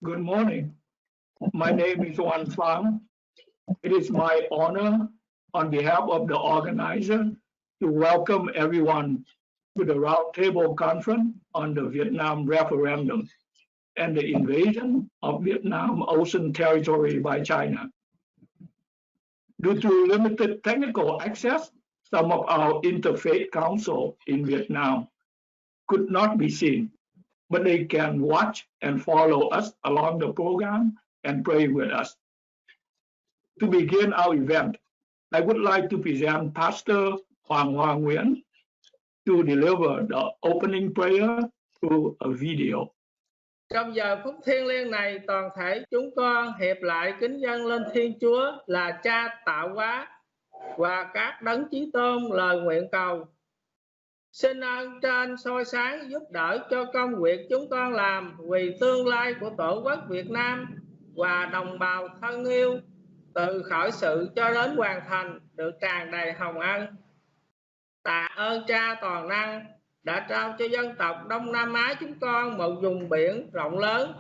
Good morning. My name is Wang. It is my honor, on behalf of the organizer, to welcome everyone to the Roundtable Conference on the Vietnam referendum and the invasion of Vietnam Ocean territory by China. Due to limited technical access, some of our interfaith council in Vietnam could not be seen, but they can watch and follow us along the program and pray with us. To begin our event, I would like to present Pastor Huang Nguyen to deliver the opening prayer through a video. Trong giờ phút thiêng liêng này, toàn thể chúng con hiệp lại kính dâng lên Thiên Chúa là Cha tạo hóa và các đấng chí tôn lời nguyện cầu. Xin ơn trên soi sáng giúp đỡ cho công việc chúng con làm vì tương lai của Tổ quốc Việt Nam và đồng bào thân yêu từ khởi sự cho đến hoàn thành được tràn đầy hồng ân. Tạ ơn Cha toàn năng đã trao cho dân tộc Đông Nam Á chúng con một vùng biển rộng lớn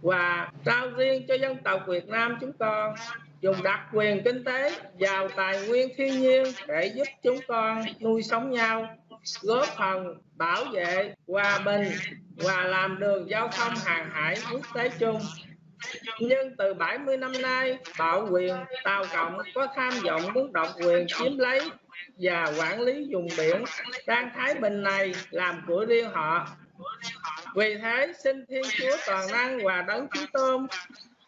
và trao riêng cho dân tộc Việt Nam chúng con dùng đặc quyền kinh tế, giàu tài nguyên thiên nhiên để giúp chúng con nuôi sống nhau, góp phần bảo vệ hòa bình và làm đường giao thông hàng hải quốc tế chung. Nhưng từ 70 năm nay, bạo quyền Tàu Cộng có tham vọng muốn độc quyền chiếm lấy và quản lý vùng biển đang thái bình này làm của riêng họ. Vì thế, xin Thiên Chúa toàn năng và đấng Chí Tôn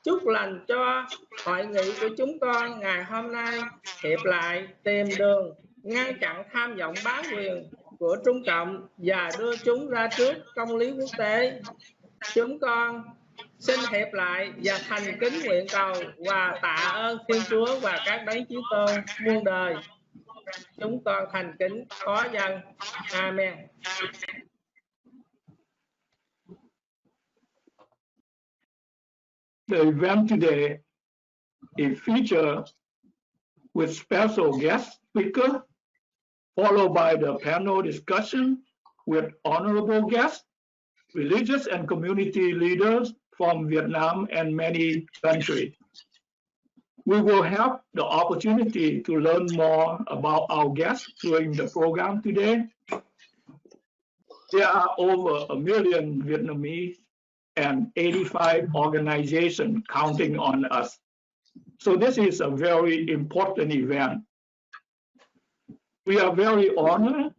chúc lành cho hội nghị của chúng con ngày hôm nay hiệp lại tìm đường ngăn chặn tham vọng bá quyền của Trung Cộng và đưa chúng ra trước công lý quốc tế. Chúng con xin hiệp lại và thành kính nguyện cầu và tạ ơn Thiên Chúa và các đấng Chí Tôn muôn đời. Chúng con thành kính có dâng. Amen. The event today is featured with special guest speaker, followed by the panel discussion with honorable guests, religious and community leaders from Vietnam and many countries. We will have the opportunity to learn more about our guests during the program today. There are over 1 million Vietnamese and 85 organizations counting on us. So this is a very important event. We are very honored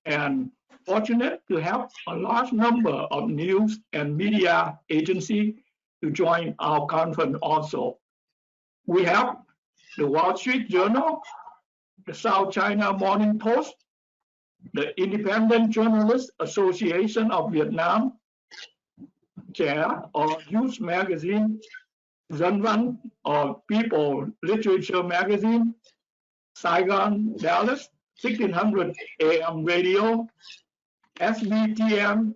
and fortunate to have a large number of news and media agencies to join our conference also. We have the Wall Street Journal, the South China Morning Post, the Independent Journalists Association of Vietnam, Trẻ or Youth Magazine, Dân Văn or People Literature Magazine, Saigon, Dallas, 1600 AM Radio, SBTN,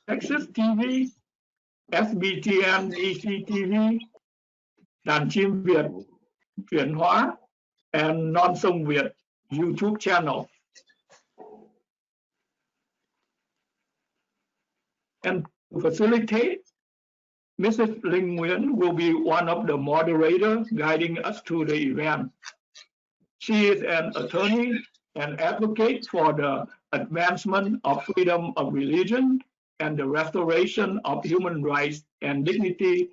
Texas TV, SBTN DC TV, Đàn Chim Việt, Chuyển Hóa, and Non Sông Việt YouTube channel. And to facilitate, Mrs. Nguyen will be one of the moderators guiding us through the event. She is an attorney and advocate for the advancement of freedom of religion and the restoration of human rights and dignity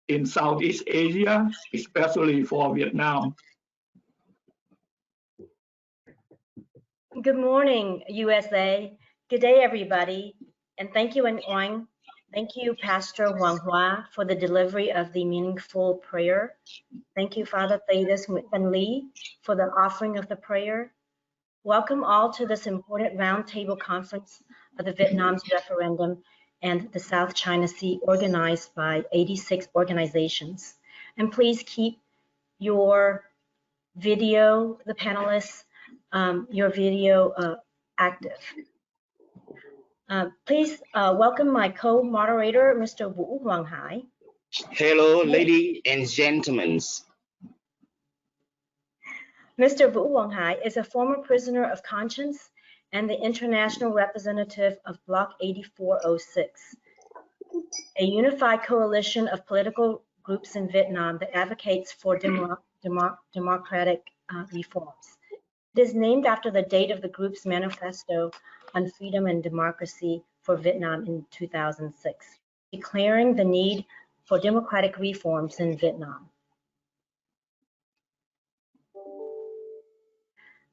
in Southeast Asia, especially for Vietnam. Good morning, USA. Good day, everybody. And thank you, Wang. Thank you, Pastor Huang Hoa, for the delivery of the meaningful prayer. Thank you, Father Thaddeus Nguyen Lee, for the offering of the prayer. Welcome all to this important roundtable conference of the Vietnam's referendum and the South China Sea, organized by 86 organizations. And please keep your video, the panelists, your video active. Please welcome my co-moderator, Mr. Vũ Hoàng Hải. Hello, ladies and gentlemen. Mr. Vũ Hoàng Hải is a former prisoner of conscience and the international representative of Bloc 8406. a unified coalition of political groups in Vietnam that advocates for democratic reforms. It is named after the date of the group's manifesto on freedom and democracy for Vietnam in 2006, declaring the need for democratic reforms in Vietnam.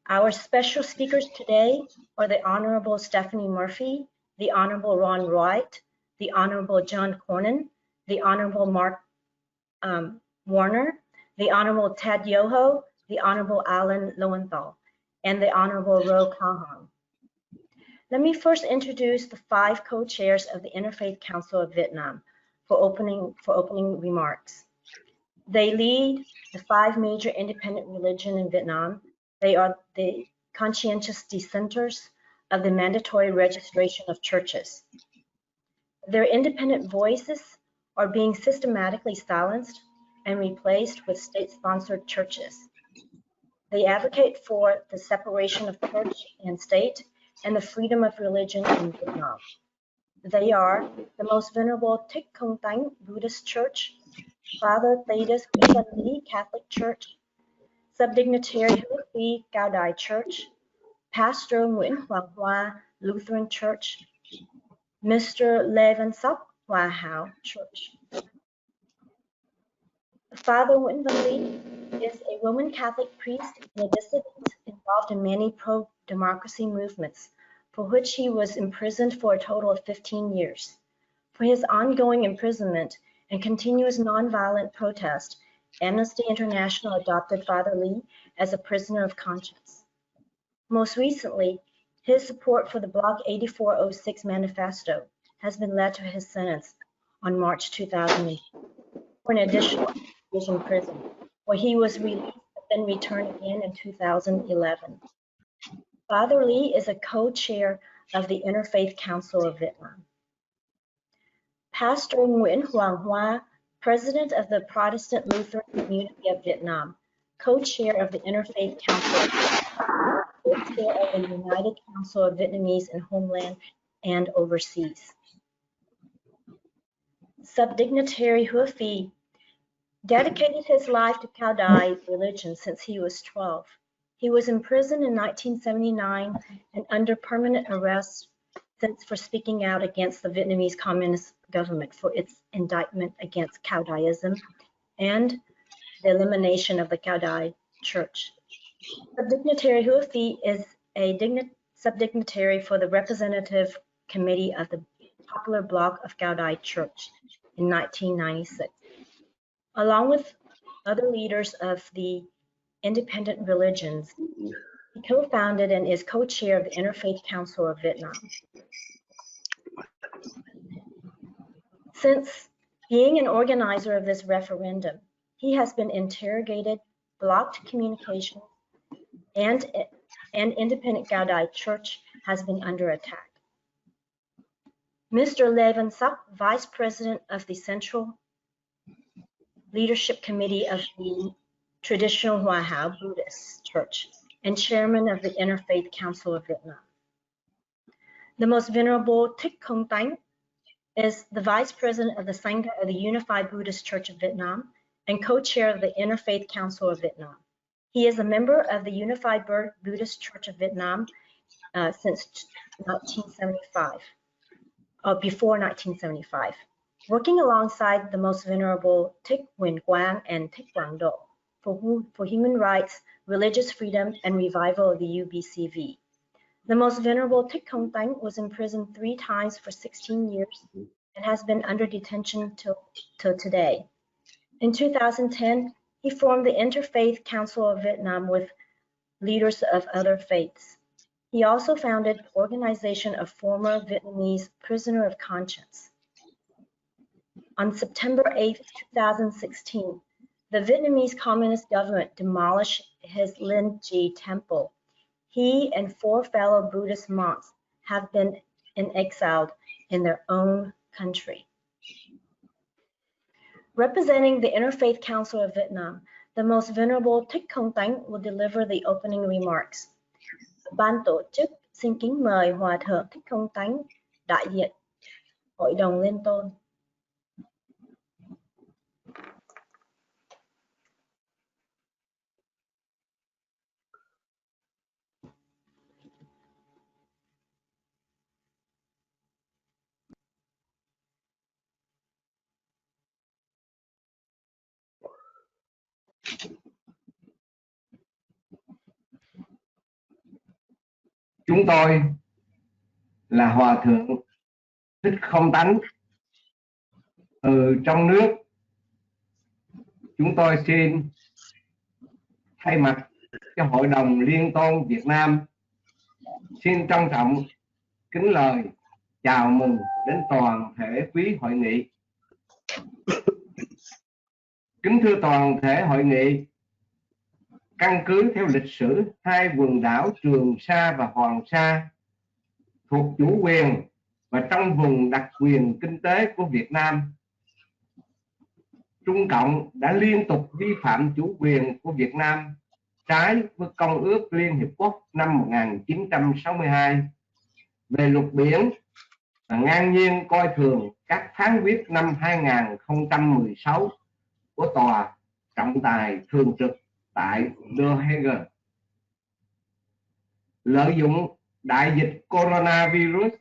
Our special speakers today are the Honorable Stephanie Murphy, the Honorable Ron Wright, the Honorable John Cornyn, the Honorable Mark Warner, the Honorable Ted Yoho, the Honorable Alan Lowenthal, and the Honorable Ro Kahan. Let me first introduce the 5 co-chairs of the Interfaith Council of Vietnam for opening remarks. They lead the 5 major independent religions in Vietnam. They are the conscientious dissenters of the mandatory registration of churches. Their independent voices are being systematically silenced and replaced with state-sponsored churches. They advocate for the separation of church and state and the freedom of religion in Vietnam. They are the Most Venerable Thích Công Tánh Buddhist Church, Father Thaddeus Nguyễn Văn Lý Catholic Church, Subdignitary Hữu Phi Cao Đài Church, Pastor Nguyễn Hoàng Hoa Lutheran Church, Mr. Lê Văn Sóc Hòa Hảo Church. Father Nguyễn Văn Lý is a Roman Catholic priest and a dissident involved in many pro-democracy movements, for which he was imprisoned for a total of 15 years. For his ongoing imprisonment and continuous nonviolent protest, Amnesty International adopted Father Lý as a prisoner of conscience. Most recently, his support for the Bloc 8406 manifesto has been led to his sentence on March 2000 for an additional years in prison, where he was released but then returned again in 2011. Father Lý is a co-chair of the Interfaith Council of Vietnam. Pastor Nguyen Hoàng Hoa, President of the Protestant Lutheran Community of Vietnam, co-chair of the Interfaith Council, co-chair of the United Council of Vietnamese in Homeland and Overseas. Subdignitary Hữu Phi dedicated his life to Cao Đài religion since he was 12. He was imprisoned in 1979 and under permanent arrest since for speaking out against the Vietnamese Communist government for its indictment against Cao Đáism and the elimination of the Cao Đài Church. Subdignitary Hữu Phi is a subdignitary for the representative committee of the Popular Bloc of Cao Đài Church in 1996. Along with other leaders of the independent religions, he co-founded and is co-chair of the Interfaith Council of Vietnam. Since being an organizer of this referendum, he has been interrogated, blocked communication, and independent Cao Đài Church has been under attack. Mr. Lê Văn Sóc, Vice President of the Central Leadership Committee of the Traditional Hoa Hảo Buddhist Church and Chairman of the Interfaith Council of Vietnam. The Most Venerable Thích Công Tánh is the Vice President of the Sangha of the Unified Buddhist Church of Vietnam and co-chair of the Interfaith Council of Vietnam. He is a member of the Unified Buddhist Church of Vietnam since 1975, or before 1975, working alongside the Most Venerable Thích Nguyen Wang and Thích Quang Do for human rights, religious freedom, and revival of the UBCV. The Most Venerable Thích Công Tánh was imprisoned 3 times for 16 years and has been under detention till today. In 2010, he formed the Interfaith Council of Vietnam with leaders of other faiths. He also founded the Organization of Former Vietnamese Prisoner of Conscience. On September 8, 2016, the Vietnamese Communist government demolished his Linh Chi temple. He and 4 fellow Buddhist monks have been exiled in their own country. Representing the Interfaith Council of Vietnam, the Most Venerable Thích Công Tánh will deliver the opening remarks. Ban tổ chức xin kính mời Hòa Thượng Thích Công Tánh, đại diện Hội đồng Liên Tôn, Chúng tôi là Hòa Thượng Thích Không Tánh từ trong nước. Chúng tôi xin thay mặt cho Hội đồng Liên tôn Việt Nam xin trân trọng kính lời chào mừng đến toàn thể quý hội nghị. Kính thưa toàn thể hội nghị, căn cứ theo lịch sử hai quần đảo Trường Sa và Hoàng Sa thuộc chủ quyền và trong vùng đặc quyền kinh tế của Việt Nam, Trung Cộng đã liên tục vi phạm chủ quyền của Việt Nam trái với Công ước Liên Hiệp Quốc năm 1962 về luật biển và ngang nhiên coi thường các phán quyết năm 2016 của Tòa trọng tài thường trực tại The Hague. Lợi dụng đại dịch coronavirus,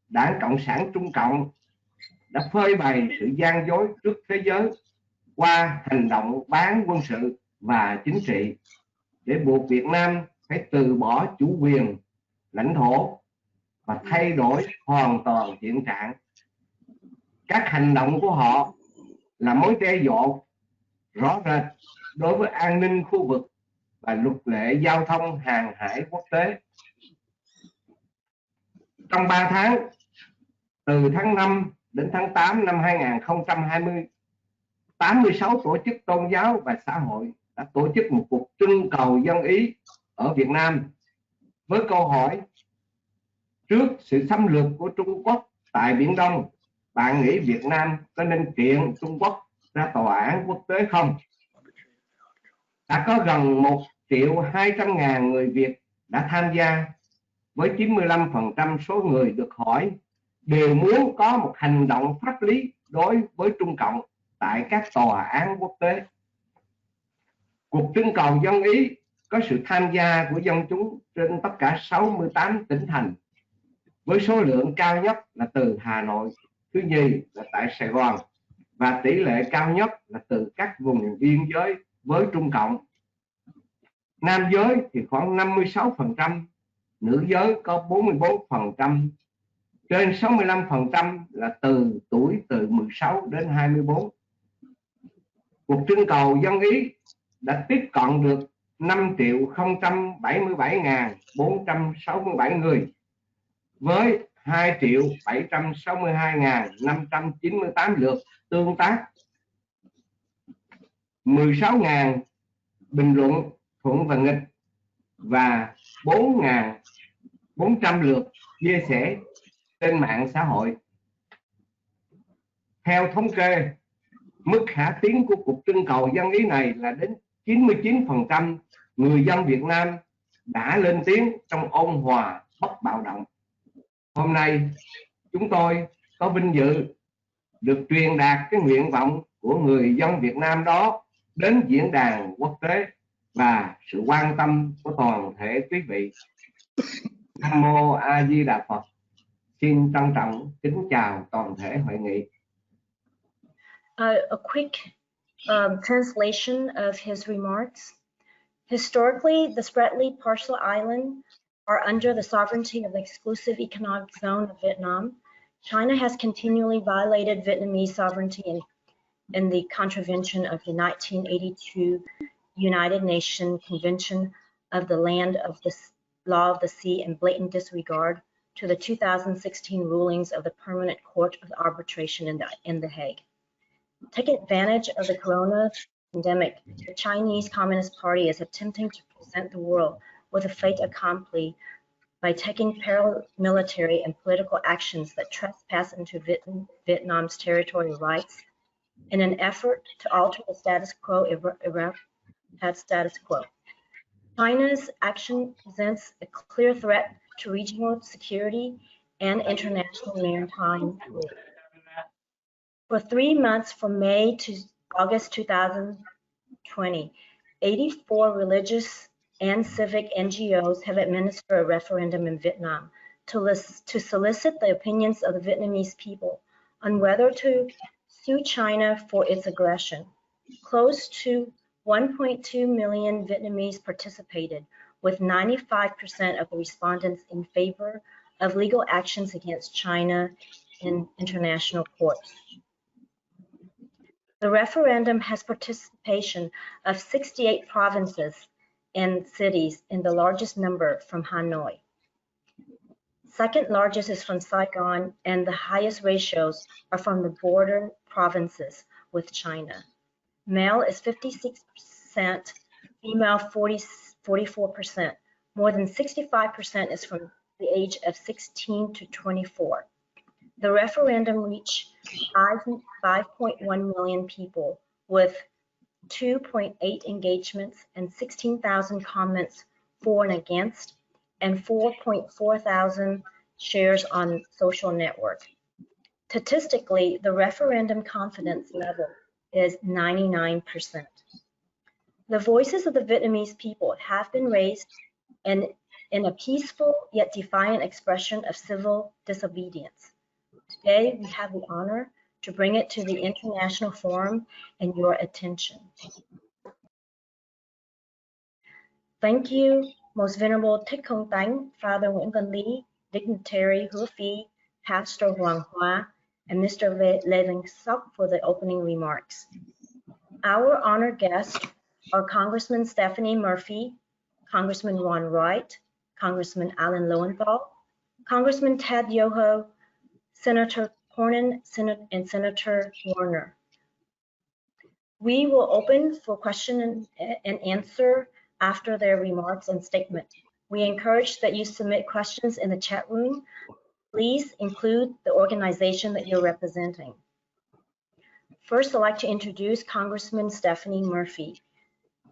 Đảng Cộng sản Trung Cộng đã phơi bày sự gian dối trước thế giới qua hành động bán quân sự và chính trị để buộc Việt Nam phải từ bỏ chủ quyền lãnh thổ và thay đổi hoàn toàn hiện trạng. Các hành động của họ là mối đe dọa rõ rệt đối với an ninh khu vực và luật lệ giao thông hàng hải quốc tế. Trong 3 tháng, từ tháng 5 đến tháng 8 năm 2020, 86 tổ chức tôn giáo và xã hội đã tổ chức một cuộc trưng cầu dân ý ở Việt Nam với câu hỏi: trước sự xâm lược của Trung Quốc tại Biển Đông, bạn nghĩ Việt Nam có nên kiện Trung Quốc ra tòa án quốc tế không? Đã có gần 1.200.000 người Việt đã tham gia, với 95% số người được hỏi đều muốn có một hành động pháp lý đối với Trung Cộng tại các tòa án quốc tế. Cuộc trưng cầu dân ý có sự tham gia của dân chúng trên tất cả 68 tỉnh thành, với số lượng cao nhất là từ Hà Nội, thứ nhì là tại Sài Gòn và tỷ lệ cao nhất là từ các vùng biên giới với Trung Cộng. Nam giới thì khoảng 56%, nữ giới có 44%, trên 65% là từ tuổi từ 16 đến 24. Cuộc trưng cầu dân ý đã tiếp cận được 5.077.467 người, với 2.762.598 lượt tương tác, 16.000 bình luận thuận và nghịch và 4.400 lượt chia sẻ trên mạng xã hội. Theo thống kê, mức khả tín của cuộc trưng cầu dân ý này là đến 99% người dân Việt Nam đã lên tiếng trong ôn hòa bất bạo động. Hôm nay chúng tôi có vinh dự được truyền đạt cái nguyện vọng của người dân Việt Nam đó đến diễn đàn quốc tế và sự quan tâm của toàn thể quý vị. Nam mô A Di Đà Phật. Xin trân trọng kính chào toàn thể hội nghị. A quick translation of his remarks. Historically, the Spratly Partial Island are under the sovereignty of the exclusive economic zone of Vietnam. China has continually violated Vietnamese sovereignty in the contravention of the 1982 United Nations Convention of the Land of the Law of the Sea and blatant disregard to the 2016 rulings of the Permanent Court of Arbitration in The Hague. Taking advantage of the corona pandemic, the Chinese Communist Party is attempting to present the world with a fait accompli by taking paramilitary and political actions that trespass into Vietnam's territorial rights in an effort to alter the status quo. China's action presents a clear threat to regional security and international maritime law. For 3 months, from May to August 2020, 84 religious and civic NGOs have administered a referendum in Vietnam to solicit the opinions of the Vietnamese people on whether to sue China for its aggression. Close to 1.2 million Vietnamese participated, with 95% of the respondents in favor of legal actions against China in international courts. The referendum has participation of 68 provinces and cities, in the largest number from Hanoi. Second largest is from Saigon, and the highest ratios are from the border provinces with China. Male is 56%, female 44%. More than 65% is from the age of 16 to 24. The referendum reached 5.1 million people with 2.8 engagements and 16,000 comments for and against, and 4.4 thousand shares on social network. Statistically, the referendum confidence level is 99%. The voices of the Vietnamese people have been raised in a peaceful yet defiant expression of civil disobedience. Today, we have the honor to bring it to the international forum and your attention. Thank you, Most Venerable Thích Không Tánh, Father Nguyễn Văn Lý, Dignitary Hứa Phi, Pastor Huang Hoa, and Mr. Lê Văn Sóc for the opening remarks. Our honored guests are Congressman Stephanie Murphy, Congressman Ron Wright, Congressman Alan Lowenthal, Congressman Ted Yoho, Senator Cornyn, and Senator Warner. We will open for question and answer after their remarks and statement. We encourage that you submit questions in the chat room. Please include the organization that you're representing. First, I'd like to introduce Congressman Stephanie Murphy.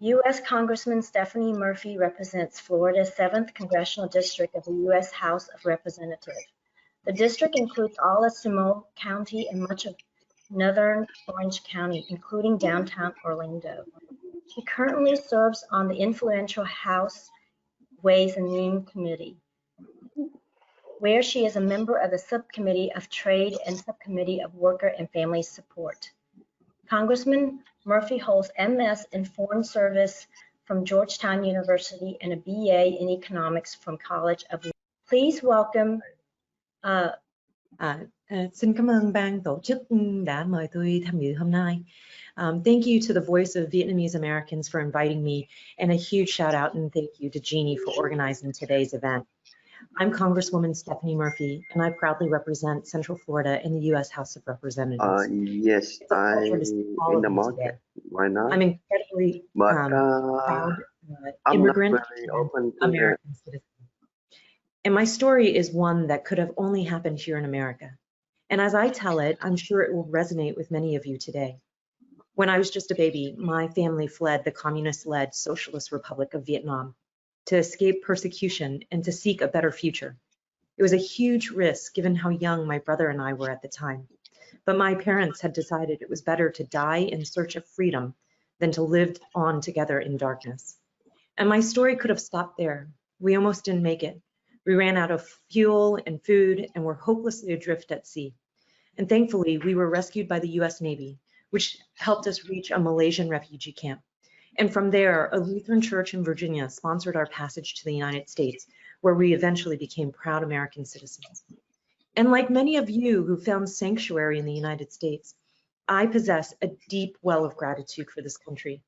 U.S. Congressman Stephanie Murphy represents Florida's 7th Congressional District of the U.S. House of Representatives. The district includes all of Seminole County and much of northern Orange County, including downtown Orlando. She currently serves on the influential House Ways and Means Committee, where she is a member of the Subcommittee of Trade and Subcommittee of Worker and Family Support. Congressman Murphy holds MS in Foreign Service from Georgetown University and a BA in Economics from College of. Please welcome. Xin cảm ơn ban tổ chức đã mời tôi tham dự hôm nay. Thank you to the Voice of Vietnamese Americans for inviting me, and a huge shout out and thank you to Jeannie for organizing today's event. I'm Congresswoman Stephanie Murphy, and I proudly represent Central Florida in the U.S. House of Representatives. Yes, I'm in the market. Why not? I'm incredibly proud immigrant American citizen. And my story is one that could have only happened here in America. And as I tell it, I'm sure it will resonate with many of you today. When I was just a baby, my family fled the communist-led Socialist Republic of Vietnam to escape persecution and to seek a better future. It was a huge risk given how young my brother and I were at the time. But my parents had decided it was better to die in search of freedom than to live on together in darkness. And my story could have stopped there. We almost didn't make it. We ran out of fuel and food and were hopelessly adrift at sea. And thankfully, we were rescued by the US Navy, which helped us reach a Malaysian refugee camp. And from there, a Lutheran church in Virginia sponsored our passage to the United States, where we eventually became proud American citizens. And like many of you who found sanctuary in the United States, I possess a deep well of gratitude for this country.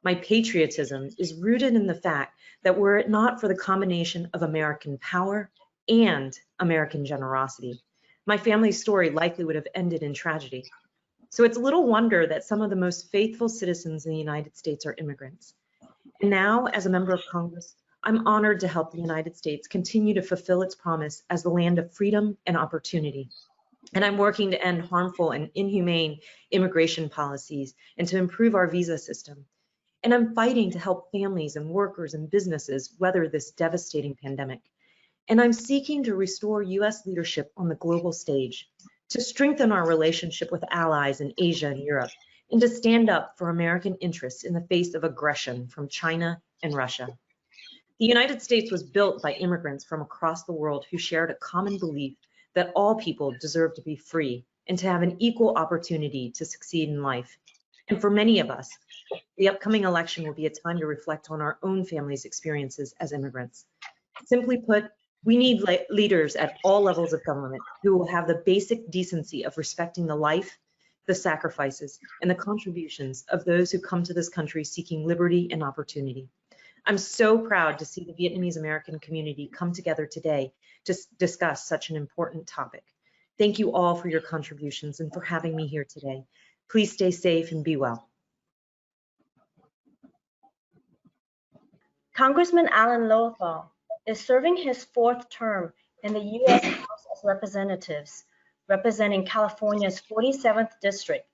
My patriotism is rooted in the fact that were it not for the combination of American power and American generosity, my family's story likely would have ended in tragedy. So it's little wonder that some of the most faithful citizens in the United States are immigrants. And now, as a member of Congress, I'm honored to help the United States continue to fulfill its promise as the land of freedom and opportunity. And I'm working to end harmful and inhumane immigration policies and to improve our visa system. And I'm fighting to help families and workers and businesses weather this devastating pandemic. And I'm seeking to restore US leadership on the global stage, to strengthen our relationship with allies in Asia and Europe, and to stand up for American interests in the face of aggression from China and Russia. The United States was built by immigrants from across the world who shared a common belief that all people deserve to be free and to have an equal opportunity to succeed in life. And for many of us, The upcoming election will be a time to reflect on our own families' experiences as immigrants. Simply put, we need leaders at all levels of government who will have the basic decency of respecting the life, the sacrifices, and the contributions of those who come to this country seeking liberty and opportunity. I'm so proud to see the Vietnamese American community come together today to discuss such an important topic. Thank you all for your contributions and for having me here today. Please stay safe and be well. Congressman Alan Lowenthal is serving his 4th term in the U.S. House of Representatives, representing California's 47th District,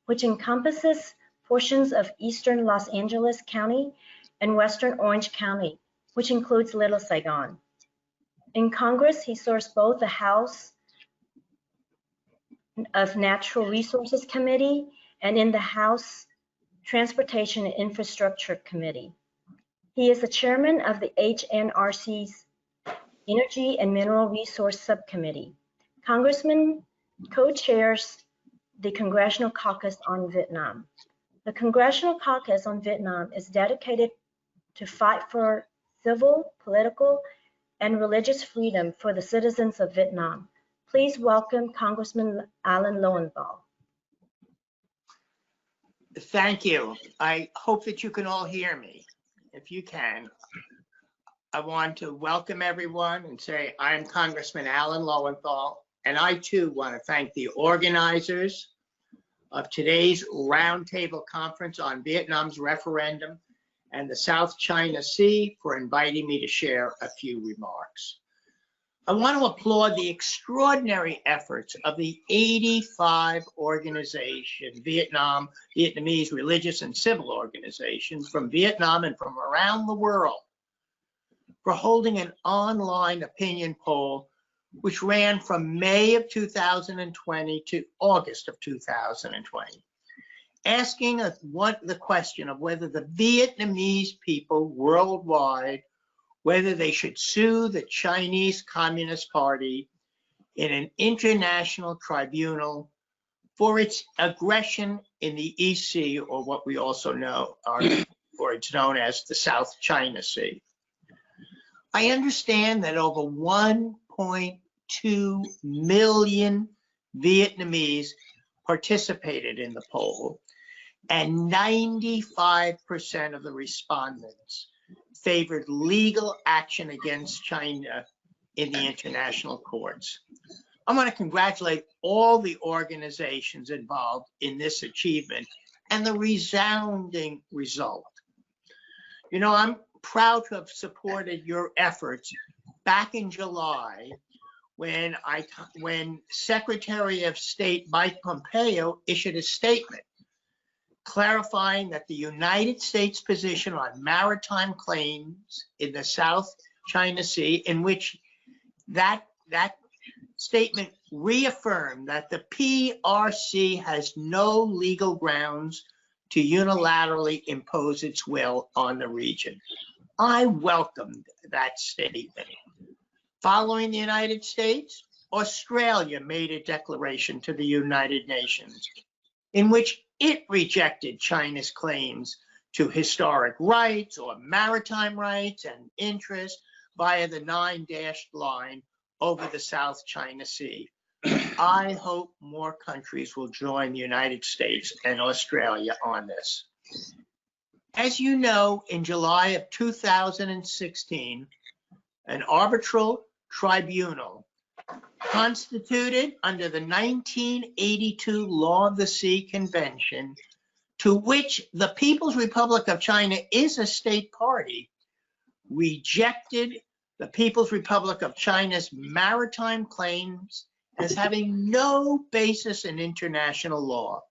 which encompasses portions of eastern Los Angeles County and western Orange County, which includes Little Saigon. In Congress, he serves both the House of Natural Resources Committee and in the House Transportation and Infrastructure Committee. He is the chairman of the HNRC's Energy and Mineral Resource Subcommittee. Congressman co-chairs the Congressional Caucus on Vietnam. The Congressional Caucus on Vietnam is dedicated to fight for civil, political, and religious freedom for the citizens of Vietnam. Please welcome Congressman Alan Lowenthal. Thank you. I hope that you can all hear me. If you can, I want to welcome everyone and say I'm Congressman Alan Lowenthal, and I too want to thank the organizers of today's roundtable conference on Vietnam's referendum and the South China Sea for inviting me to share a few remarks. I want to applaud the extraordinary efforts of the 85 organizations, Vietnamese religious and civil organizations from Vietnam and from around the world for holding an online opinion poll which ran from May of 2020 to August of 2020, asking the question of whether the Vietnamese people worldwide, whether they should sue the Chinese Communist Party in an international tribunal for its aggression in the EC, or what we also know, or it's known as the South China Sea. I understand that over 1.2 million Vietnamese participated in the poll, and 95% of the respondents favored legal action against China in the international courts. I want to congratulate all the organizations involved in this achievement and the resounding result. You know, I'm proud to have supported your efforts back in July when Secretary of State Mike Pompeo issued a statement clarifying that the United States position on maritime claims in the South China Sea, in which that statement reaffirmed that the PRC has no legal grounds to unilaterally impose its will on the region. I welcomed that statement. Following the United States, Australia made a declaration to the United Nations in which it rejected China's claims to historic rights or maritime rights and interests via the 9-dashed line over the South China Sea. I hope more countries will join the United States and Australia on this. As you know, in July of 2016, an arbitral tribunal constituted under the 1982 Law of the Sea Convention, to which the People's Republic of China is a state party, rejected the People's Republic of China's maritime claims as having no basis in international law.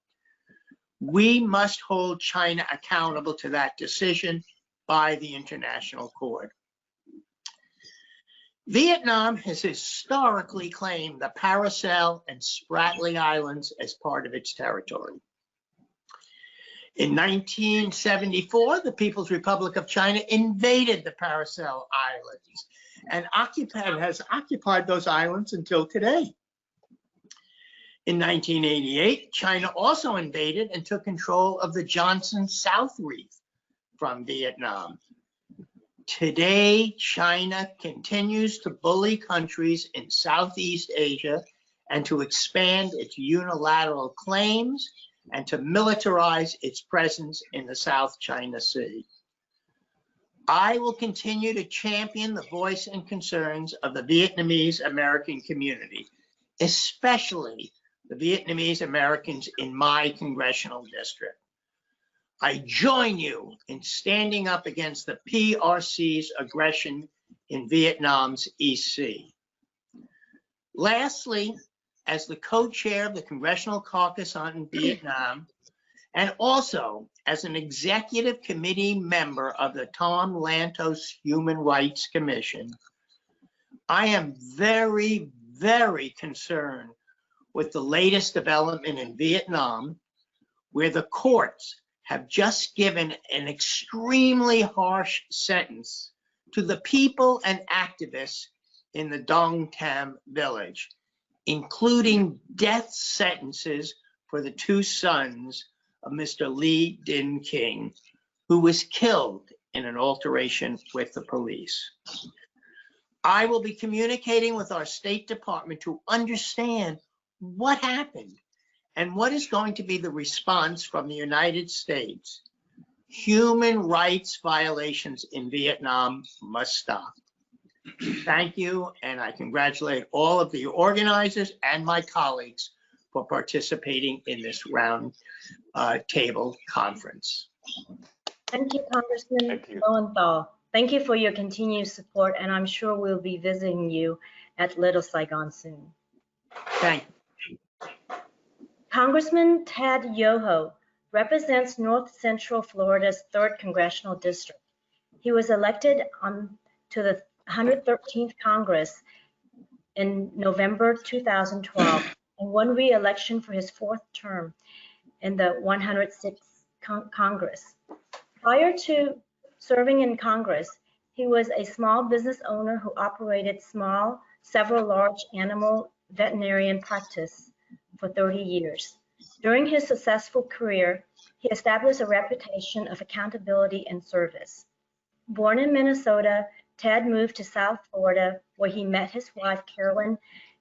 We must hold China accountable to that decision by the International Court. Vietnam has historically claimed the Paracel and Spratly Islands as part of its territory. In 1974, the People's Republic of China invaded the Paracel Islands and has occupied those islands until today. In 1988, China also invaded and took control of the Johnson South Reef from Vietnam. Today, China continues to bully countries in Southeast Asia and to expand its unilateral claims and to militarize its presence in the South China Sea. I will continue to champion the voice and concerns of the Vietnamese American community, especially the Vietnamese Americans in my congressional district. I join you in standing up against the PRC's aggression in Vietnam's East Sea. Lastly, as the co-chair of the Congressional Caucus on Vietnam, and also as an executive committee member of the Tom Lantos Human Rights Commission, I am very, very concerned with the latest development in Vietnam, where the courts have just given an extremely harsh sentence to the people and activists in the Dong Tam village, including death sentences for the two sons of Mr. Lee Din King, who was killed in an altercation with the police. I will be communicating with our State Department to understand what happened and what is going to be the response from the United States. Human rights violations in Vietnam must stop. Thank you, and I congratulate all of the organizers and my colleagues for participating in this round table conference. Thank you, Congressman Lowenthal. Thank you for your continued support, and I'm sure we'll be visiting you at Little Saigon soon. Thank you. Congressman Ted Yoho represents North Central Florida's 3rd Congressional District. He was elected to the 113th Congress in November 2012 and won re-election for his 4th term in the 106th Congress. Prior to serving in Congress, he was a small business owner who operated several large animal veterinarian practice for 30 years. During his successful career, he established a reputation of accountability and service. Born in Minnesota, Ted moved to South Florida, where he met his wife, Carolyn,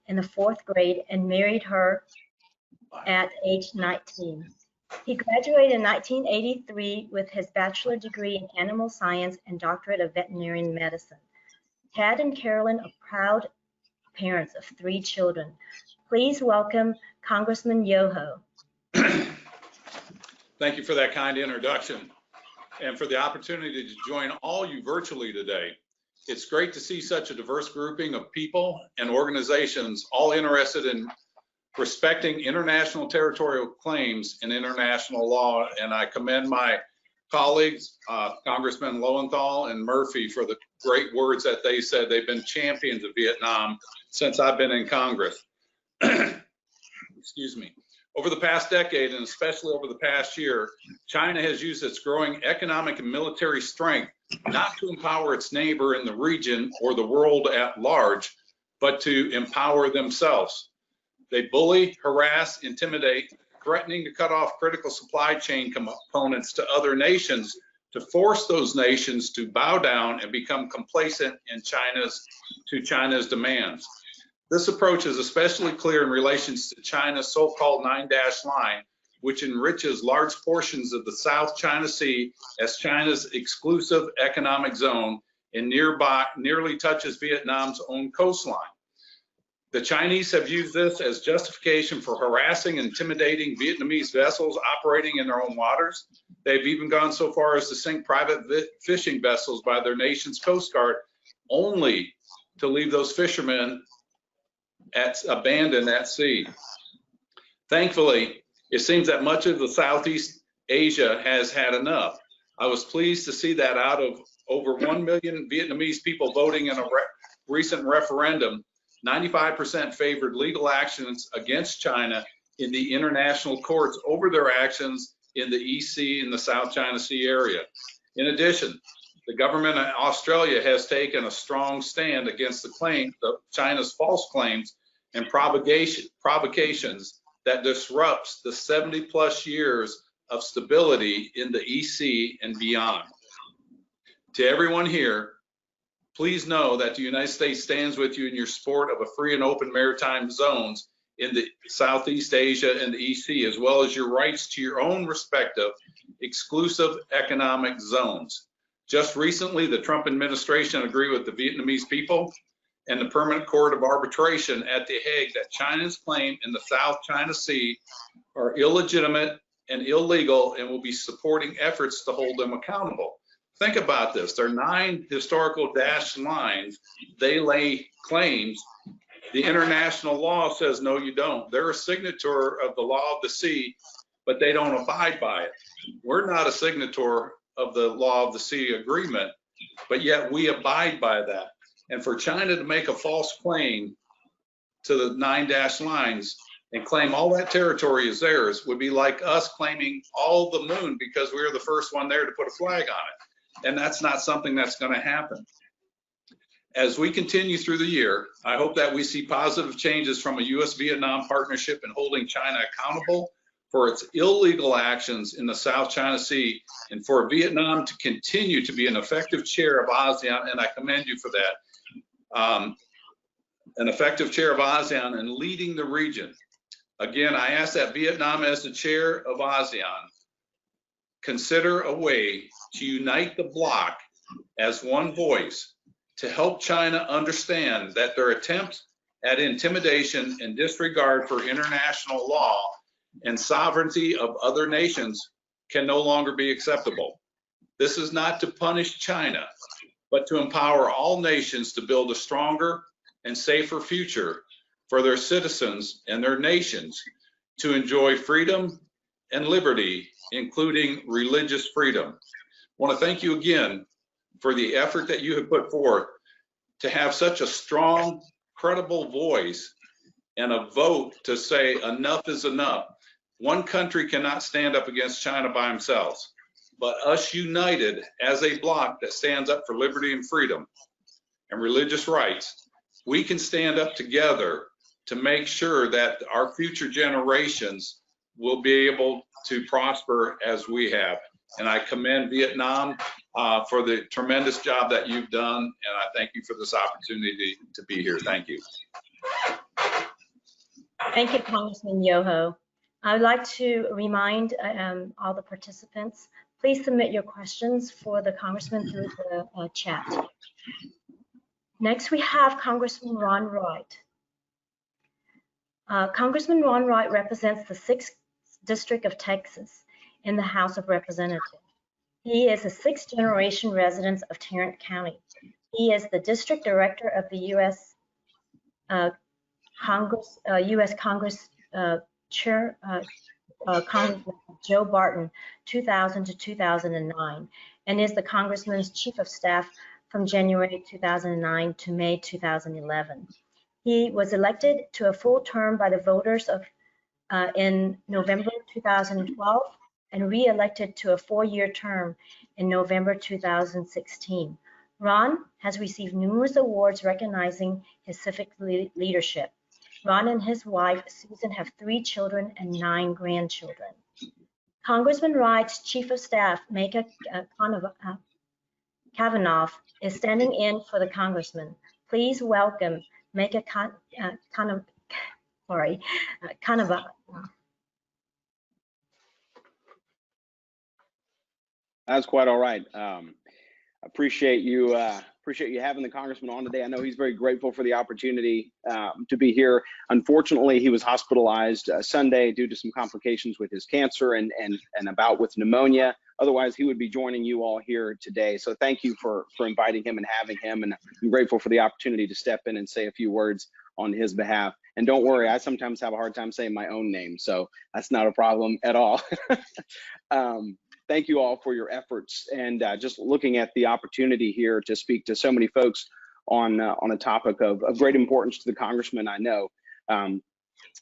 in the 4th grade and married her at age 19. He graduated in 1983 with his bachelor degree in animal science and doctorate of veterinary medicine. Ted and Carolyn are proud parents of 3 children. Please welcome Congressman Yoho. Thank you for that kind introduction and for the opportunity to join all you virtually today. It's great to see such a diverse grouping of people and organizations all interested in respecting international territorial claims and international law, and I commend my colleagues, Congressman Lowenthal and Murphy, for the great words that they said. They've been champions of Vietnam since I've been in Congress. Excuse me. Over the past decade, and especially over the past year, China has used its growing economic and military strength not to empower its neighbor in the region or the world at large, but to empower themselves. They bully, harass, intimidate, threatening to cut off critical supply chain components to other nations to force those nations to bow down and become complacent in China's demands. This approach is especially clear in relation to China's so-called 9-dash line, which enriches large portions of the South China Sea as China's exclusive economic zone and nearly touches Vietnam's own coastline. The Chinese have used this as justification for harassing and intimidating Vietnamese vessels operating in their own waters. They've even gone so far as to sink private fishing vessels by their nation's Coast Guard, only to leave those fishermen abandoned at sea. Thankfully, it seems that much of the Southeast Asia has had enough. I was pleased to see that out of over 1 million Vietnamese people voting in a recent referendum, 95% favored legal actions against China in the international courts over their actions in the East Sea and the South China Sea area. In addition, the government of Australia has taken a strong stand against the China's false claims and provocations that disrupts the 70+ years of stability in the EC and beyond. To everyone here, please know that the United States stands with you in your support of a free and open maritime zones in the Southeast Asia and the EC, as well as your rights to your own respective exclusive economic zones. Just recently, the Trump administration agreed with the Vietnamese people and the Permanent Court of Arbitration at The Hague that China's claim in the South China Sea are illegitimate and illegal, and will be supporting efforts to hold them accountable. Think about this. There are 9 historical dashed lines. They lay claims. The international law says, no, you don't. They're a signature of the law of the sea, but they don't abide by it. We're not a signature of the law of the sea agreement, but yet we abide by that. And for China to make a false claim to the 9 dashed lines and claim all that territory is theirs would be like us claiming all the moon because we were the first one there to put a flag on it. And that's not something that's going to happen. As we continue through the year, I hope that we see positive changes from a U.S.-Vietnam partnership in holding China accountable for its illegal actions in the South China Sea, and for Vietnam to continue to be an effective chair of ASEAN, and I commend you for that, an effective chair of ASEAN and leading the region. Again, I ask that Vietnam, as the chair of ASEAN, consider a way to unite the bloc as one voice to help China understand that their attempts at intimidation and disregard for international law and sovereignty of other nations can no longer be acceptable. This is not to punish China, but to empower all nations to build a stronger and safer future for their citizens and their nations to enjoy freedom and liberty, including religious freedom. I want to thank you again for the effort that you have put forth to have such a strong, credible voice and a vote to say enough is enough. One country cannot stand up against China by themselves, but us united as a bloc that stands up for liberty and freedom and religious rights, we can stand up together to make sure that our future generations will be able to prosper as we have. And I commend Vietnam for the tremendous job that you've done, and I thank you for this opportunity to be here. Thank you. Thank you, Congressman Yoho. I would like to remind all the participants, please submit your questions for the Congressman through the chat. Next, we have Congressman Ron Wright. Congressman Ron Wright represents the 6th District of Texas in the House of Representatives. He is a 6th-generation resident of Tarrant County. He is the District Director of the U.S. Congress Chair, Congressman Joe Barton, 2000 to 2009, and is the Congressman's Chief of Staff from January 2009 to May 2011. He was elected to a full term by the voters in November 2012 and re-elected to a 4-year term in November 2016. Ron has received numerous awards recognizing his civic leadership. Ron and his wife, Susan, have 3 children and 9 grandchildren. Congressman Wright's Chief of Staff, Micah Kavanaugh, is standing in for the Congressman. Please welcome Micah Kavanaugh. That's quite all right. Appreciate you having the Congressman on today. I know he's very grateful for the opportunity to be here. Unfortunately, he was hospitalized Sunday due to some complications with his cancer and a bout with pneumonia. Otherwise, he would be joining you all here today. So thank you for inviting him and having him. And I'm grateful for the opportunity to step in and say a few words on his behalf. And don't worry, I sometimes have a hard time saying my own name, so that's not a problem at all. Thank you all for your efforts, and just looking at the opportunity here to speak to so many folks on a topic of great importance to the Congressman. I know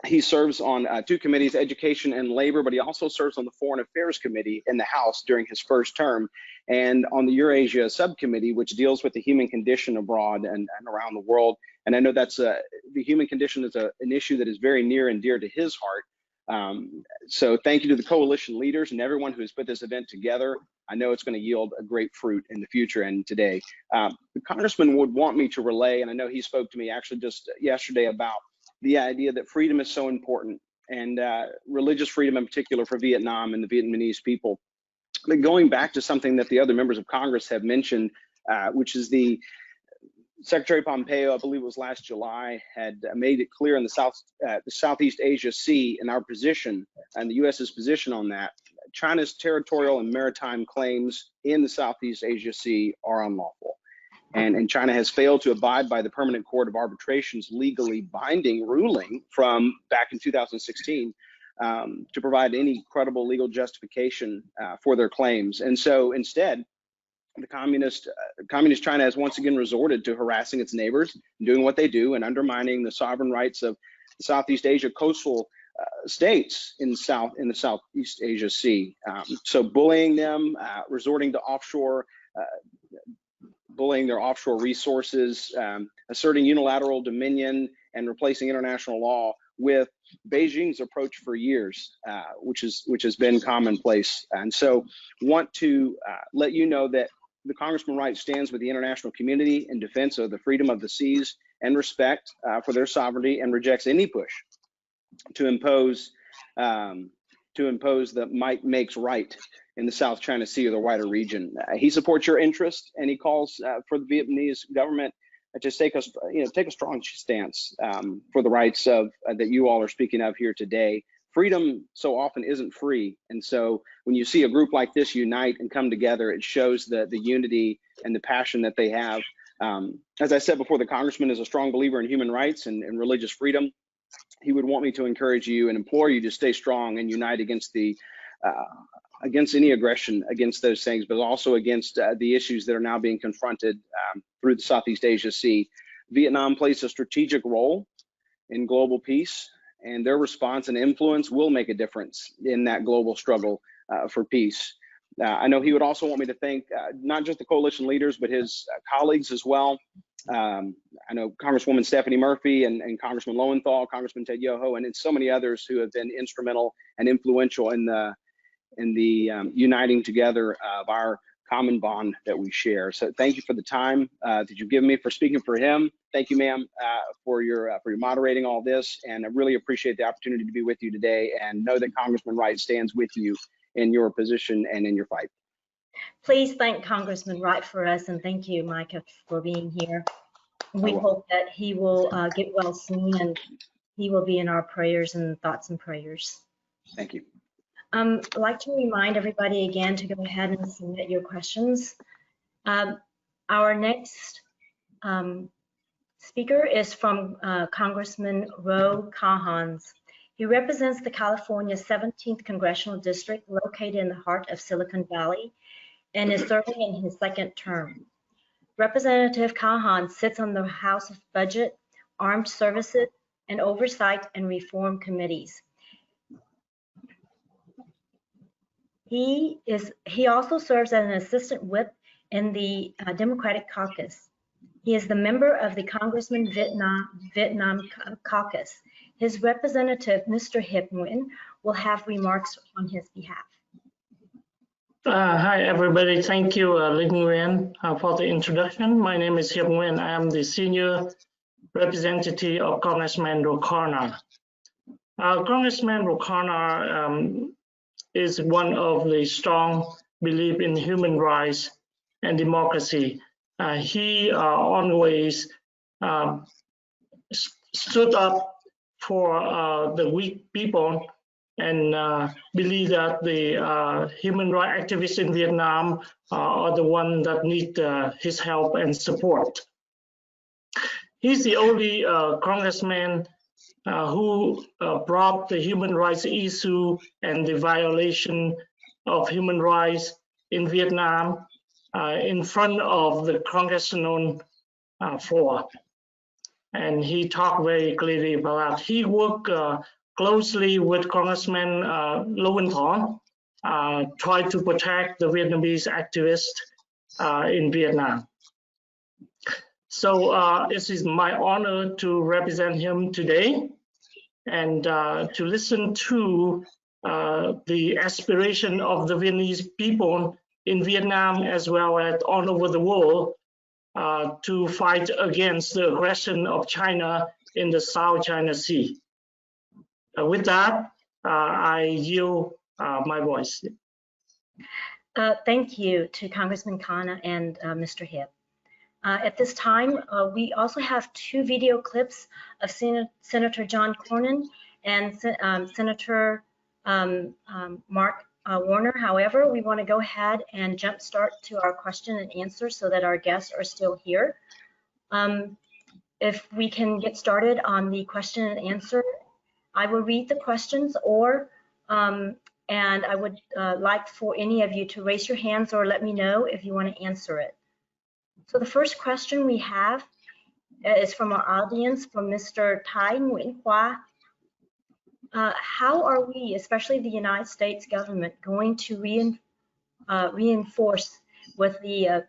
he serves on 2 committees, Education and Labor, but he also serves on the Foreign Affairs Committee in the House during his first term, and on the Eurasia Subcommittee, which deals with the human condition abroad and around the world. And I know that's the human condition is an issue that is very near and dear to his heart. So thank you to the coalition leaders and everyone who has put this event together. I know it's going to yield a great fruit in the future and today. The congressman would want me to relay, and I know he spoke to me actually just yesterday about the idea that freedom is so important, and religious freedom in particular for Vietnam and the Vietnamese people. But going back to something that the other members of Congress have mentioned, which is the Secretary Pompeo, I believe it was last July, had made it clear in the Southeast Asia Sea and our position and the US's position on that. China's territorial and maritime claims in the Southeast Asia Sea are unlawful. And China has failed to abide by the Permanent Court of Arbitration's legally binding ruling from back in 2016 to provide any credible legal justification for their claims. And so instead, the communist China has once again resorted to harassing its neighbors, doing what they do, and undermining the sovereign rights of the Southeast Asia coastal states in the Southeast Asia Sea. So bullying them, resorting to bullying their offshore resources, asserting unilateral dominion, and replacing international law with Beijing's approach for years, which has been commonplace. And so want to let you know that the Congressman Wright stands with the international community in defense of the freedom of the seas and respect for their sovereignty, and rejects any push to impose the might makes right in the South China Sea or the wider region. He supports your interest, and he calls for the Vietnamese government to take a strong stance for the rights of that you all are speaking of here today. Freedom so often isn't free, and so when you see a group like this unite and come together, it shows the unity and the passion that they have. As I said before, the congressman is a strong believer in human rights and religious freedom. He would want me to encourage you and implore you to stay strong and unite against any aggression against those things, but also against the issues that are now being confronted through the Southeast Asia Sea. Vietnam plays a strategic role in global peace, and their response and influence will make a difference in that global struggle for peace. I know he would also want me to thank not just the coalition leaders, but his colleagues as well. I know Congresswoman Stephanie Murphy and Congressman Lowenthal, Congressman Ted Yoho, and so many others who have been instrumental and influential in the uniting together of our common bond that we share. So thank you for the time that you give me for speaking for him. Thank you, ma'am, for your moderating all this, and I really appreciate the opportunity to be with you today, and know that Congressman Wright stands with you in your position and in your fight. Please thank Congressman Wright for us, and thank you, Micah, for being here. We hope that he will get well soon, and he will be in our prayers and thoughts and prayers. Thank you. I'd like to remind everybody again to go ahead and submit your questions. Our next speaker is from Congressman Ro Kahans. He represents the California 17th Congressional District, located in the heart of Silicon Valley, and is serving in his second term. Representative Kahans sits on the House of Budget, Armed Services, and Oversight and Reform Committees. He also serves as an assistant whip in the Democratic Caucus. He is the member of the Congressman Vietnam Caucus. His representative, Mr. Hiệp Nguyen, will have remarks on his behalf. Hi, everybody. Thank you, Nguyen, for the introduction. My name is Hiệp Nguyen. I am the senior representative of Congressman O'Connor. Congressman O'Connor is one of the strong belief in human rights and democracy. He always stood up for the weak people and believe that the human rights activists in Vietnam are the ones that need his help and support. He's the only congressman who brought the human rights issue and the violation of human rights in Vietnam in front of the congressional floor. And he talked very clearly about that. He worked closely with Congressman Lowenthal, tried to protect the Vietnamese activists in Vietnam. So it is my honor to represent him today. and to listen to the aspiration of the Vietnamese people in Vietnam as well as all over the world to fight against the aggression of China in the South China Sea. With that, I yield my voice. Thank you to Congressman Khanna and Mr. Hip. At this time, we also have 2 video clips of Senator John Cornyn and Senator Mark Warner. However, we want to go ahead and jumpstart to our question and answer so that our guests are still here. If we can get started on the question and answer, I will read the questions, or and I would like for any of you to raise your hands or let me know if you want to answer it. So the first question we have is from our audience, from Mr. Tai Nguyen Hoa. How are we, especially the United States government, going to reinforce with the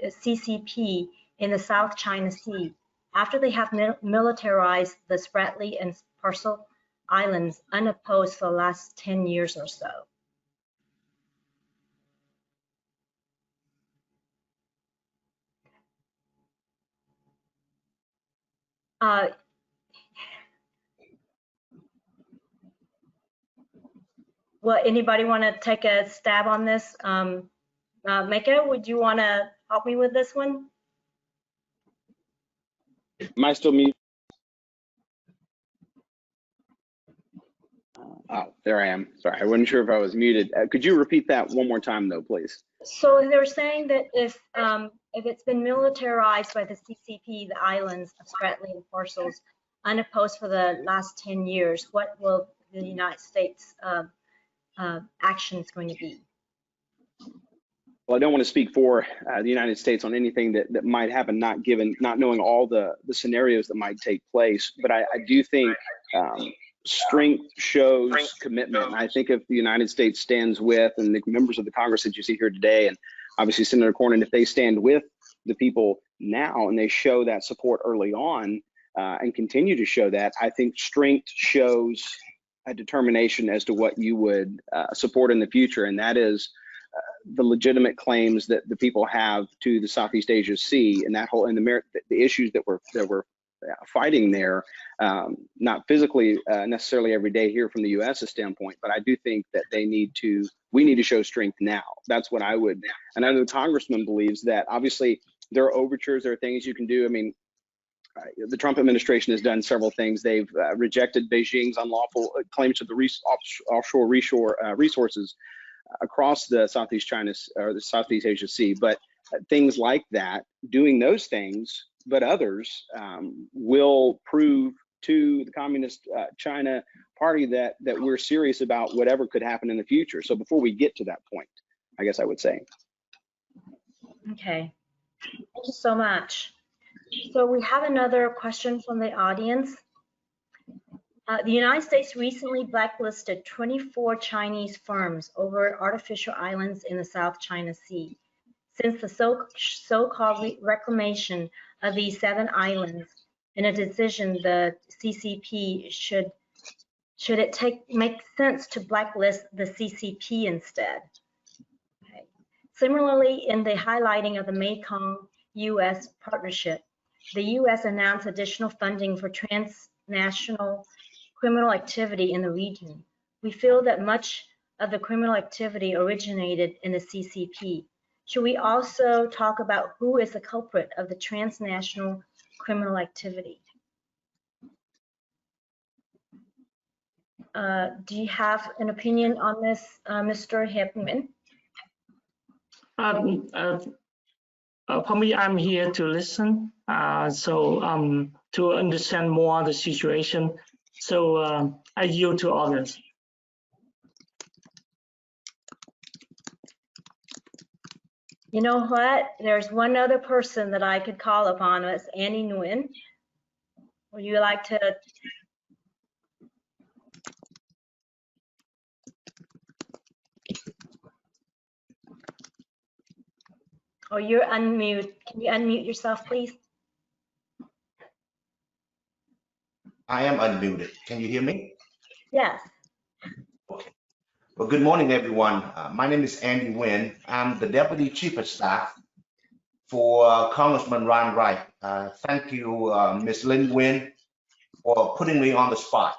CCP in the South China Sea after they have militarized the Spratly and Parcel Islands unopposed for the last 10 years or so? Well, anybody want to take a stab on this? Mecca, would you want to help me with this one? Am I still muted? Oh, there I am. Sorry, I wasn't sure if I was muted. Could you repeat that one more time, though, please? So they're saying that if it's been militarized by the CCP, the islands of Spratly and Parcels, unopposed for the last 10 years, what will the United States actions going to be? Well, I don't want to speak for the United States on anything that might happen, not knowing all the scenarios that might take place. But I do think strength shows commitment. And I think if the United States stands with, and the members of the Congress that you see here today, and obviously Senator Cornyn, if they stand with the people now and they show that support early on and continue to show that, I think strength shows a determination as to what you would support in the future, and that is the legitimate claims that the people have to the Southeast Asia Sea and that whole, and the issues that we're fighting there, not physically necessarily every day here from the U.S.'s standpoint, but I do think that we need to show strength now. That's what I would, and I know the congressman believes that. Obviously, there are overtures, there are things you can do. I mean, the Trump administration has done several things. They've rejected Beijing's unlawful claims to the offshore resources across the Southeast China or the Southeast Asia Sea. But things like that, doing those things, but others will prove to the Communist China Party that we're serious about whatever could happen in the future. So before we get to that point, I guess I would say. Okay, thank you so much. So we have another question from the audience. The United States recently blacklisted 24 Chinese firms over artificial islands in the South China Sea. Since the so-called reclamation of these 7 islands in a decision, the CCP should it make sense to blacklist the CCP instead? Okay. Similarly, in the highlighting of the Mekong-U.S. partnership, the U.S. announced additional funding for transnational criminal activity in the region. We feel that much of the criminal activity originated in the CCP. Should we also talk about who is the culprit of the transnational criminal activity? Do you have an opinion on this, Mr. Hepman? For me, I'm here to listen, to understand more the situation. So I yield to others. You know what? There's one other person that I could call upon. It's Annie Nguyen. Would you like to? Oh, you're unmute. Can you unmute yourself, please? I am unmuted. Can you hear me? Yes. Okay. Well, good morning, everyone. My name is Andy Nguyen. I'm the Deputy Chief of Staff for Congressman Ron Wright. Thank you, Ms. Lynn Nguyen, for putting me on the spot.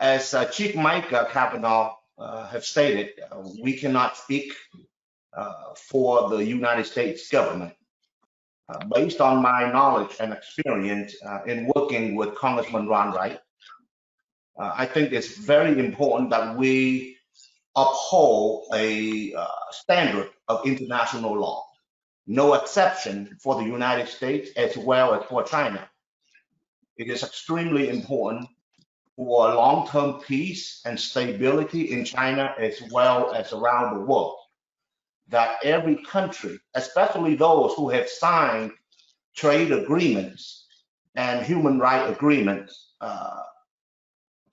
As Chief Mike Kavanaugh have stated, we cannot speak for the United States government. Based on my knowledge and experience in working with Congressman Ron Wright, I think it's very important that we uphold a standard of international law, no exception for the United States as well as for China. It is extremely important for long-term peace and stability in China as well as around the world, that every country, especially those who have signed trade agreements and human rights agreements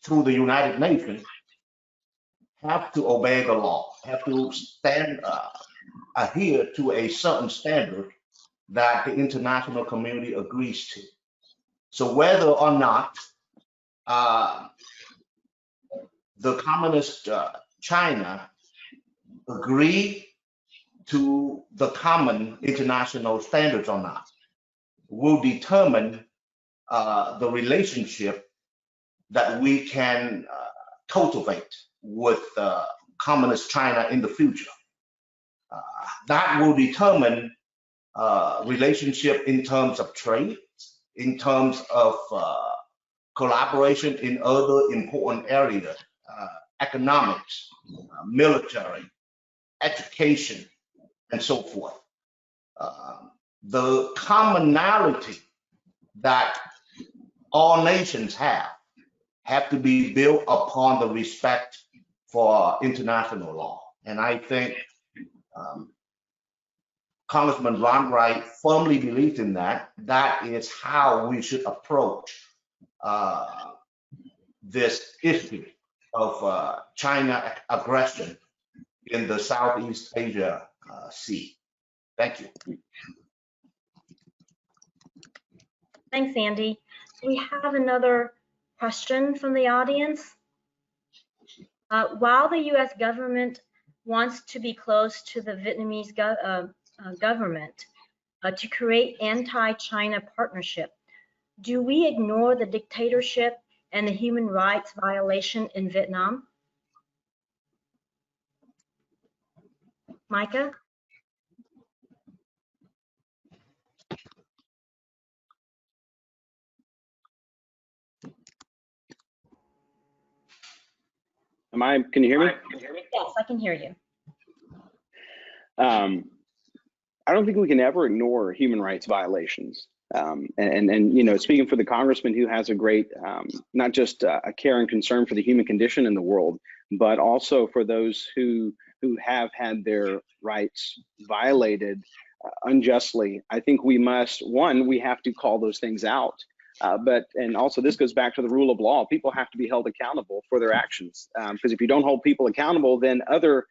through the United Nations, have to obey the law, have to adhere to a certain standard that the international community agrees to. So whether or not the communist China agree to the common international standards or not will determine the relationship that we can cultivate with communist China in the future. That will determine relationship in terms of trade, in terms of collaboration in other important areas, economics, military, education, and so forth. The commonality that all nations have to be built upon the respect for international law. And I think Congressman Ron Wright firmly believes in that. That is how we should approach this issue of China aggression in the Southeast Asia Sea. Thank you. Thanks, Andy. We have another question from the audience. While the U.S. government wants to be close to the Vietnamese government to create anti-China partnership, do we ignore the dictatorship and the human rights violation in Vietnam? Micah? Can you hear me? Yes, I can hear you. I don't think we can ever ignore human rights violations. And you know, speaking for the congressman who has a great, not just a care and concern for the human condition in the world, but also for those who have had their rights violated unjustly, I think we must, one, we have to call those things out. And also this goes back to the rule of law. People have to be held accountable for their actions. Because if you don't hold people accountable, then other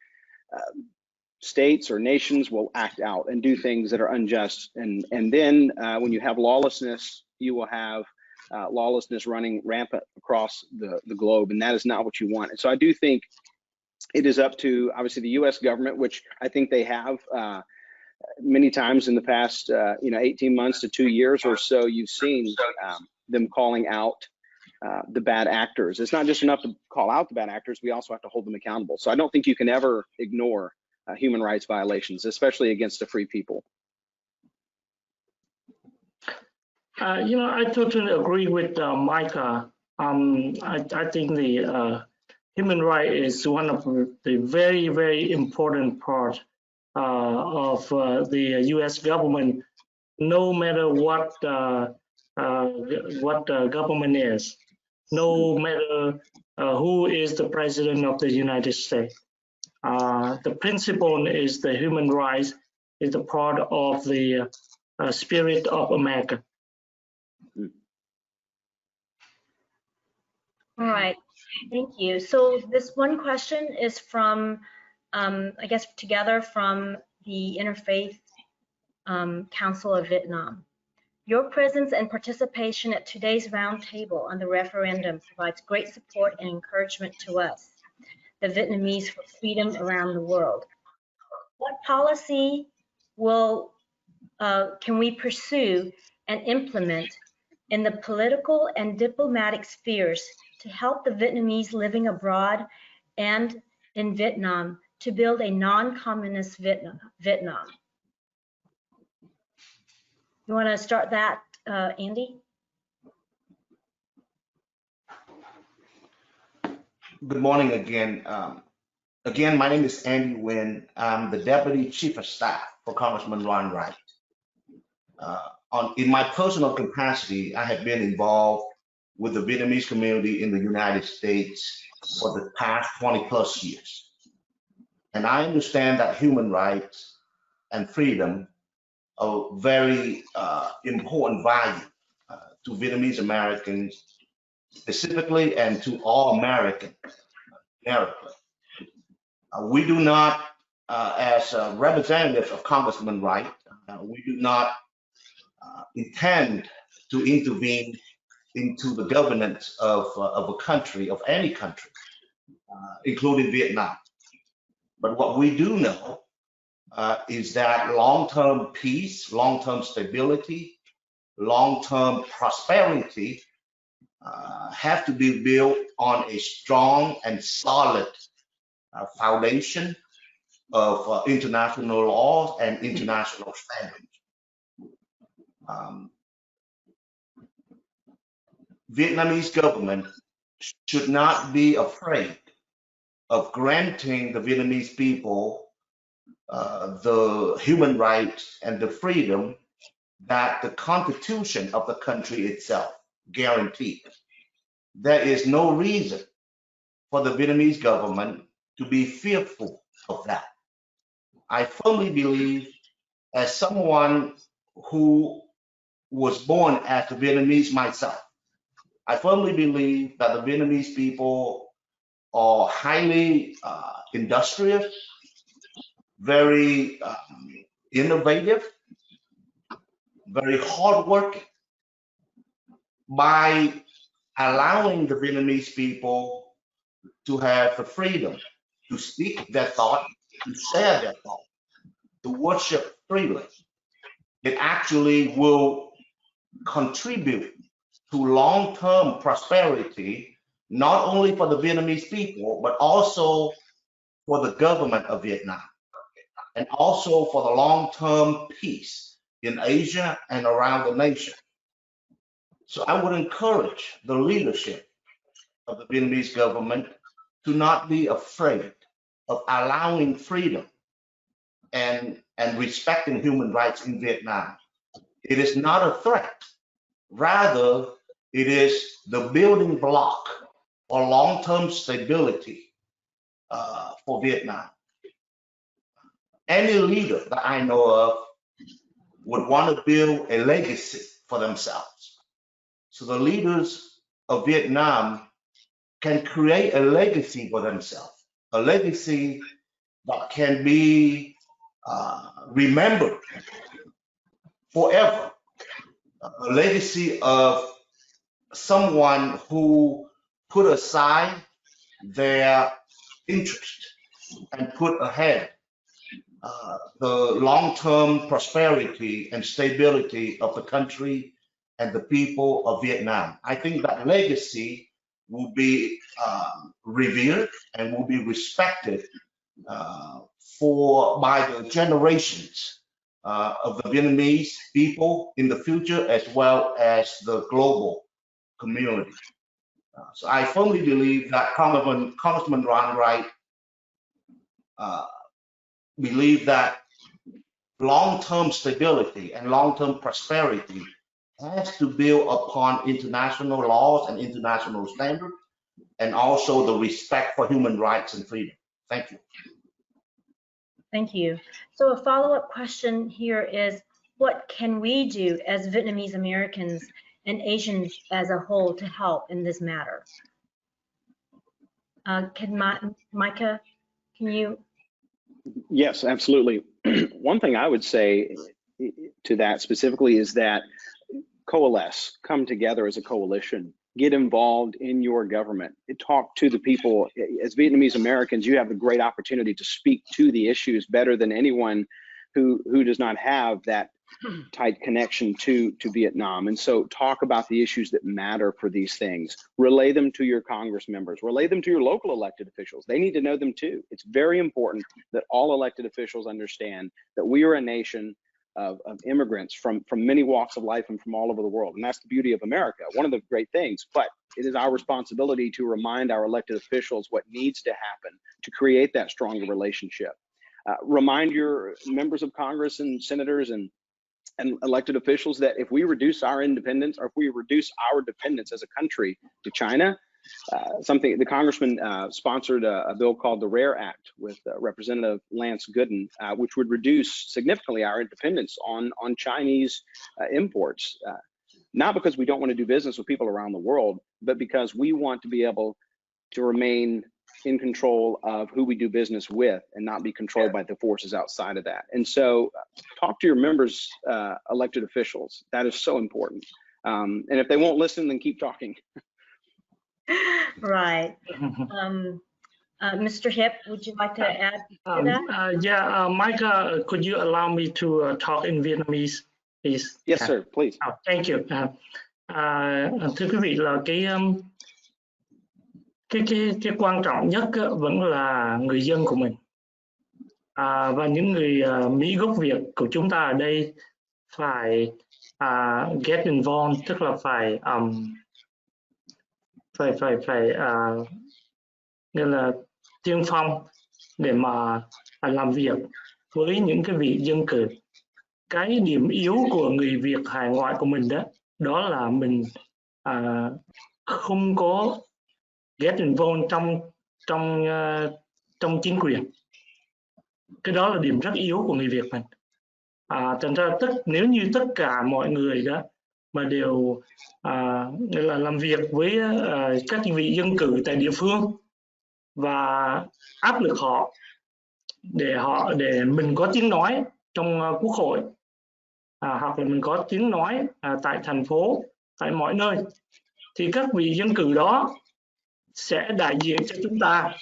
states or nations will act out and do things that are unjust. And then when you have lawlessness, you will have lawlessness running rampant across the globe. And that is not what you want. And so I do think it is up to, obviously, the US government, which I think they have many times in the past, 18 months to 2 years or so, you've seen them calling out the bad actors. It's not just enough to call out the bad actors, we also have to hold them accountable. So I don't think you can ever ignore human rights violations, especially against a free people. I totally agree with Micah. I think the human right is one of the very, very important part of the U.S. government, no matter what government is, no matter who is the president of the United States. The principle is the human rights is a part of the spirit of America. All right, thank you. So this one question is from, I guess, together from the Interfaith Council of Vietnam. Your presence and participation at today's roundtable on the referendum provides great support and encouragement to us, the Vietnamese for freedom around the world. What policy can we pursue and implement in the political and diplomatic spheres to help the Vietnamese living abroad and in Vietnam to build a non-communist Vietnam? You want to start that, Andy? Good morning again. Again, my name is Andy Nguyen. I'm the Deputy Chief of Staff for Congressman Ron Wright. In my personal capacity, I have been involved with the Vietnamese community in the United States for the past 20+ years. And I understand that human rights and freedom are very important value to Vietnamese Americans specifically and to all Americans. We do not, as representatives of Congressman Wright, we do not intend to intervene into the governance of a country, of any country, including Vietnam. But what we do know is that long-term peace, long-term stability, long-term prosperity have to be built on a strong and solid foundation of international laws and international standards. Vietnamese government should not be afraid of granting the Vietnamese people the human rights and the freedom that the constitution of the country itself guaranteed. There is no reason for the Vietnamese government to be fearful of that. I firmly believe, as someone who was born as a Vietnamese myself, I firmly believe that the Vietnamese people are highly industrious, very innovative, very hardworking. By allowing the Vietnamese people to have the freedom to speak their thought, to share their thought, to worship freely, it actually will contribute to long-term prosperity, not only for the Vietnamese people, but also for the government of Vietnam, and also for the long-term peace in Asia and around the nation. So I would encourage the leadership of the Vietnamese government to not be afraid of allowing freedom and respecting human rights in Vietnam. It is not a threat. Rather, it is the building block for long-term stability for Vietnam. Any leader that I know of would want to build a legacy for themselves. So the leaders of Vietnam can create a legacy for themselves, a legacy that can be remembered forever, a legacy of someone who put aside their interest and put ahead the long-term prosperity and stability of the country and the people of Vietnam. I think that legacy will be revered and will be respected by the generations of the Vietnamese people in the future, as well as the global community. So I firmly believe that Congressman Ron Wright believe that long-term stability and long-term prosperity has to build upon international laws and international standards, and also the respect for human rights and freedom. Thank you. Thank you. So a follow-up question here is, what can we do as Vietnamese Americans and Asians as a whole to help in this matter? Micah, can you? Yes, absolutely. One thing I would say to that specifically is that coalesce, come together as a coalition, get involved in your government, talk to the people. As Vietnamese Americans, you have a great opportunity to speak to the issues better than anyone who does not have that tight connection to Vietnam. And so talk about the issues that matter for these things. Relay them to your Congress members. Relay them to your local elected officials. They need to know them too. It's very important that all elected officials understand that we are a nation of immigrants from many walks of life and from all over the world. And that's the beauty of America, one of the great things. But it is our responsibility to remind our elected officials what needs to happen to create that stronger relationship. Remind your members of Congress and senators and elected officials that if we reduce our independence, or if we reduce our dependence as a country to China, the congressman sponsored a bill called the RARE Act with Representative Lance Gooden, which would reduce significantly our dependence on Chinese imports. Not because we don't want to do business with people around the world, but because we want to be able to remain in control of who we do business with and not be controlled by the forces outside of that. And so talk to your members, elected officials. That is so important. And if they won't listen, then keep talking. Right. Mr. Hip, would you like to add to that? Yeah, Micah, could you allow me to talk in Vietnamese, please? Yes, sir, please. Thank you. Thưa quý vị, là cái quan trọng nhất vẫn là người dân của mình, và những người Mỹ gốc Việt của chúng ta ở đây phải get involved, tức là phải nghĩa là tiên phong để mà làm việc với những cái vị dân cử. Cái điểm yếu của người Việt hải ngoại của mình đó là mình không có get involved trong chính quyền. Cái đó là điểm rất yếu của người Việt mình. Thành ra nếu như tất cả mọi người đó mà đều là làm việc với các vị dân cử tại địa phương và áp lực họ để mình có tiếng nói trong quốc hội, hoặc là mình có tiếng nói tại thành phố, tại mọi nơi, thì các vị dân cử đó sẽ đại diện cho chúng ta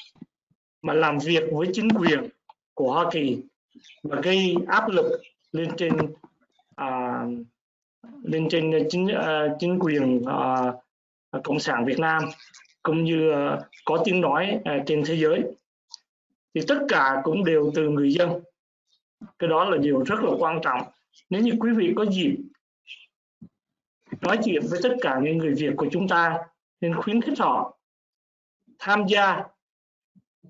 mà làm việc với chính quyền của Hoa Kỳ và gây áp lực lên trên chính quyền Cộng sản Việt Nam, cũng như có tiếng nói trên thế giới. Thì tất cả cũng đều từ người dân. Cái đó là điều rất là quan trọng. Nếu như quý vị có dịp nói chuyện với tất cả những người Việt của chúng ta, nên khuyến khích họ tham gia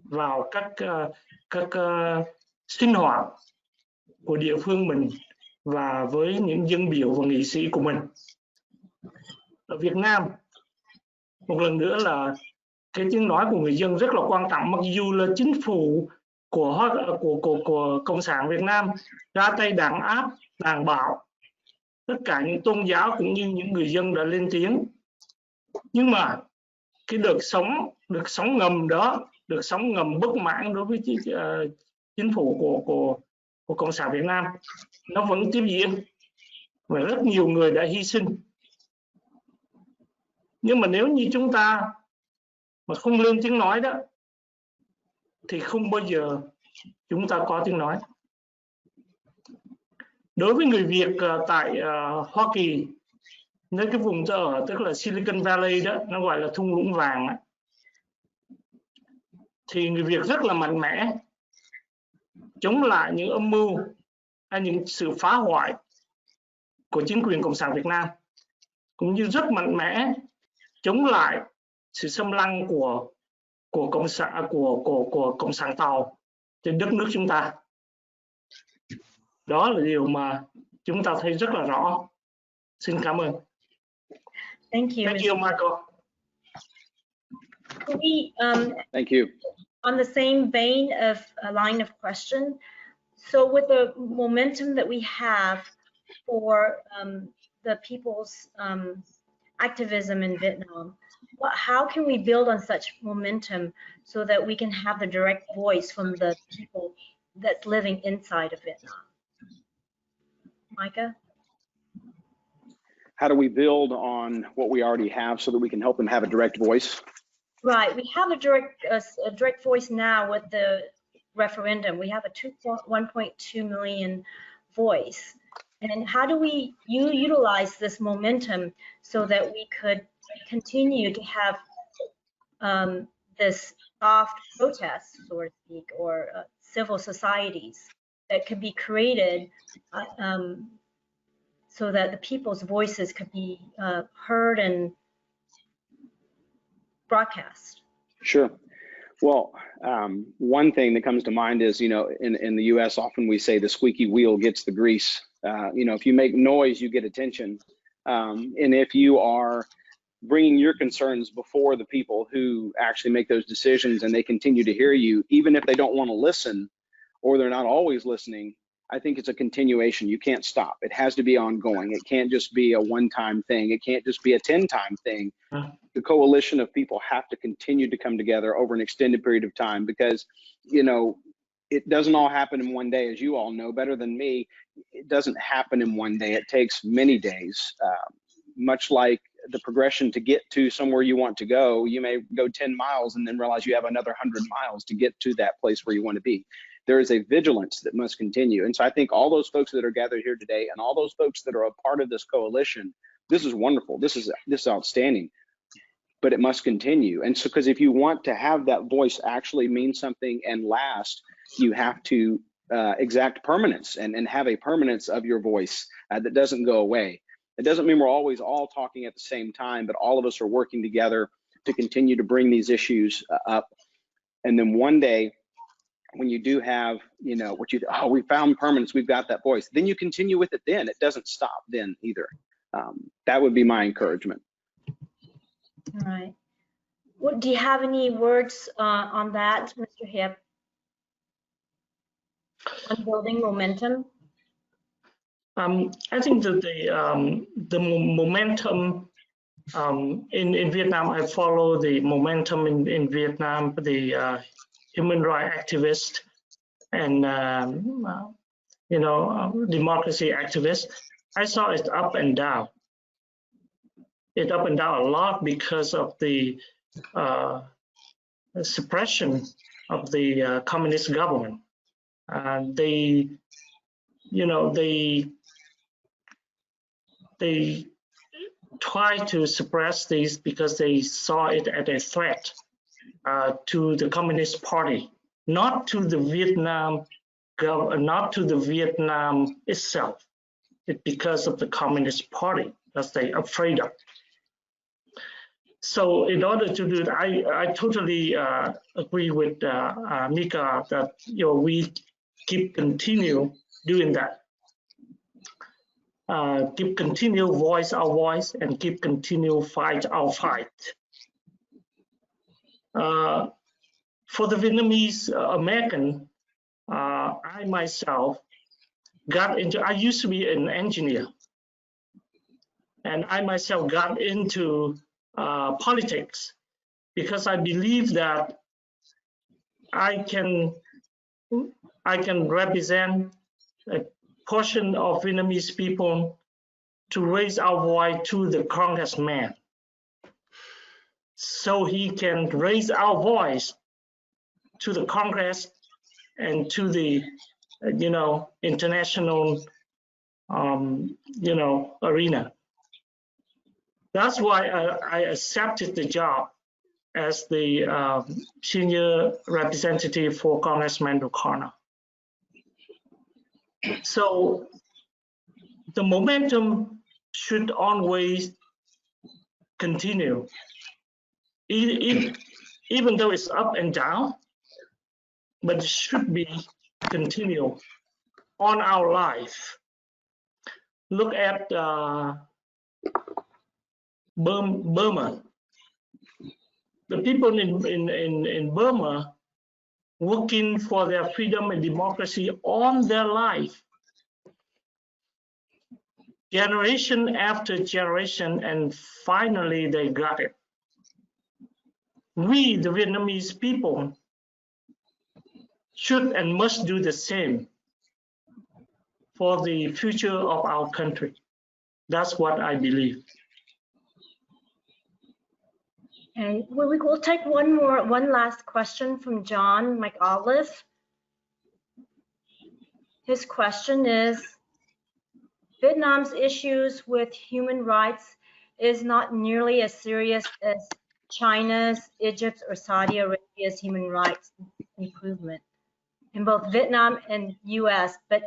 vào các sinh hoạt của địa phương mình và với những dân biểu và nghị sĩ của mình. Ở Việt Nam, một lần nữa là cái tiếng nói của người dân rất là quan trọng. Mặc dù là chính phủ của Cộng sản Việt Nam ra tay đàn áp, đàn bạo tất cả những tôn giáo cũng như những người dân đã lên tiếng, nhưng mà cái đợt sóng ngầm đó, đợt sóng ngầm bất mãn đối với chính phủ của Cộng sản Việt Nam nó vẫn tiếp diễn và rất nhiều người đã hy sinh. Nhưng mà nếu như chúng ta mà không lên tiếng nói đó thì không bao giờ chúng ta có tiếng nói. Đối với người Việt tại Hoa Kỳ, nơi cái vùng tôi ở, tức là Silicon Valley đó, nó gọi là thung lũng vàng đó, thì người Việt rất là mạnh mẽ chống lại những âm mưu hay những sự phá hoại của chính quyền Cộng sản Việt Nam, cũng như rất mạnh mẽ chống lại sự xâm lăng của Cộng sản Tàu trên đất nước chúng ta. Đó là điều mà chúng ta thấy rất là rõ. Xin cảm ơn. Thank you. Thank you, Michael. Thank you. On the same vein of a line of question, so with the momentum that we have for the people's activism in Vietnam, how can we build on such momentum so that we can have the direct voice from the people that's living inside of Vietnam? Micah? how do we build on what we already have so that we can help them have a direct voice? Right, we have a direct voice now with the referendum. We have a 1.2 million voice. And how do we utilize this momentum so that we could continue to have this soft protest, so to speak, or civil societies that could be created so that the people's voices could be heard and broadcast? Sure. Well, one thing that comes to mind is, in the US, often we say the squeaky wheel gets the grease. If you make noise, you get attention. And if you are bringing your concerns before the people who actually make those decisions and they continue to hear you, even if they don't want to listen or they're not always listening, I think it's a continuation. You can't stop. It has to be ongoing. It can't just be a one-time thing. It can't just be a 10-time thing. The coalition of people have to continue to come together over an extended period of time because, it doesn't all happen in one day, as you all know better than me. It doesn't happen in one day. It takes many days. Much like the progression to get to somewhere you want to go, you may go 10 miles and then realize you have another 100 miles to get to that place where you want to be. There is a vigilance that must continue. And so I think all those folks that are gathered here today and all those folks that are a part of this coalition, this is wonderful. This is outstanding, but it must continue. And so, because if you want to have that voice actually mean something and last, you have to exact permanence and have a permanence of your voice that doesn't go away. It doesn't mean we're always all talking at the same time, but all of us are working together to continue to bring these issues up. And then one day, when you do have, we found permanence, we've got that voice, then you continue with it then. It doesn't stop then either. That would be my encouragement. All right. What, do you have any words on that, Mr. Hipp? On building momentum? I think that the momentum in Vietnam, I follow the momentum in Vietnam, the human rights activists and democracy activists. I saw it up and down. It up and down a lot because of the suppression of the communist government. They try to suppress these because they saw it as a threat to the Communist Party, not to the Vietnam itself. It's because of the Communist Party that they're afraid of. So in order to do that, I totally agree with Mika that we continue doing that. Continue voice our voice and continue fight our fight. For the Vietnamese American, I myself I used to be an engineer, and I myself got into politics because I believe that I can represent a portion of Vietnamese people to raise our voice to the congressman, so he can raise our voice to the Congress and to the international arena. That's why I accepted the job as the senior representative for Congressman O'Connor. So the momentum should always continue, even though it's up and down, but it should be continue on our life. Look at Burma. The people in Burma working for their freedom and democracy all their life, generation after generation, and finally they got it. We, the Vietnamese people, should and must do the same for the future of our country. That's what I believe. And we'll take one last question from John McAuliffe. His question is, Vietnam's issues with human rights is not nearly as serious as China's, Egypt's, or Saudi Arabia's human rights improvement in both Vietnam and US, but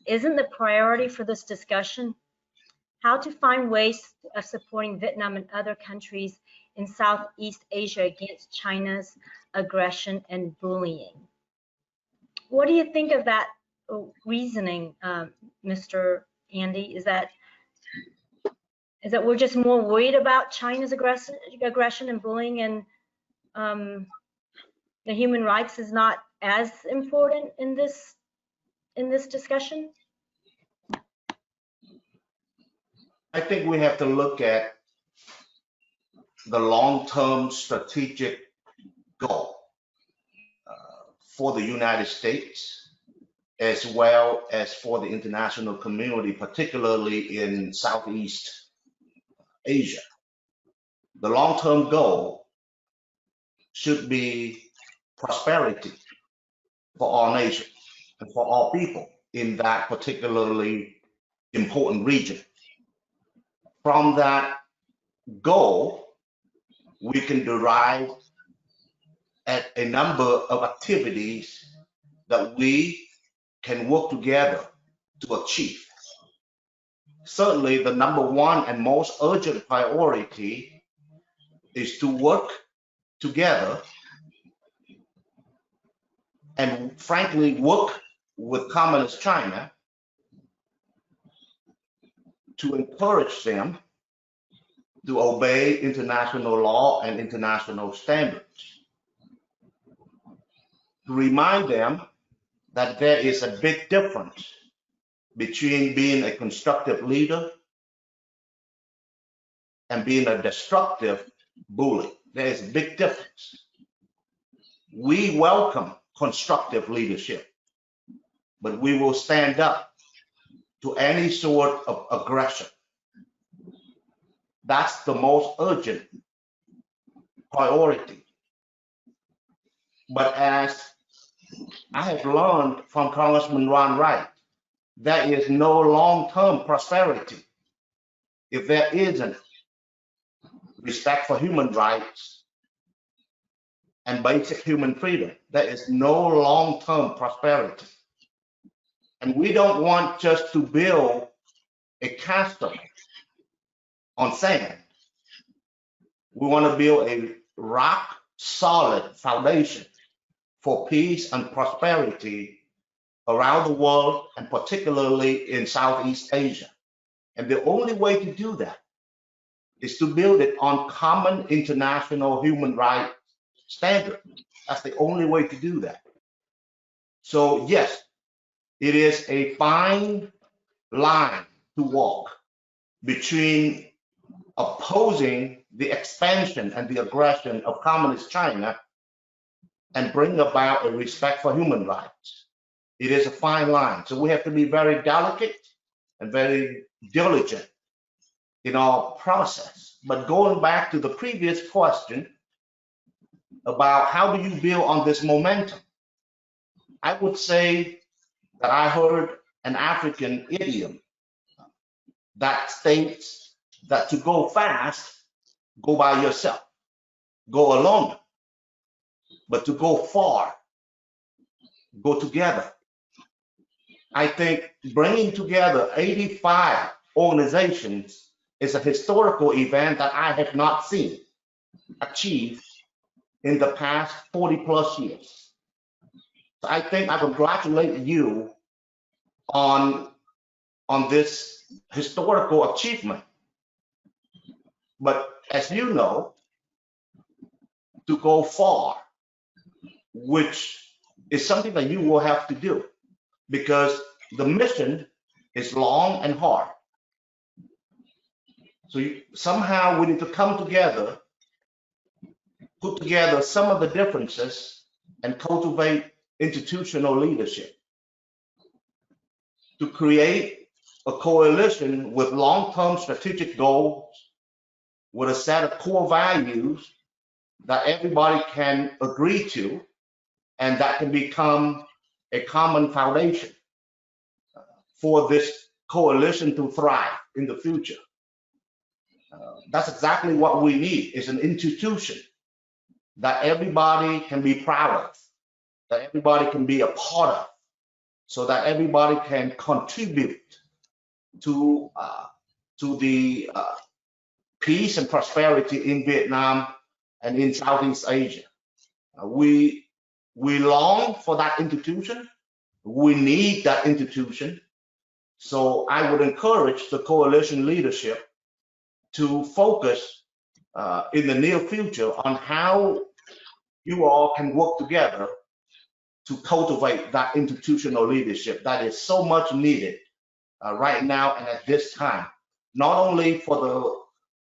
isn't the priority for this discussion how to find ways of supporting Vietnam and other countries in Southeast Asia against China's aggression and bullying? What do you think of that reasoning, Mr. Andy? Is that we're just more worried about China's aggression and bullying, and the human rights is not as important in this discussion? I think we have to look at the long-term strategic goal for the United States, as well as for the international community, particularly in Southeast Asia. The long-term goal should be prosperity for all nations and for all people in that particularly important region. From that goal, we can derive at a number of activities that we can work together to achieve. Certainly, the number one and most urgent priority is to work together and frankly work with Communist China to encourage them to obey international law and international standards. To remind them that there is a big difference between being a constructive leader and being a destructive bully. There is a big difference. We welcome constructive leadership, but we will stand up to any sort of aggression. That's the most urgent priority. But as I have learned from Congressman Ron Wright, there is no long-term prosperity if there isn't respect for human rights and basic human freedom. There is no long-term prosperity. And we don't want just to build a castle on sand. We want to build a rock-solid foundation for peace and prosperity around the world, and particularly in Southeast Asia. And the only way to do that is to build it on common international human rights standards. That's the only way to do that. So yes, it is a fine line to walk between opposing the expansion and the aggression of Communist China and bring about a respect for human rights. It is a fine line. So we have to be very delicate and very diligent in our process. But going back to the previous question about how do you build on this momentum, I would say that I heard an African idiom that states that to go fast, go by yourself, go alone. But to go far, go together. I think bringing together 85 organizations is a historical event that I have not seen achieved in the past 40 plus years. So I think I congratulate you on this historical achievement. But as you know, to go far, which is something that you will have to do, because the mission is long and hard. So somehow we need to come together, put together some of the differences, and cultivate institutional leadership to create a coalition with long-term strategic goals, with a set of core values that everybody can agree to, and that can become a common foundation for this coalition to thrive in the future. That's exactly what we need, is an institution that everybody can be proud of, that everybody can be a part of, so that everybody can contribute to the peace and prosperity in Vietnam and in Southeast Asia. We long for that institution. We need that institution. So I would encourage the coalition leadership to focus in the near future on how you all can work together to cultivate that institutional leadership that is so much needed right now and at this time, not only for the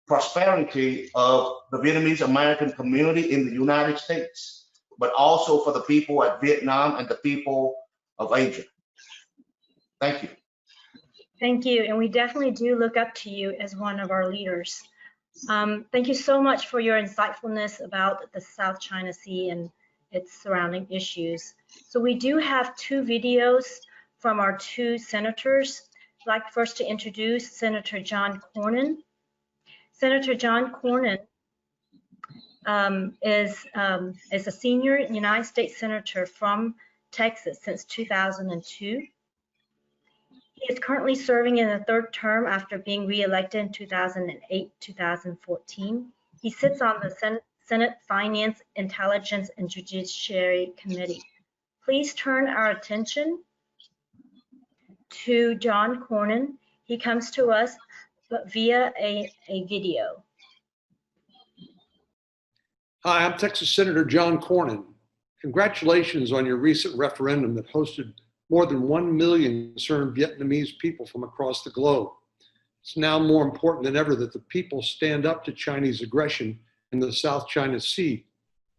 prosperity of the Vietnamese American community in the United States, but also for the people at Vietnam and the people of Asia. Thank you. Thank you, and we definitely do look up to you as one of our leaders. Thank you so much for your insightfulness about the South China Sea and its surrounding issues. So we do have two videos from our two senators. I'd like first to introduce Senator John Cornyn. Senator John Cornyn is a senior United States Senator from Texas since 2002. He is currently serving in a third term after being re-elected in 2008-2014. He sits on the Senate Finance, Intelligence, and Judiciary Committee. Please turn our attention to John Cornyn. He comes to us via a video. Hi, I'm Texas Senator John Cornyn. Congratulations on your recent referendum that hosted more than 1 million concerned Vietnamese people from across the globe. It's now more important than ever that the people stand up to Chinese aggression in the South China Sea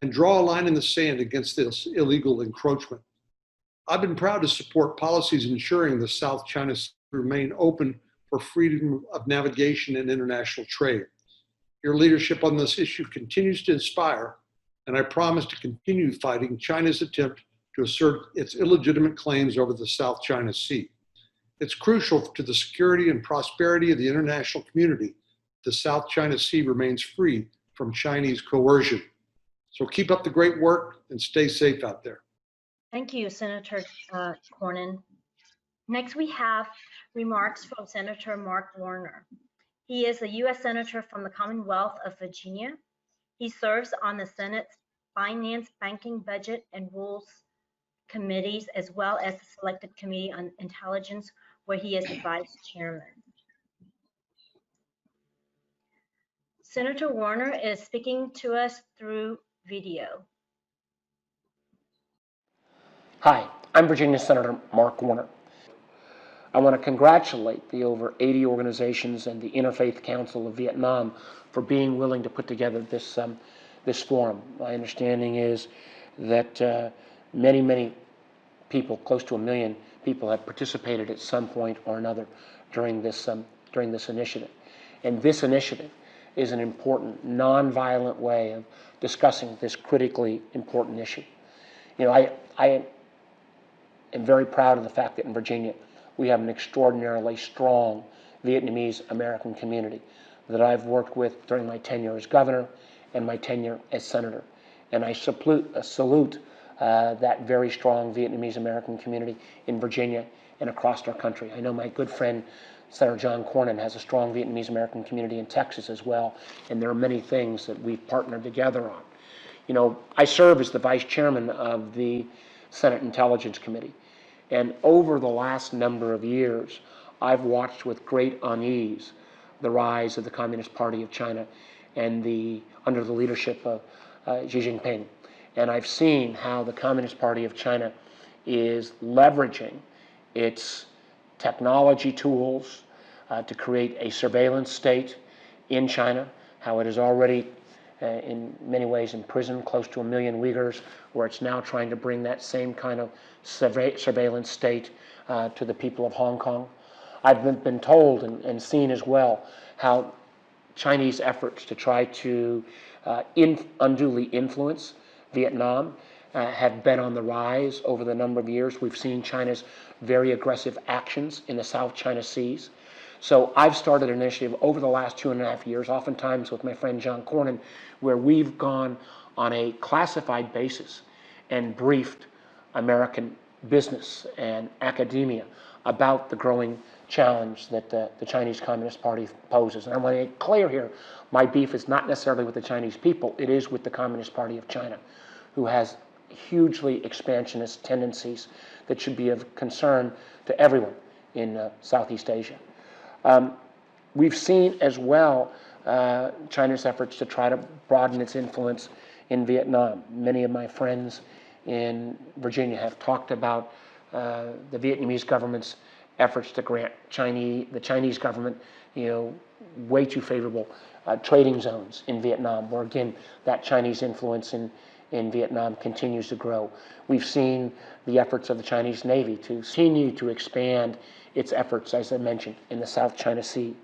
and draw a line in the sand against this illegal encroachment. I've been proud to support policies ensuring the South China Sea remain open for freedom of navigation and international trade. Your leadership on this issue continues to inspire, and I promise to continue fighting China's attempt to assert its illegitimate claims over the South China Sea. It's crucial to the security and prosperity of the international community. The South China Sea remains free from Chinese coercion. So keep up the great work and stay safe out there. Thank you, Senator Cornyn. Next, we have remarks from Senator Mark Warner. He is a U.S. Senator from the Commonwealth of Virginia. He serves on the Senate's Finance, Banking, Budget, and Rules committees, as well as the Selected Committee on Intelligence, where he is the Vice Chairman. Senator Warner is speaking to us through video. Hi, I'm Virginia Senator Mark Warner. I want to congratulate the over 80 organizations and the Interfaith Council of Vietnam for being willing to put together this forum. My understanding is that many people, close to 1 million people, have participated at some point or another during this initiative. And this initiative is an important, non-violent way of discussing this critically important issue. You know, I am very proud of the fact that in Virginia we have an extraordinarily strong Vietnamese American community that I've worked with during my tenure as governor and my tenure as senator. And I salute that very strong Vietnamese American community in Virginia and across our country. I know my good friend Senator John Cornyn has a strong Vietnamese American community in Texas as well, and there are many things that we've partnered together on. You know, I serve as the vice chairman of the Senate Intelligence Committee, and over the last number of years, I've watched with great unease the rise of the Communist Party of China and under the leadership of Xi Jinping. And I've seen how the Communist Party of China is leveraging its technology tools to create a surveillance state in China, how it is already in many ways imprisoned close to 1 million Uyghurs, where it's now trying to bring that same kind of surveillance state to the people of Hong Kong. I've been told and seen as well how Chinese efforts to try to unduly influence Vietnam have been on the rise over the number of years. We've seen China's very aggressive actions in the South China Seas. So I've started an initiative over the last 2.5 years, oftentimes with my friend John Cornyn, where we've gone on a classified basis and briefed American business and academia about the growing challenge that the Chinese Communist Party poses. And I want to make clear here, my beef is not necessarily with the Chinese people, it is with the Communist Party of China, who has hugely expansionist tendencies that should be of concern to everyone in Southeast Asia. We've seen as well China's efforts to try to broaden its influence in Vietnam. Many of my friends in Virginia have talked about the Vietnamese government's efforts to grant the Chinese government, way too favorable trading zones in Vietnam, where again, that Chinese influence in Vietnam continues to grow. We've seen the efforts of the Chinese Navy to continue to expand its efforts, as I mentioned, in the South China Sea.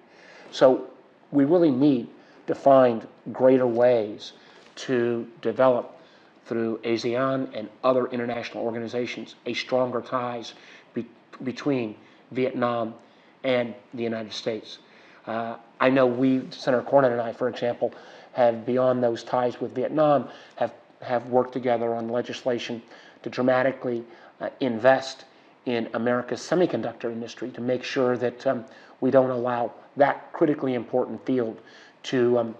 So we really need to find greater ways to develop through ASEAN and other international organizations a stronger ties between Vietnam and the United States. I know Senator Cornyn and I, for example, have, beyond those ties with Vietnam, have worked together on legislation to dramatically invest in America's semiconductor industry to make sure that we don't allow that critically important field to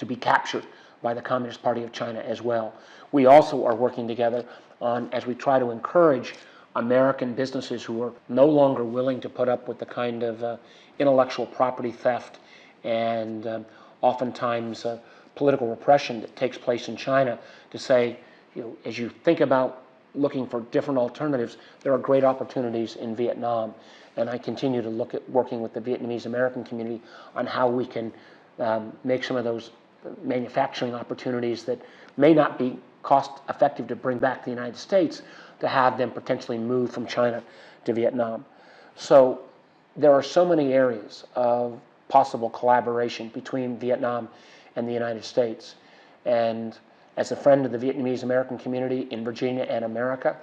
be captured by the Communist Party of China as well. We also are working together on, as we try to encourage American businesses who are no longer willing to put up with the kind of intellectual property theft and oftentimes political repression that takes place in China, to say, as you think about looking for different alternatives, there are great opportunities in Vietnam. And I continue to look at working with the Vietnamese American community on how we can make some of those manufacturing opportunities that may not be cost effective to bring back to the United States, to have them potentially move from China to Vietnam. So there are so many areas of possible collaboration between Vietnam and the United States. And as a friend of the Vietnamese American community in Virginia and America,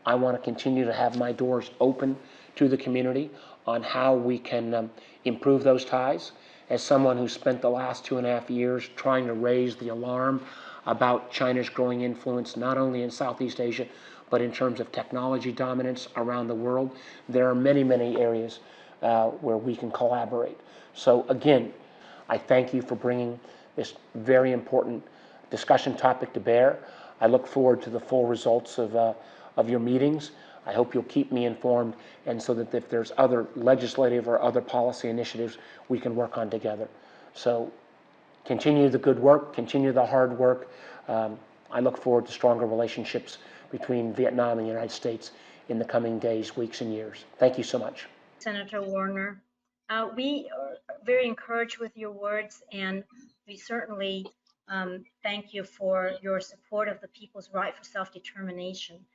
I want to continue to have my doors open to the community on how we can improve those ties. As someone who spent the last 2.5 years trying to raise the alarm about China's growing influence, not only in Southeast Asia, but in terms of technology dominance around the world, there are many, many areas where we can collaborate. So again, I thank you for bringing this very important discussion topic to bear. I look forward to the full results of your meetings. I hope you'll keep me informed, and so that if there's other legislative or other policy initiatives, we can work on together. So continue the good work, continue the hard work. I look forward to stronger relationships between Vietnam and the United States in the coming days, weeks, and years. Thank you so much. Senator Warner, we are very encouraged with your words, and we certainly thank you for your support of the people's right for self-determination.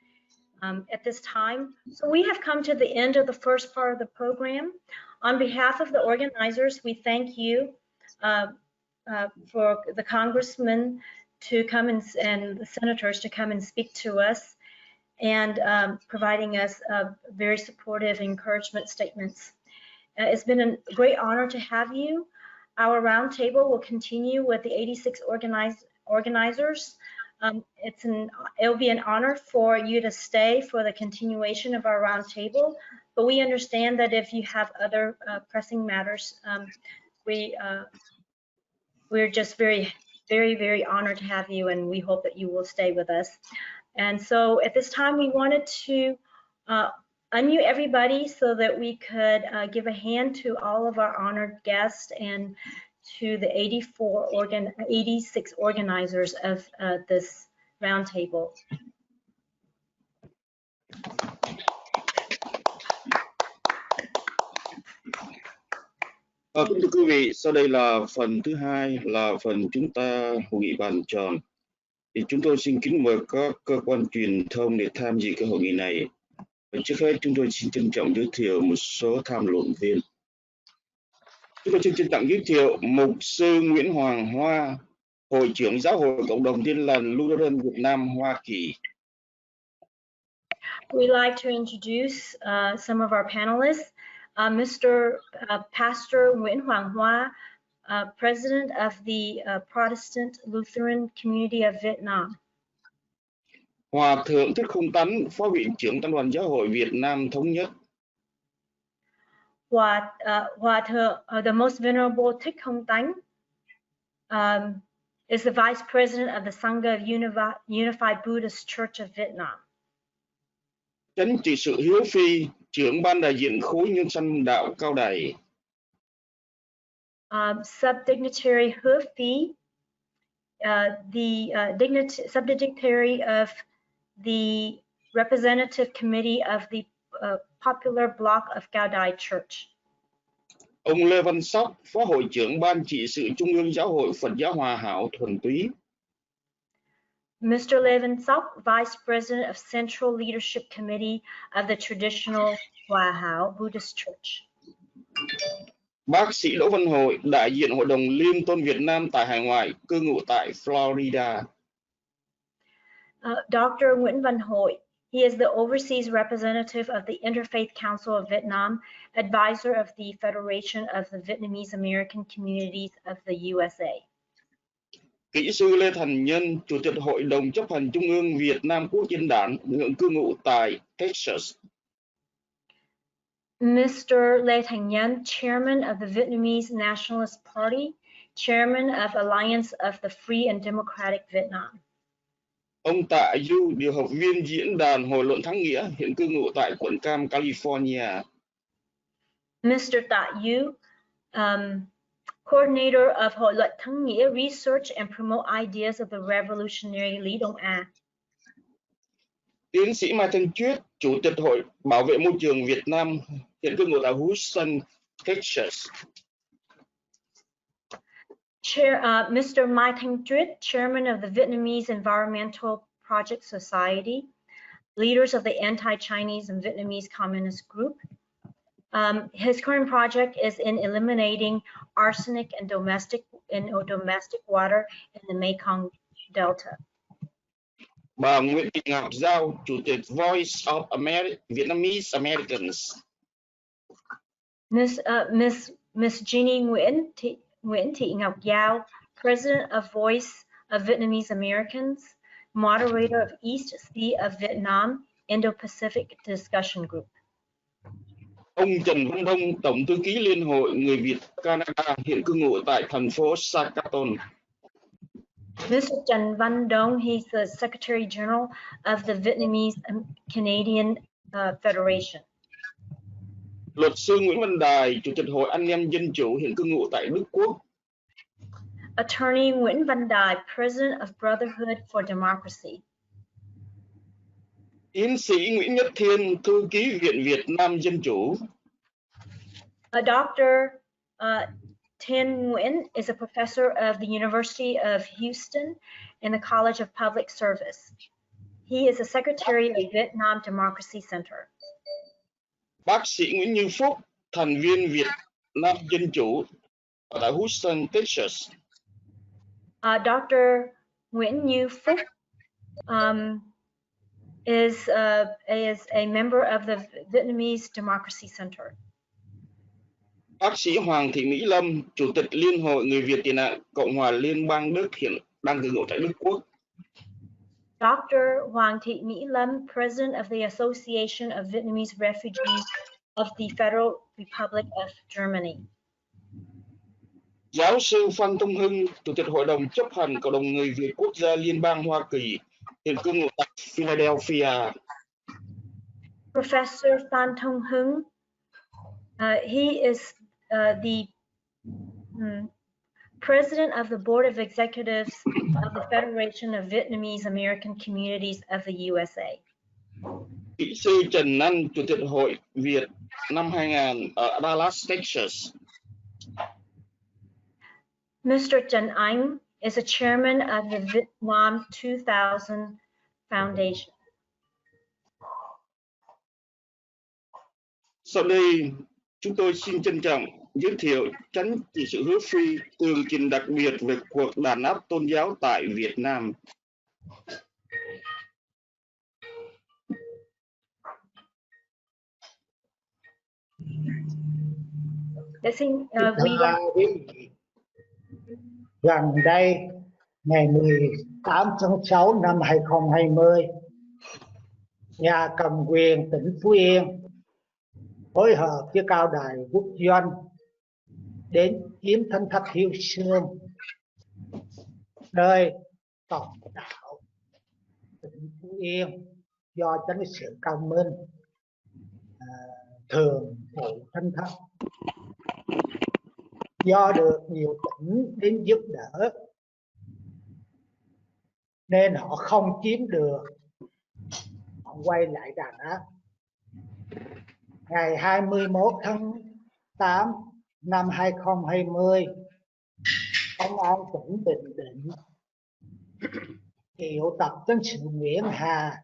At this time, so we have come to the end of the first part of the program. On behalf of the organizers, we thank you for the congressmen to come and the senators to come and speak to us, and providing us very supportive encouragement statements. It's been a great honor to have you. Our roundtable will continue with the 86 organizers. It'll be an honor for you to stay for the continuation of our roundtable, but we understand that if you have other pressing matters, we're just very, very, very honored to have you, and we hope that you will stay with us. And so at this time, we wanted to unmute everybody so that we could give a hand to all of our honored guests and to the 86 organizers of this roundtable. Kính thưa quý vị, sau đây là phần thứ hai, là phần chúng ta hội nghị bàn tròn. Thì chúng tôi xin kính mời các cơ quan truyền thông để tham dự cái hội nghị này. Trước hết, chúng tôi xin trân trọng giới thiệu một số tham luận viên. Chúng tôi xin trân trọng giới thiệu Mục sư Nguyễn Hoàng Hoa, Hội trưởng Giáo hội Cộng đồng Tin lành Lutheran Việt Nam Hoa Kỳ. We'd like to introduce some of our panelists. Pastor Nguyen Hoàng Hoa, President of the Protestant Lutheran Community of Vietnam. Hòa thượng Thích Không Tánh, Phó Viện trưởng Tăng đoàn Giáo hội Việt Nam Thống nhất. Hòa thượng, the Most Venerable Thích Không Tánh, is the Vice President of the Sangha of Unified Buddhist Church of Vietnam. Chánh trị sự Hiếu Phi, trưởng ban đại diện khối nhân sanh đạo Cao Đài. Subdignitary Hứa Phi, subdignitary of the Representative Committee of the Popular Bloc of Cao Đài Church. Ông Lê Văn Sóc, Phó hội trưởng Ban trị sự Trung ương Giáo hội Phật giáo Hòa hảo Thuần Túy. Mr. Lê Văn Sóc, Vice President of Central Leadership Committee of the Traditional Hòa hảo Buddhist Church. Bác sĩ Đỗ Văn Hội, đại diện Hội đồng Liêm tôn Việt Nam tại hải ngoại, cư ngụ tại Florida. Dr. Nguyễn Văn Hội, he is the overseas representative of the Interfaith Council of Vietnam, advisor of the Federation of the Vietnamese American Communities of the USA. Kỹ sư Lê Thành Nhân, Chủ tịch Hội đồng chấp hành Trung ương Việt Nam Quốc dân đảng, cư ngụ tại Texas. Mr. Lê Thành Nhân, Chairman of the Vietnamese Nationalist Party, Chairman of Alliance of the Free and Democratic Vietnam. Ông Tạ Du, điều học viên diễn đàn Hội luận Thắng Nghĩa, hiện cư ngụ tại quận Cam, California. Mr. Tạ Du, Coordinator of Hội luận Thắng Nghĩa Research and Promote Ideas of the Revolutionary Lý Đông A. Tiến sĩ Mai Thanh Chuyết, Chủ tịch Hội Bảo vệ Môi trường Việt Nam, hiện cư ngụ tại Houston, Texas. Mr. Mai Thanh Chuyết, Chairman of the Vietnamese Environmental Project Society, leaders of the Anti-Chinese and Vietnamese Communist Group. His current project is in eliminating arsenic in domestic water in the Mekong Delta. Bà Nguyễn Thị Ngọc Giao, Chủ tịch Voice of Vietnamese Americans. Miss Jeannie Nguyễn Thị Ngọc Giao, President of Voice of Vietnamese Americans, moderator of East Sea of Vietnam Indo-Pacific Discussion Group. Ông Trần Văn Đông, Tổng thư ký Liên hội Người Việt Canada, hiện cư ngụ tại thành phố Saskatoon. Mr. Trần Văn Đông, he's the Secretary General of the Vietnamese Canadian Federation. Luật sư Nguyễn Văn Đài, Chủ tịch Hội Anh em Dân chủ, hiện cư ngụ tại Đức Quốc. Attorney Nguyễn Văn Đài, President of Brotherhood for Democracy. Tiến sĩ Nguyễn Nhất Thiên, Thư ký Viện Việt Nam Dân chủ. Dr. Thiên Nguyen is a professor of the University of Houston in the College of Public Service. He is a secretary of Vietnam Democracy Center. Bác sĩ Nguyễn Như Phúc, thành viên Việt Nam Dân chủ tại Houston, Texas. Dr. Nguyễn Như Phúc is a member of the Vietnamese Democracy Center. Bác sĩ Hoàng Thị Mỹ Lâm, Chủ tịch Liên hội Người Việt tị nạn Cộng hòa Liên bang Đức, hiện đang cư ngụ tại Đức Quốc. Dr. Hoàng Thị Mỹ Lâm, President of the Association of Vietnamese Refugees of the Federal Republic of Germany. Giáo sư Phan Thông Hưng, Chủ tịch Hội đồng chấp hành Cộng đồng Người Việt Quốc gia Liên bang Hoa Kỳ, hiện cư ngụ tại Philadelphia. Professor Phan Thông Hưng, he is the President of the Board of Executives of the Federation of Vietnamese American Communities of the USA. Kỹ sư Trần Anh, Chủ tịch Hội Việt năm 2000 ở Dallas, Texas. Mr. Trần Anh is a chairman of the Vietnam 2000 Foundation. Sau đây, chúng tôi xin trân trọng giới thiệu Chánh trị sự Hứa Phi tường trình đặc biệt về cuộc đàn áp tôn giáo tại Việt Nam. Gần đây, ngày 18 tháng 6 năm 2020, nhà cầm quyền tỉnh Phú Yên phối hợp với cao đài quốc doanh đến chiếm thánh thất Hiếu Xương, nơi tổng đạo tỉnh Phú Yên do chánh sự Cao Minh thường phụ thánh thất. Do được nhiều tỉnh đến giúp đỡ nên họ không chiếm được, họ quay lại đàn áp. Ngày 21 tháng 8 năm 2020, Công an tỉnh Bình Định triệu tập dân sự Nguyễn Hà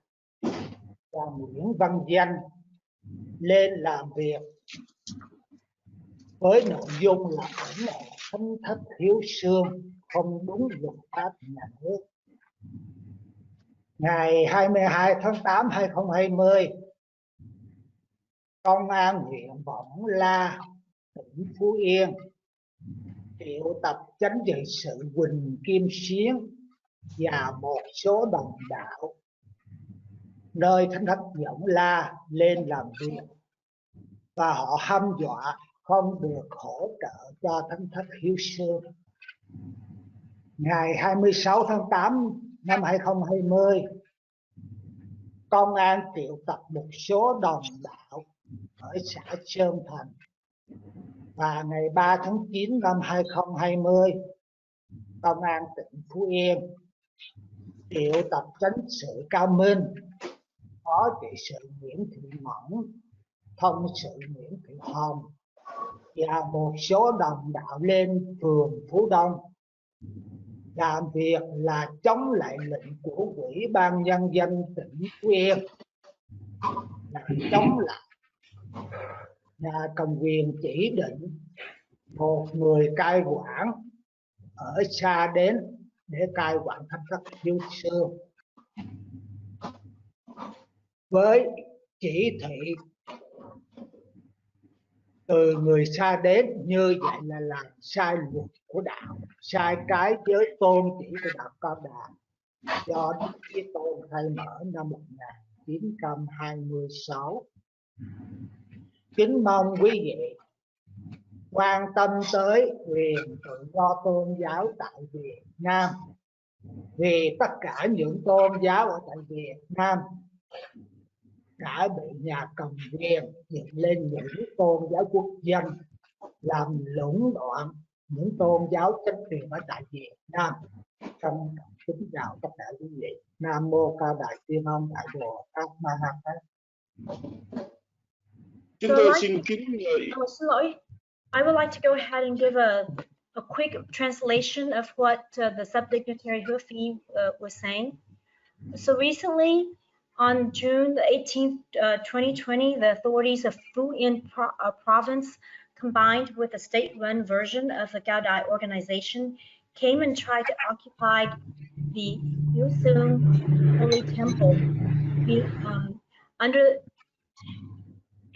và Nguyễn Văn Danh lên làm việc với nội dung là ủng hộ thánh thất Hiếu Xương không đúng luật pháp nhà nước. Ngày 22 tháng 8 2020, Công an huyện Võng La, tỉnh Phú Yên triệu tập chánh trị sự Huỳnh Kim Xuyến và một số đồng đạo nơi thánh thất Võng La lên làm việc, và họ hăm dọa không được hỗ trợ cho thánh thất Hiếu Xương. Ngày 26 tháng 8 năm 2020, Công an triệu tập một số đồng đạo ở xã Sơn Thành, và ngày 3 tháng 9 năm 2020, Công an tỉnh Phú Yên triệu tập chánh sự Cao Minh, phó trị sự Nguyễn Thị Mẫn, thông sự Nguyễn Thị Hồng và một số đồng đạo lên phường Phú Đông làm việc là chống lại lệnh của Ủy ban Nhân dân tỉnh Phú Yên, là chống lại nhà cầm quyền chỉ định một người cai quản ở xa đến để cai quản thánh thất Hiếu Xương. Với chỉ thị từ người xa đến như vậy là làm sai luật của đạo, sai cái giới tôn chỉ của đạo Cao Đà do Đức Chí Tôn khai mở năm 1926. Kính mong quý vị quan tâm tới quyền tự do tôn giáo tại Việt Nam, vì tất cả những tôn giáo ở tại Việt Nam đã bị nhà cầm quyền dựng lên những tôn giáo quốc dân làm lũng đoạn những tôn giáo chính quyền ở tại Việt Nam. Trong kính chào tất cả quý vị. Nam mô Cao Đại Tiên Ông Đại Bồ Tát Ma Ha Tát. I would like to go ahead and give a quick translation of what the subdignitary Murphy was saying. So recently, on June the 18th, 2020, the authorities of Phú Yên province, combined with the state-run version of the Cao Dai organization, came and tried to occupy the Hiếu Xương Holy Temple.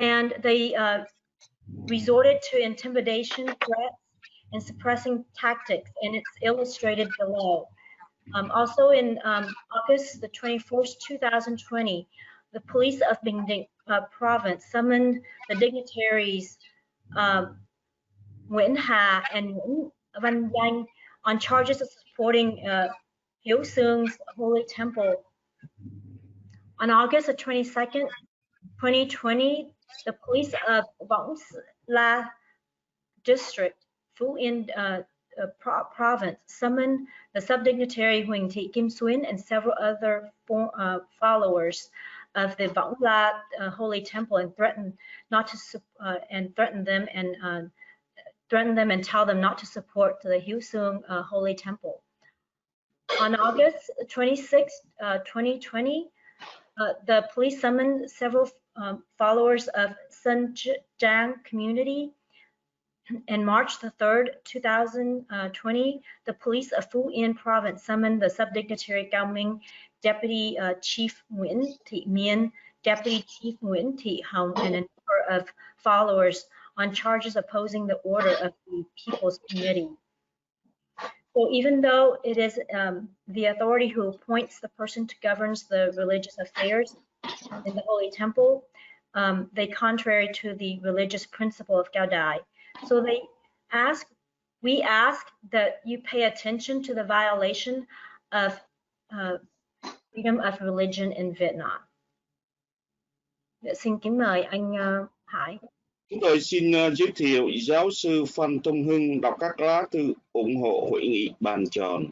And they resorted to intimidation, threats, and suppressing tactics, and it's illustrated below. Also in August the 21st, 2020, the police of Bình province summoned the dignitaries Nguyễn Hà and Nguyễn Văn Danh on charges of supporting Hiếu Xương Holy Temple. On August the 22nd, 2020, the police of Võng La district, Phú Yên province, summoned the subdignitary Huỳnh Thị Kim Xuyến and several other followers of the Võng La Holy Temple and threatened them and tell them not to support the Hiếu Xương Holy Temple. On August 26, 2020, the police summoned several followers of Xinjiang community. In March the 3rd, 2020, the police of Phú Yên province summoned the subdignitary Cao Minh, Deputy Chief Nguyen Thị Miên, Deputy Chief Nguyen Thị Hồng, and a number of followers on charges opposing the order of the People's Committee. So even though it is the authority who appoints the person to governs the religious affairs in the Holy Temple, they contrary to the religious principle of Cao Dai. So we ask that you pay attention to the violation of freedom of religion in Vietnam. Xin kính mời anh Hải. Chúng tôi xin giới thiệu giáo sư Phan Thông Hưng đọc các lá thư ủng hộ hội nghị bàn tròn.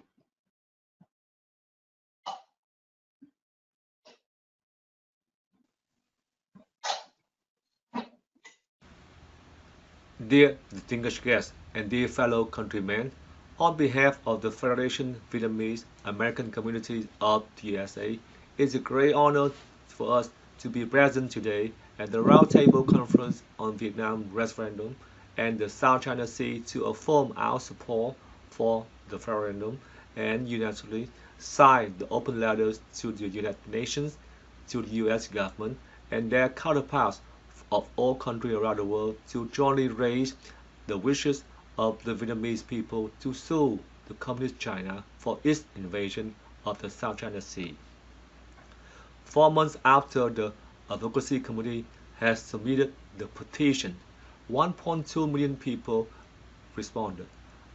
Dear distinguished guests and dear fellow countrymen, on behalf of the Federation Vietnamese American Community of the USA, it's a great honor for us to be present today at the Roundtable Conference on Vietnam referendum and the South China Sea to affirm our support for the referendum and unanimously sign the open letters to the United Nations, to the US government, and their counterparts of all countries around the world to jointly raise the wishes of the Vietnamese people to sue the Communist China for its invasion of the South China Sea. 4 months after the Advocacy Committee has submitted the petition, 1.2 million people responded.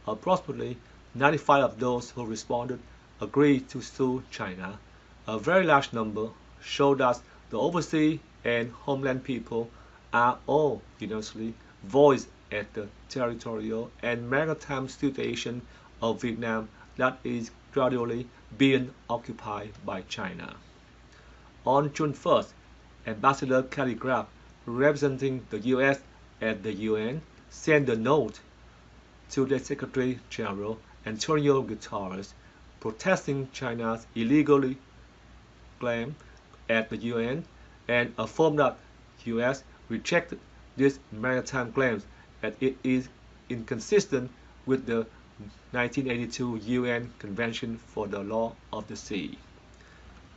Approximately 95 of those who responded agreed to sue China. A very large number showed that the overseas and homeland people are all unanimously voiced at the territorial and maritime situation of Vietnam that is gradually being occupied by China. On June 1st, Ambassador Kelly Graf, representing the U.S. at the UN, sent a note to the Secretary General Antonio Guterres protesting China's illegal claim at the UN and affirmed that the U.S. rejected these maritime claims as it is inconsistent with the 1982 UN Convention for the Law of the Sea.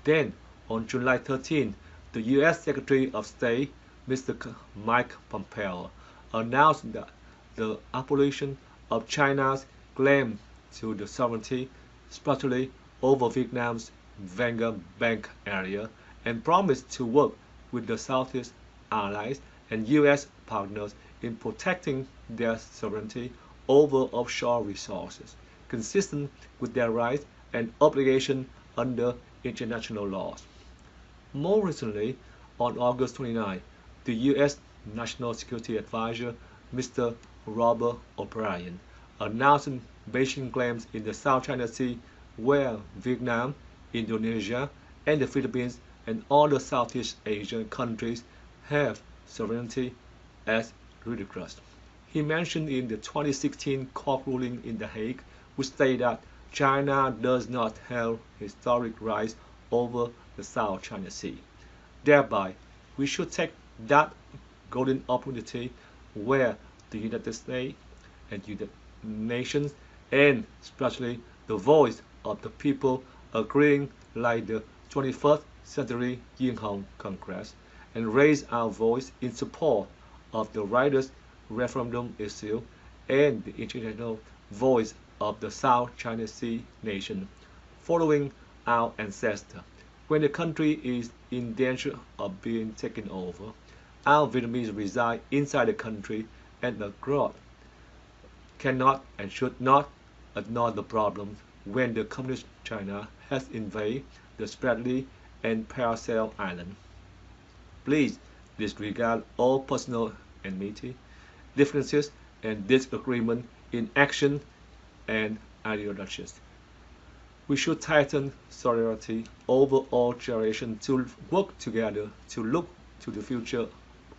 Then, on July 13, the U.S. Secretary of State, Mr. Mike Pompeo, announced that the abolition of China's claim to the sovereignty, especially over Vietnam's Vanga Bank area, and promised to work with the Southeast allies and U.S. partners in protecting their sovereignty over offshore resources, consistent with their rights and obligations under international laws. More recently, on August 29, the U.S. National Security Advisor, Mr. Robert O'Brien, announced Beijing claims in the South China Sea where Vietnam, Indonesia, and the Philippines and other Southeast Asian countries have sovereignty as ridiculous. He mentioned in the 2016 court ruling in The Hague, which stated that China does not have historic rights over the South China Sea. Thereby, we should take that golden opportunity where the United States and United Nations, and especially the voice of the people agreeing like the 21st Century Yin Hong Congress, and raise our voice in support of the rightist referendum issue and the international voice of the South China Sea nation, following our ancestors. When the country is in danger of being taken over, our Vietnamese reside inside the country and abroad cannot and should not ignore the problems when the Communist China has invaded the Spratly and Paracel Island. Please disregard all personal enmity, differences, and disagreement in action and ideologies. We should tighten solidarity over all generations to work together to look to the future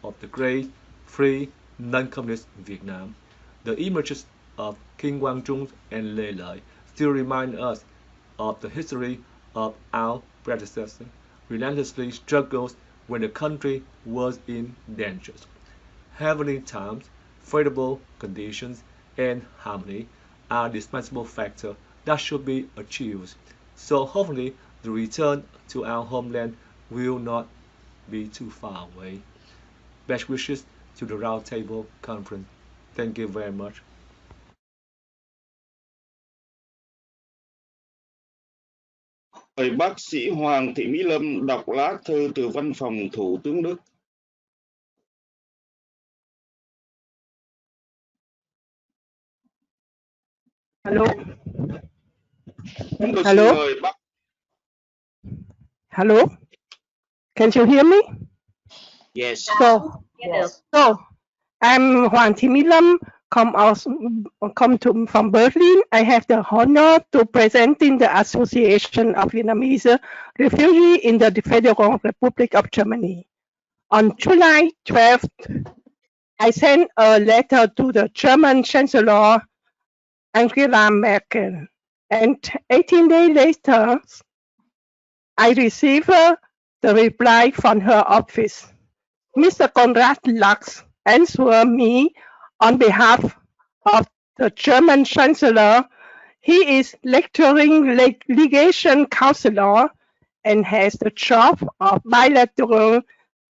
of the great, free, non-communist Vietnam. The images of King Quang Trung and Lê Lợi still remind us of the history of our predecessors, relentlessly struggles when the country was in danger. Heavenly times, favorable conditions, and harmony are dispensable factors that should be achieved. So hopefully the return to our homeland will not be too far away. Best wishes to the Roundtable Conference. Thank you very much. Mời bác sĩ Hoàng Thị Mỹ Lâm đọc lá thư từ Văn phòng Thủ tướng Đức. Hello. Hello. Hello. Hello. Can you hear me? Yes. So I'm Huang Thị Mỹ Lâm, from Berlin. I have the honor to presenting the Association of Vietnamese Refugees in the Federal Republic of Germany. On July 12th, I sent a letter to the German Chancellor Angela Merkel, and 18 days later, I received the reply from her office. Mr. Konrad Lux answered me on behalf of the German Chancellor. He is lecturing legation counselor and has the job of bilateral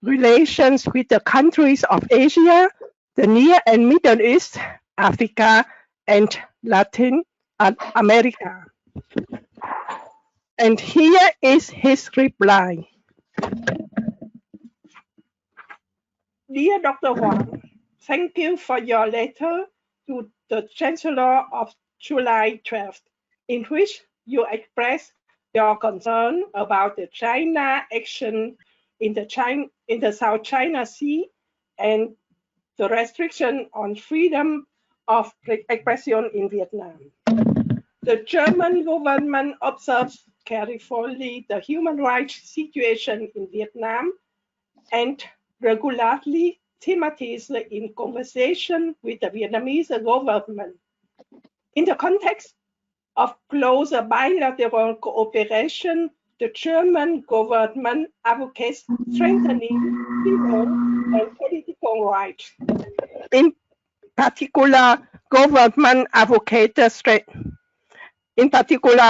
relations with the countries of Asia, the Near and Middle East, Africa, and Latin America. And here is his reply. Dear Dr. Wang, thank you for your letter to the Chancellor of July 12th, in which you express your concern about the China action in the South China Sea and the restriction on freedom of expression in Vietnam. The German government observes carefully the human rights situation in Vietnam and regularly thematizes in conversation with the Vietnamese government. In the context of closer bilateral cooperation, the German government advocates strengthening civil and political rights. In particular, government advocates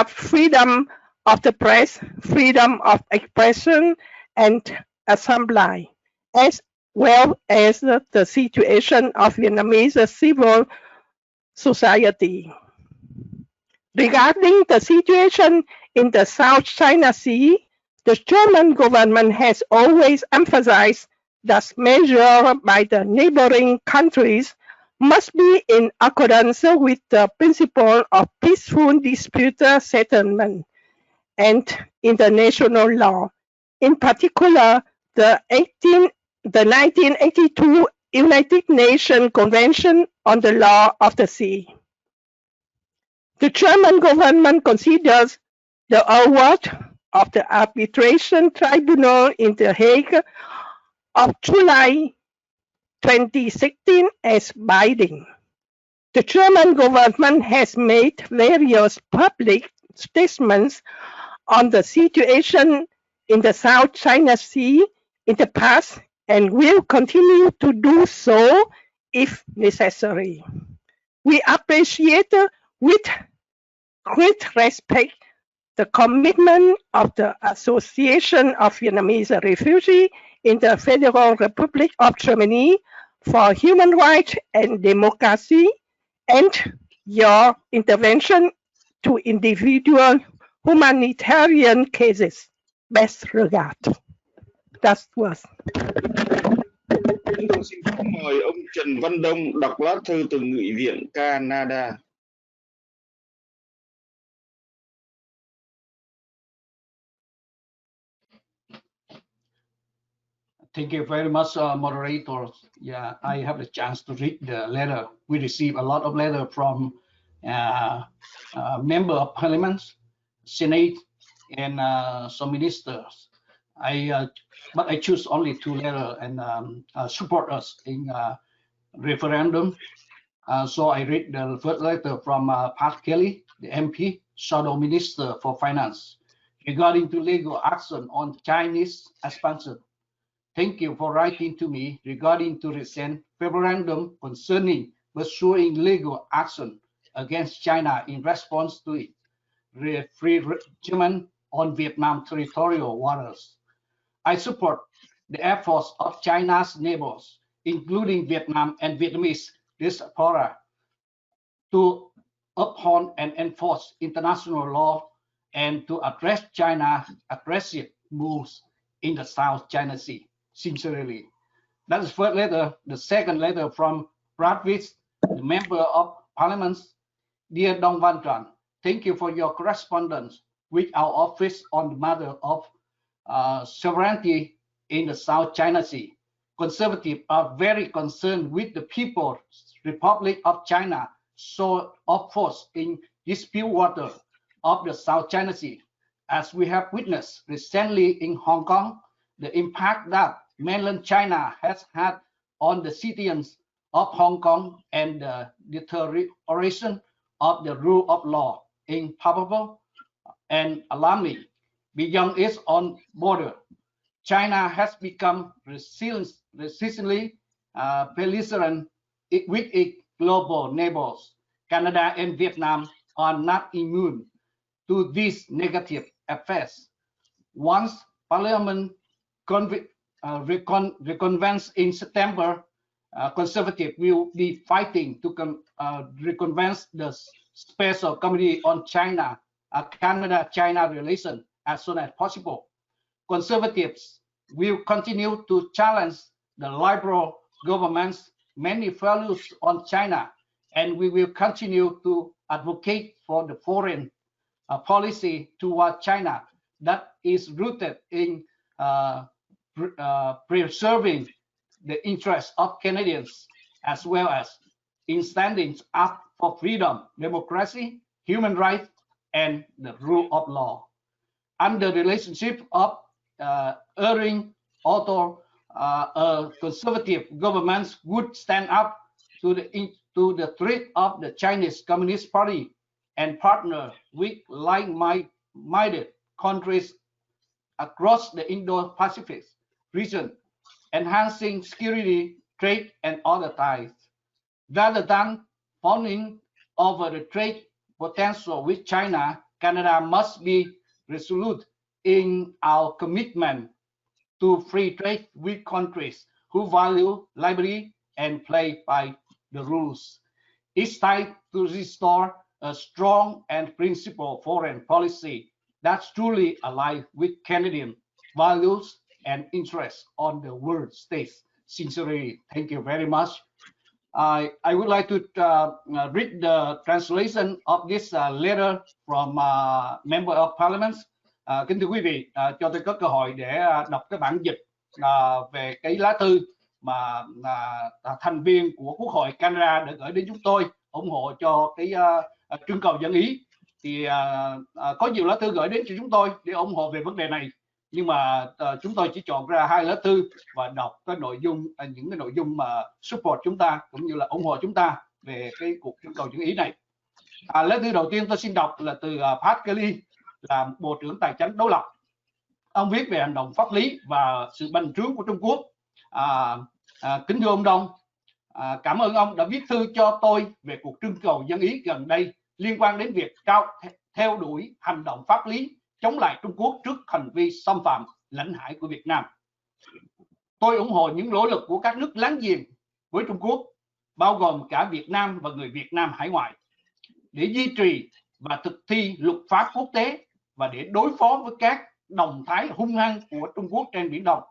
freedom of the press, freedom of expression and assembly, as well as the situation of Vietnamese civil society. Regarding the situation in the South China Sea, the German government has always emphasized that measures by the neighboring countries must be in accordance with the principle of peaceful dispute settlement and international law. In particular, the 1982 United Nations Convention on the Law of the Sea. The German government considers the award of the arbitration tribunal in The Hague of July 2016 as binding. The German government has made various public statements on the situation in the South China Sea in the past and will continue to do so if necessary. We appreciate with great respect the commitment of the Association of Vietnamese Refugees in the Federal Republic of Germany for human rights and democracy and your intervention to individual humanitarian cases. Best regards. That was. Chúng tôi xin mời ông Trần Văn Đông đọc lá thư từ Nghị viện Canada. Thank you very much, moderators. Yeah, I have the chance to read the letter. We received a lot of letters from member of parliament, senate, and some ministers. But I choose only 2 letters and support us in referendum. So I read the first letter from Pat Kelly, the MP, Shadow Minister for Finance, regarding to legal action on Chinese expansion. Thank you for writing to me regarding to recent referendum concerning pursuing legal action against China in response to its referendum on Vietnam territorial waters. I support the efforts of China's neighbors, including Vietnam and Vietnamese diaspora, to uphold and enforce international law and to address China's aggressive moves in the South China Sea. Sincerely. That is the first letter. The second letter from Bradwitz, the Member of Parliament. Dear Dong Van Tran, thank you for your correspondence with our office on the matter of sovereignty in the South China Sea. Conservatives are very concerned with the People's Republic of China so of force in dispute water of the South China Sea. As we have witnessed recently in Hong Kong, the impact that mainland China has had on the citizens of Hong Kong and the deterioration of the rule of law is palpable and alarming. Beyond its own border, China has become resistantly belligerent with its global neighbors. Canada and Vietnam are not immune to these negative effects. Once Parliament reconvenes in September, Conservatives will be fighting to reconvene the Special Committee on China, Canada-China relations as soon as possible. Conservatives will continue to challenge the liberal government's many values on China, and we will continue to advocate for the foreign policy toward China that is rooted in preserving the interests of Canadians, as well as in standing up for freedom, democracy, human rights, and the rule of law. Under the relationship of erring author, conservative governments would stand up to the threat of the Chinese Communist Party and partner with like-minded countries across the Indo-Pacific region, enhancing security, trade, and other ties. Rather than fawning over the trade potential with China, Canada must be resolute in our commitment to free trade with countries who value liberty and play by the rules. It's time to restore a strong and principled foreign policy that's truly aligned with Canadian values and interests on the world stage. Sincerely, thank you very much. I would like to read the translation of this letter from Member of Parliament. Kính thưa quý vị, cho tôi có cơ hội để đọc cái bản dịch về cái lá thư mà thành viên của Quốc hội Canada đã gửi đến chúng tôi ủng hộ cho cái trưng cầu dân Ý. Thì có nhiều lá thư gửi đến cho chúng tôi để ủng hộ về vấn đề này, nhưng mà chúng tôi chỉ chọn ra 2 lá thư và đọc cái nội dung, những cái nội dung mà support chúng ta cũng như là ủng hộ chúng ta về cái cuộc trưng cầu dân Ý này. Lá thư đầu tiên tôi xin đọc là từ Pat Kelly, là Bộ trưởng Tài chính đối lập. Ông viết về hành động pháp lý và sự bành trướng của Trung Quốc. Kính thưa ông Đông, cảm ơn ông đã viết thư cho tôi về cuộc trưng cầu dân Ý gần đây liên quan đến việc theo đuổi hành động pháp lý chống lại Trung Quốc trước hành vi xâm phạm lãnh hải của Việt Nam. Tôi ủng hộ những nỗ lực của các nước láng giềng với Trung Quốc, bao gồm cả Việt Nam và người Việt Nam hải ngoại, để duy trì và thực thi luật pháp quốc tế và để đối phó với các động thái hung hăng của Trung Quốc trên Biển Đông.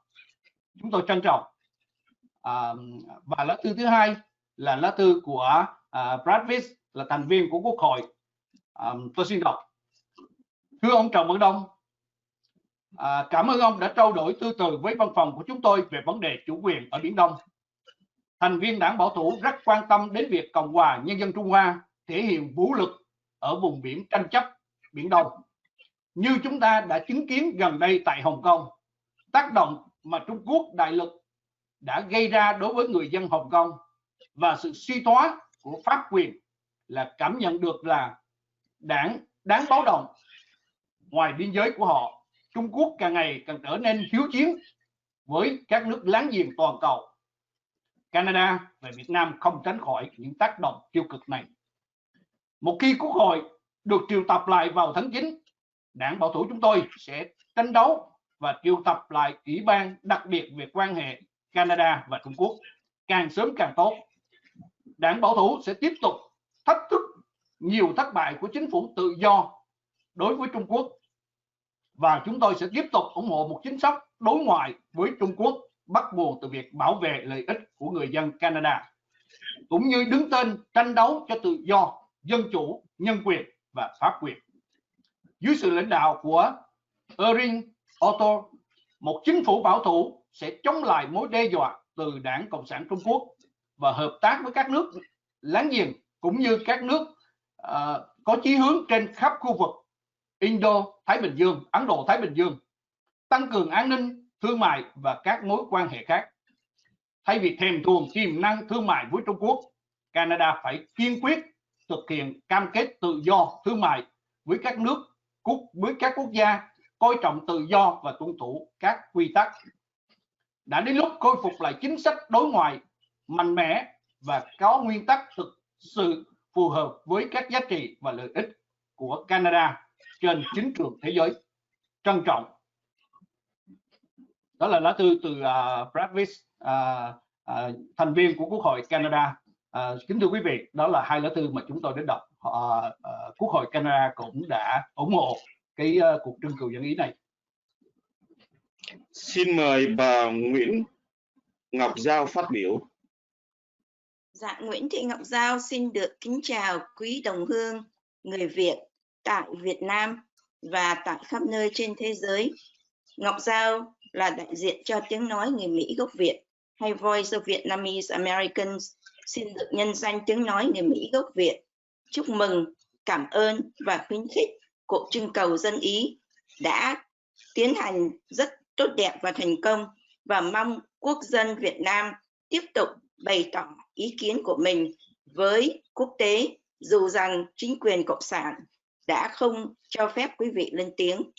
Chúng tôi trân trọng. Và lá thư thứ hai là lá thư của Bradwitz, là thành viên của Quốc hội. Tôi xin đọc. Thưa ông Trần Văn Đông, cảm ơn ông đã trao đổi tư từ với văn phòng của chúng tôi về vấn đề chủ quyền ở Biển Đông. Thành viên đảng Bảo thủ rất quan tâm đến việc Cộng hòa Nhân dân Trung Hoa thể hiện vũ lực ở vùng biển tranh chấp Biển Đông. Như chúng ta đã chứng kiến gần đây tại Hồng Kông, tác động mà Trung Quốc đại lực đã gây ra đối với người dân Hồng Kông và sự suy thoái của pháp quyền là cảm nhận được là đáng báo động. Ngoài biên giới của họ, Trung Quốc càng ngày càng trở nên hiếu chiến với các nước láng giềng toàn cầu. Canada và Việt Nam không tránh khỏi những tác động tiêu cực này. Một khi Quốc hội được triệu tập lại vào tháng 9, Đảng Bảo thủ chúng tôi sẽ tranh đấu và triệu tập lại Ủy ban đặc biệt về quan hệ Canada và Trung Quốc, càng sớm càng tốt. Đảng Bảo thủ sẽ tiếp tục thách thức nhiều thất bại của chính phủ tự do đối với Trung Quốc, và chúng tôi sẽ tiếp tục ủng hộ một chính sách đối ngoại với Trung Quốc bắt nguồn từ việc bảo vệ lợi ích của người dân Canada, cũng như đứng tên tranh đấu cho tự do, dân chủ, nhân quyền và pháp quyền. Dưới sự lãnh đạo của Erin Otto, một chính phủ bảo thủ sẽ chống lại mối đe dọa từ Đảng Cộng sản Trung Quốc và hợp tác với các nước láng giềng cũng như các nước có chí hướng trên khắp khu vực Indo-Thái Bình Dương, Ấn Độ-Thái Bình Dương, tăng cường an ninh, thương mại và các mối quan hệ khác. Thay vì thèm thuồng tiềm năng thương mại với Trung Quốc, Canada phải kiên quyết thực hiện cam kết tự do thương mại với các quốc gia coi trọng tự do và tuân thủ các quy tắc. Đã đến lúc khôi phục lại chính sách đối ngoại mạnh mẽ và có nguyên tắc thực sự phù hợp với các giá trị và lợi ích của Canada trên chính trường thế giới. Trân trọng. Đó là lá thư từ Travis, thành viên của Quốc hội Canada. Kính thưa quý vị, đó là hai lá thư mà chúng tôi đã đọc. Quốc hội Canada cũng đã ủng hộ cái cuộc trưng cầu dân ý này. Xin mời bà Nguyễn Ngọc Giao phát biểu. Dạ, Nguyễn Thị Ngọc Giao xin được kính chào quý đồng hương người Việt tại Việt Nam và tại khắp nơi trên thế giới. Ngọc Giao là đại diện cho tiếng nói người Mỹ gốc Việt hay Voice of Vietnamese Americans, xin được nhân danh tiếng nói người Mỹ gốc Việt chúc mừng, cảm ơn và khuyến khích cuộc trưng cầu dân Ý đã tiến hành rất tốt đẹp và thành công, và mong quốc dân Việt Nam tiếp tục bày tỏ ý kiến của mình với quốc tế, dù rằng chính quyền Cộng sản đã không cho phép quý vị lên tiếng.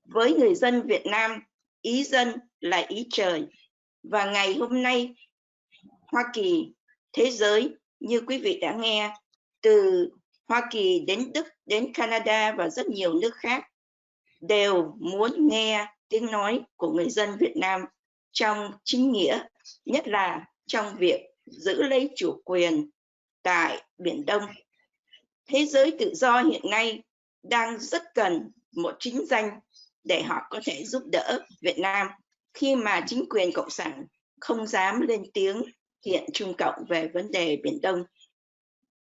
Với người dân Việt Nam, ý dân là ý trời, và ngày hôm nay Hoa Kỳ, thế giới như quý vị đã nghe, từ Hoa Kỳ đến Đức, đến Canada và rất nhiều nước khác đều muốn nghe tiếng nói của người dân Việt Nam trong chính nghĩa, nhất là trong việc giữ lấy chủ quyền tại Biển Đông. Thế giới tự do hiện nay đang rất cần một chính danh để họ có thể giúp đỡ Việt Nam khi mà chính quyền Cộng sản không dám lên tiếng hiện Trung Cộng về vấn đề Biển Đông.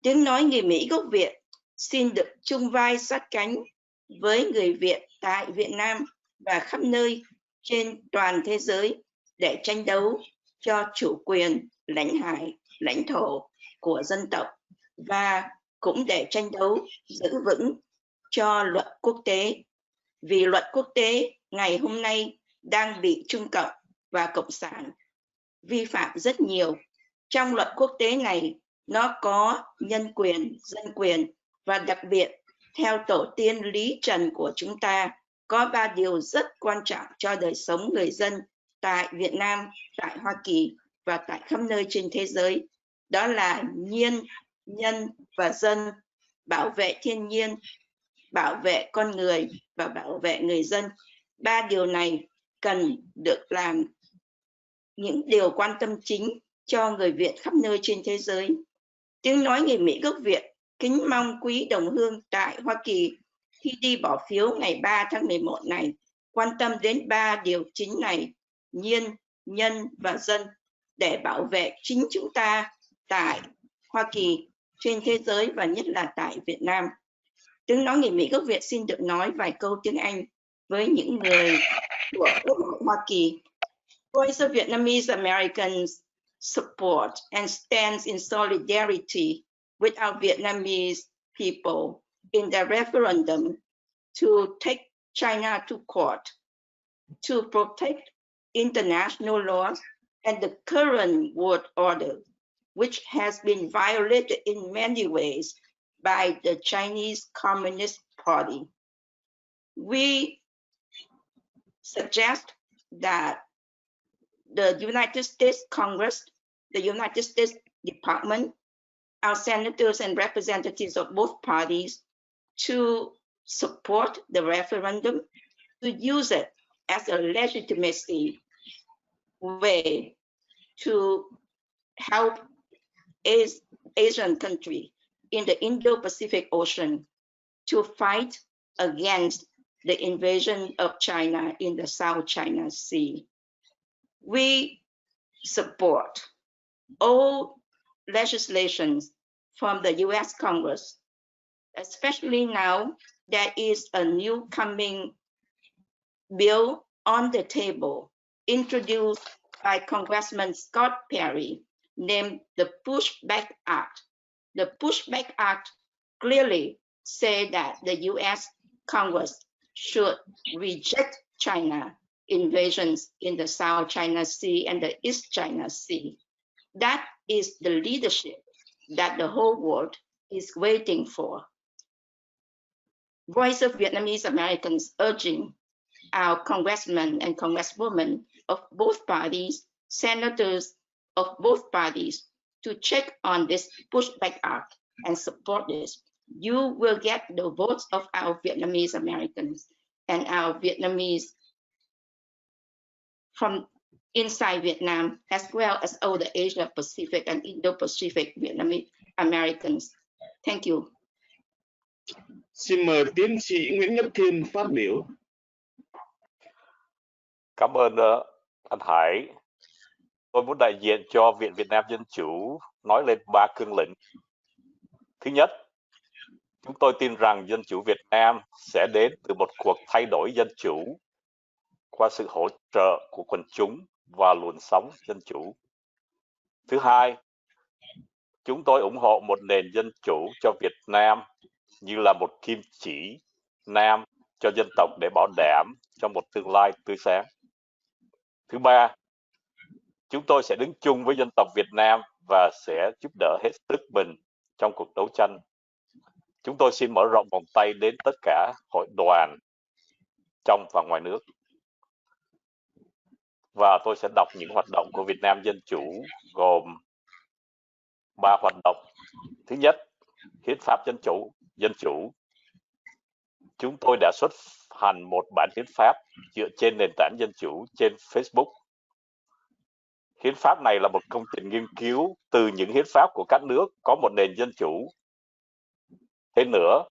Tiếng nói người Mỹ gốc Việt xin được chung vai sát cánh với người Việt tại Việt Nam và khắp nơi trên toàn thế giới để tranh đấu cho chủ quyền lãnh hải, lãnh thổ của dân tộc, và cũng để tranh đấu giữ vững cho luật quốc tế. Vì luật quốc tế ngày hôm nay đang bị Trung Cộng và Cộng sản vi phạm rất nhiều. Trong luật quốc tế này, nó có nhân quyền, dân quyền, và đặc biệt theo tổ tiên Lý Trần của chúng ta, có 3 điều rất quan trọng cho đời sống người dân tại Việt Nam, tại Hoa Kỳ và tại khắp nơi trên thế giới. Đó là nhiên, nhân và dân, bảo vệ thiên nhiên, bảo vệ con người và bảo vệ người dân. 3 điều này cần được làm những điều quan tâm chính cho người Việt khắp nơi trên thế giới. Tiếng nói người Mỹ gốc Việt kính mong quý đồng hương tại Hoa Kỳ khi đi bỏ phiếu ngày 3 tháng 11 này quan tâm đến 3 điều chính này: nhiên, nhân và dân, để bảo vệ chính chúng ta tại Hoa Kỳ, trên thế giới và nhất là tại Việt Nam. Tiếng nói người Mỹ gốc Việt xin được nói vài câu tiếng Anh với những người của Quốc hội Hoa Kỳ. Voice of Vietnamese Americans support and stands in solidarity with our Vietnamese people in the referendum to take China to court, to protect international laws and the current world order, which has been violated in many ways by the Chinese Communist Party. We suggest that the United States Congress, the United States Department, our senators and representatives of both parties to support the referendum, to use it as a legitimacy way to help Asian country in the Indo-Pacific Ocean to fight against the invasion of China in the South China Sea. We support all legislations from the US Congress, especially now there is a new coming bill on the table introduced by Congressman Scott Perry named the Pushback Act. The Pushback Act clearly says that the US Congress should reject China invasions in the South China Sea and the East China Sea. That is the leadership that the whole world is waiting for. Voice of Vietnamese Americans urging our congressmen and congresswomen of both parties, senators of both parties, to check on this Pushback Act and support this. You will get the votes of our Vietnamese Americans and our Vietnamese from inside Vietnam, as well as all the Asia Pacific and Indo-Pacific Vietnamese Americans. Thank you. Xin mời tiến sĩ Nguyễn Nhất Thiên phát biểu. Cảm ơn anh Hải. Tôi muốn đại diện cho Viện Việt Nam Dân Chủ nói lên 3 cương lĩnh. Thứ nhất, chúng tôi tin rằng dân chủ Việt Nam sẽ đến từ một cuộc thay đổi dân chủ qua sự hỗ trợ của quần chúng và luồng sống dân chủ. Thứ hai, chúng tôi ủng hộ một nền dân chủ cho Việt Nam như là một kim chỉ nam cho dân tộc để bảo đảm cho một tương lai tươi sáng. Thứ ba, chúng tôi sẽ đứng chung với dân tộc Việt Nam và sẽ giúp đỡ hết sức mình trong cuộc đấu tranh. Chúng tôi xin mở rộng vòng tay đến tất cả hội đoàn trong và ngoài nước. Và tôi sẽ đọc những hoạt động của Việt Nam Dân Chủ gồm 3 hoạt động. Thứ nhất, hiến pháp dân chủ. Chúng tôi đã xuất hành một bản hiến pháp dựa trên nền tảng dân chủ trên Facebook. Hiến pháp này là một công trình nghiên cứu từ những hiến pháp của các nước có một nền dân chủ. Thêm nữa,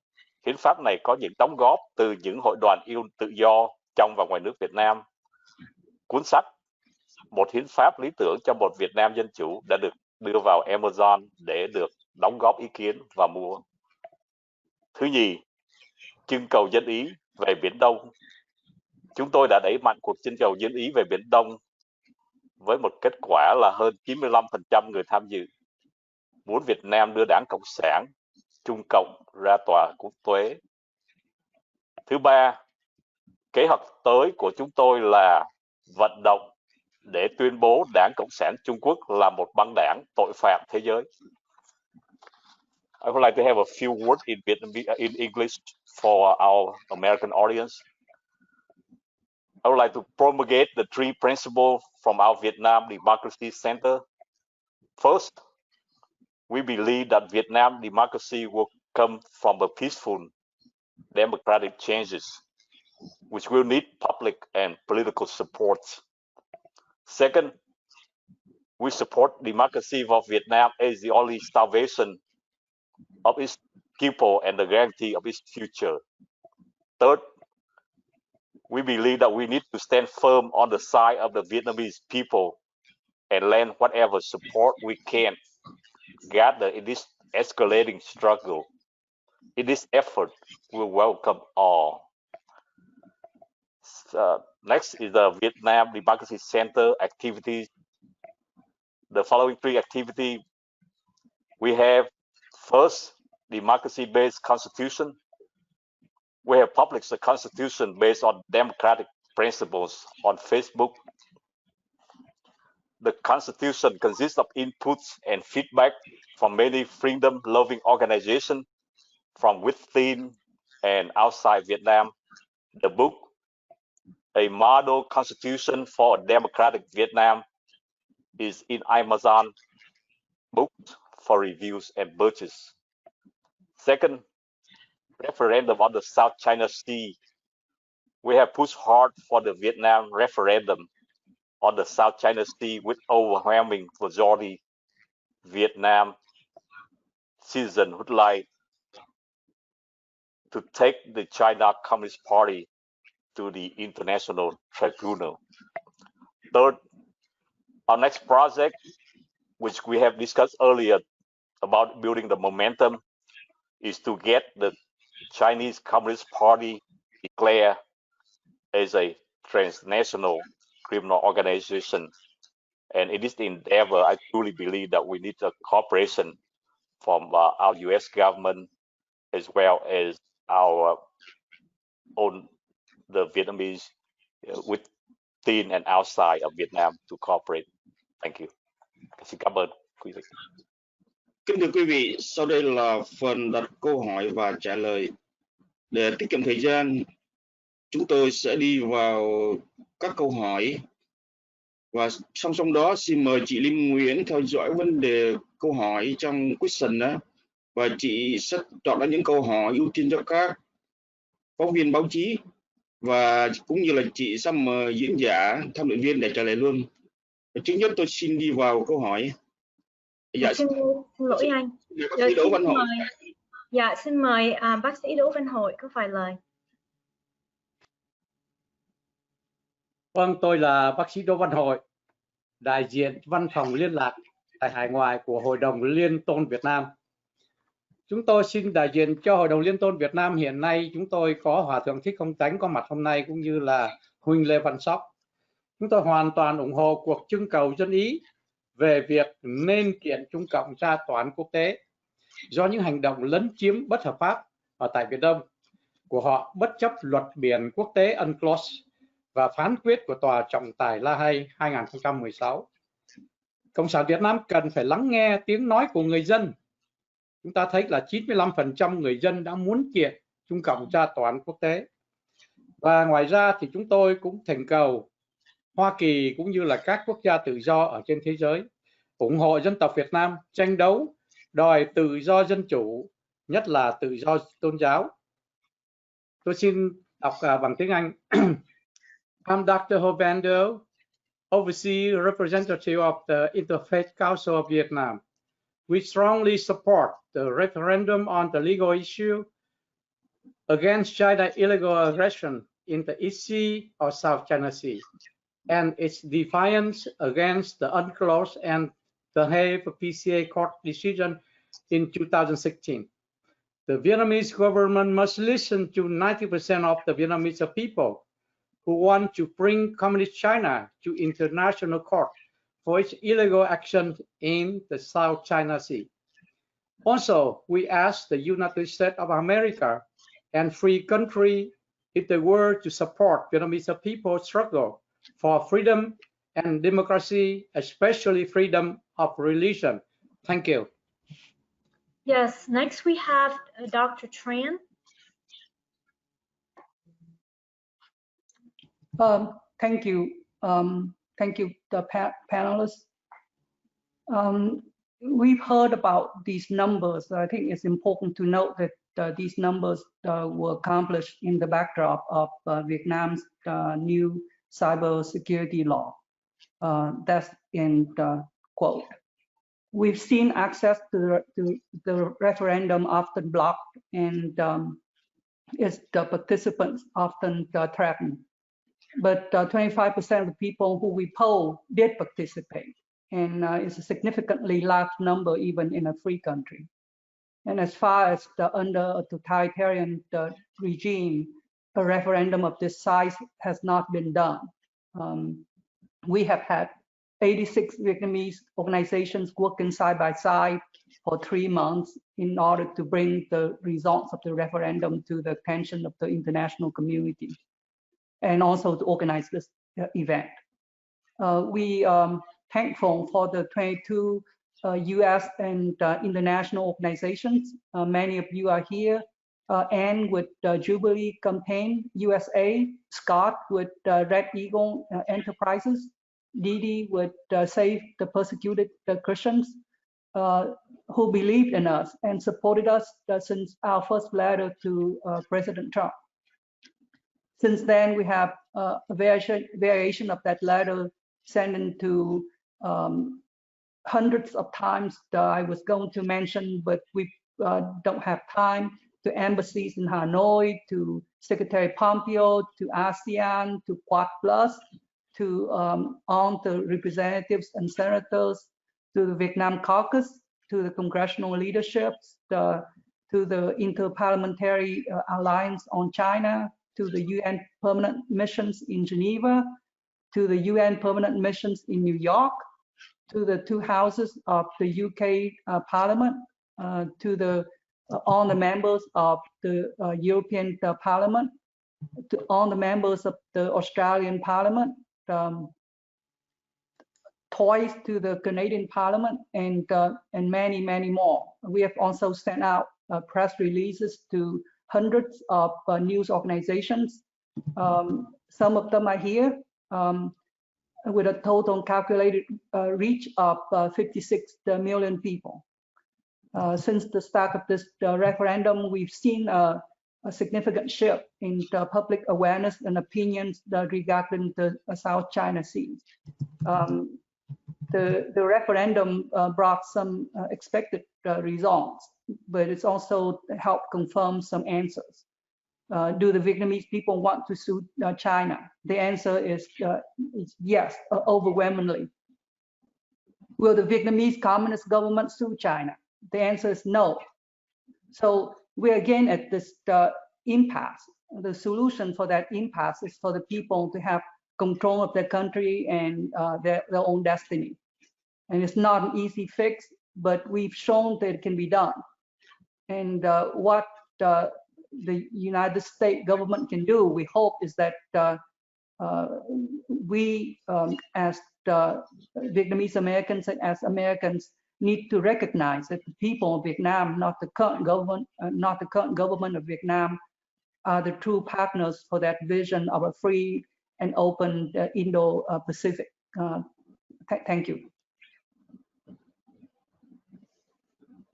hiến pháp này có những đóng góp từ những hội đoàn yêu tự do trong và ngoài nước Việt Nam. Cuốn sách Một hiến pháp lý tưởng cho một Việt Nam dân chủ đã được đưa vào Amazon để được đóng góp ý kiến và mua. Thứ nhì, trưng cầu dân ý về Biển Đông. Chúng tôi đã đẩy mạnh cuộc trưng cầu dân ý về Biển Đông với một kết quả là hơn 95% người tham dự muốn Việt Nam đưa Đảng Cộng sản, Trung Cộng ra tòa quốc tế. Thứ ba, kế hoạch tới của chúng tôi là vận động để tuyên bố Đảng Cộng sản Trung Quốc là một băng đảng tội phạm thế giới. I would like to have a few words in English for our American audience. I would like to promulgate the 3 principles from our Vietnam Democracy Center. First, we believe that Vietnam democracy will come from a peaceful, democratic changes, which will need public and political support. Second, we support democracy for Vietnam as the only salvation of its people and the guarantee of its future. Third, we believe that we need to stand firm on the side of the Vietnamese people and lend whatever support we can gather in this escalating struggle. In this effort, we welcome all. Next is the Vietnam Democracy Center activities. The following 3 activities we have: first, democracy-based constitution. We have published a constitution based on democratic principles on Facebook. The constitution consists of inputs and feedback from many freedom-loving organizations from within and outside Vietnam. The book A model constitution for a democratic Vietnam is in Amazon books for reviews and purchase. Second, referendum on the South China Sea. We have pushed hard for the Vietnam referendum on the South China Sea with overwhelming majority Vietnam citizens would like to take the China Communist Party to the International Tribunal. Third, our next project, which we have discussed earlier about building the momentum, is to get the Chinese Communist Party declared as a transnational criminal organization. And in this endeavor, I truly believe that we need a cooperation from our US government as well as our own, the Vietnamese within and outside of Vietnam to cooperate. Thank you. Xin cảm ơn quý vị. Kính thưa quý vị, sau đây là phần đặt câu hỏi và trả lời. Để tiết kiệm thời gian, chúng tôi sẽ đi vào các câu hỏi. Và song song đó, xin mời chị Lim Nguyễn theo dõi vấn đề câu hỏi trong question đó. Và chị sẽ chọn ra những câu hỏi ưu tiên cho các phóng viên báo chí. Và cũng như là chị sẽ mời diễn giả, tham luận viên để trả lời luôn. Trước nhất tôi xin đi vào câu hỏi. Dạ, xin lỗi anh. Rồi, xin mời bác sĩ Đỗ Văn Hội có vài lời. Vâng, tôi là bác sĩ Đỗ Văn Hội, đại diện văn phòng liên lạc tại hải ngoại của Hội đồng Liên tôn Việt Nam. Chúng tôi xin đại diện cho Hội đồng Liên tôn Việt Nam. Hiện nay chúng tôi có Hòa thượng Thích Không Tánh có mặt hôm nay, cũng như là Huynh Lê Văn Sóc. Chúng tôi hoàn toàn ủng hộ cuộc trưng cầu dân Ý về việc nên kiện Trung Cộng ra tòa án quốc tế do những hành động lấn chiếm bất hợp pháp ở tại Biển Đông của họ, bất chấp luật biển quốc tế UNCLOS và phán quyết của Tòa trọng tài La Hay 2016. Cộng sản Việt Nam cần phải lắng nghe tiếng nói của người dân. Chúng ta thấy là 95% người dân đã muốn kiện Trung Cộng ra tòa án quốc tế. Và ngoài ra thì chúng tôi cũng thỉnh cầu Hoa Kỳ cũng như là các quốc gia tự do ở trên thế giới ủng hộ dân tộc Việt Nam tranh đấu đòi tự do dân chủ, nhất là tự do tôn giáo. Tôi xin đọc bằng tiếng Anh. I'm Dr. Hovando, Overseas Representative of the Interfaith Council of Vietnam. We strongly support the referendum on the legal issue against China's illegal aggression in the East Sea or South China Sea, and its defiance against the UNCLOS and the Hague PCA court decision in 2016. The Vietnamese government must listen to 90% of the Vietnamese people who want to bring Communist China to international court for its illegal actions in the South China Sea. Also, we ask the United States of America and free country in the world to support Vietnamese people's struggle for freedom and democracy, especially freedom of religion. Thank you. Yes, next we have Dr. Tran. Thank you. Thank you, the panelists. We've heard about these numbers. I think it's important to note that these numbers were accomplished in the backdrop of Vietnam's new cyber security law. That's in the quote. We've seen access to the referendum often blocked, and it's the participants often threatened. But 25% of the people who we poll did participate, and it's a significantly large number even in a free country. And as far as under a totalitarian regime, a referendum of this size has not been done. We have had 86 Vietnamese organizations working side by side for 3 months in order to bring the results of the referendum to the attention of the international community, and also to organize this event. We thankful for the 22 US and international organizations. Many of you are here, Anne with Jubilee Campaign USA, Scott with Red Eagle Enterprises, Didi with Save the Persecuted Christians, who believed in us and supported us since our first letter to President Trump. Since then, we have a variation of that letter sent into hundreds of times that I was going to mention, but we don't have time, to embassies in Hanoi, to Secretary Pompeo, to ASEAN, to Quad Plus, to all the representatives and senators, to the Vietnam caucus, to the congressional leaderships, to the Interparliamentary Alliance on China, to the UN permanent missions in Geneva, to the UN permanent missions in New York, to the two houses of the UK Parliament, to all the members of the European Parliament, to all the members of the Australian Parliament, twice to the Canadian Parliament, and many, many more. We have also sent out press releases to hundreds of news organizations. Some of them are here with a total calculated reach of 56 million people. Since the start of this referendum, we've seen a significant shift in the public awareness and opinions regarding the South China Sea. The referendum brought some expected results, but it's also helped confirm some answers. Do the Vietnamese people want to sue China? The answer is yes, overwhelmingly. Will the Vietnamese Communist government sue China? The answer is no. So we're again at this impasse. The solution for that impasse is for the people to have control of their country and their own destiny. And it's not an easy fix, but we've shown that it can be done. And what the United States government can do, we hope, is that we, as Vietnamese Americans and as Americans, need to recognize that the people of Vietnam, not the current government of Vietnam, are the true partners for that vision of a free and open Indo-Pacific. Thank you.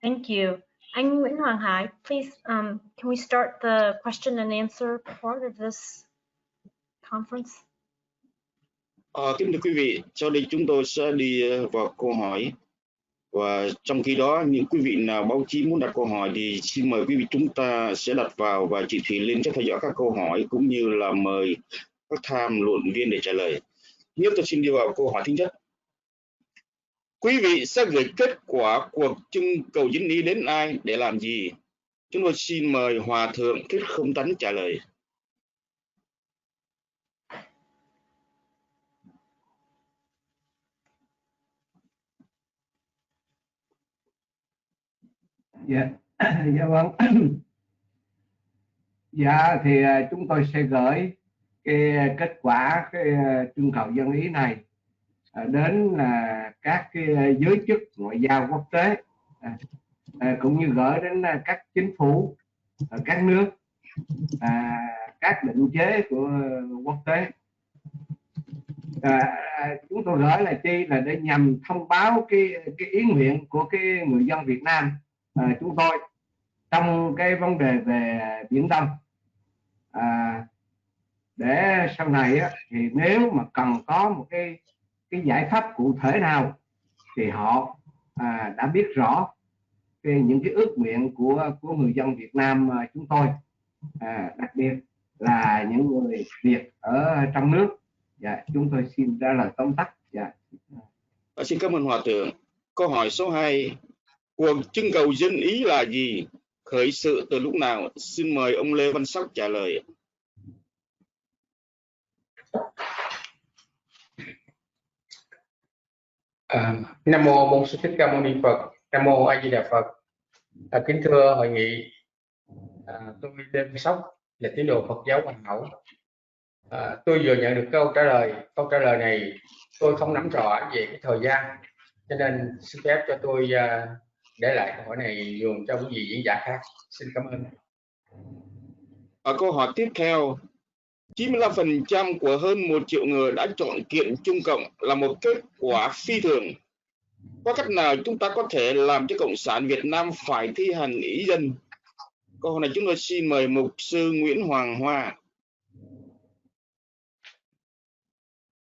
Thank you. Anh Nguyễn Hoàng Hải, please, can we start the question and answer part of this conference? Kính thưa quý vị, sau đây chúng tôi sẽ đi vào câu hỏi. Và trong khi đó, những quý vị nào báo chí muốn đặt câu hỏi thì xin mời quý vị chúng ta sẽ đặt vào và chị Thủy Linh sẽ theo dõi các câu hỏi cũng như là mời các tham luận viên để trả lời. Nhất tôi xin đi vào câu hỏi thứ nhất. Quý vị sẽ gửi kết quả cuộc trưng cầu dân ý đến ai để làm gì? Chúng tôi xin mời Hòa Thượng Thích Không Tánh trả lời. Dạ, dạ vâng. Dạ thì chúng tôi sẽ gửi cái kết quả cái trưng cầu dân ý này đến các cái giới chức ngoại giao quốc tế, cũng như gửi đến các chính phủ các nước, các định chế của quốc tế. Chúng tôi gửi là chi là để nhằm thông báo cái ý nguyện của cái người dân Việt Nam chúng tôi trong cái vấn đề về Biển Đông, để sau này thì nếu mà cần có một cái giải pháp cụ thể nào thì họ đã biết rõ những cái ước nguyện của người dân Việt Nam chúng tôi, đặc biệt là những người Việt ở trong nước. Dạ, chúng tôi xin trả lời tóm tắt. Dạ. Xin cảm ơn Hòa Thượng. Câu hỏi số 2. Cuộc trưng cầu dân ý là gì? Khởi sự từ lúc nào? Xin mời ông Lê Văn Sắc trả lời. Nam mô Bổn Sư Thích Ca Mâu Ni Phật. Nam mô A Di Đà Phật. Kính thưa hội nghị, tôi Lê Văn Sắc là tín đồ Phật giáo Hoàn Hảo. Tôi vừa nhận được câu trả lời. Câu trả lời này tôi không nắm rõ về cái thời gian, cho nên xin phép cho tôi để lại câu hỏi này dùng cho quý vị diễn giả khác. Xin cảm ơn. Ở câu hỏi tiếp theo, 95% của hơn 1 triệu người đã chọn kiện Trung Cộng là một kết quả phi thường. Có cách nào chúng ta có thể làm cho Cộng sản Việt Nam phải thi hành ý dân? Câu hỏi này chúng tôi xin mời Mục sư Nguyễn Hoàng Hoa.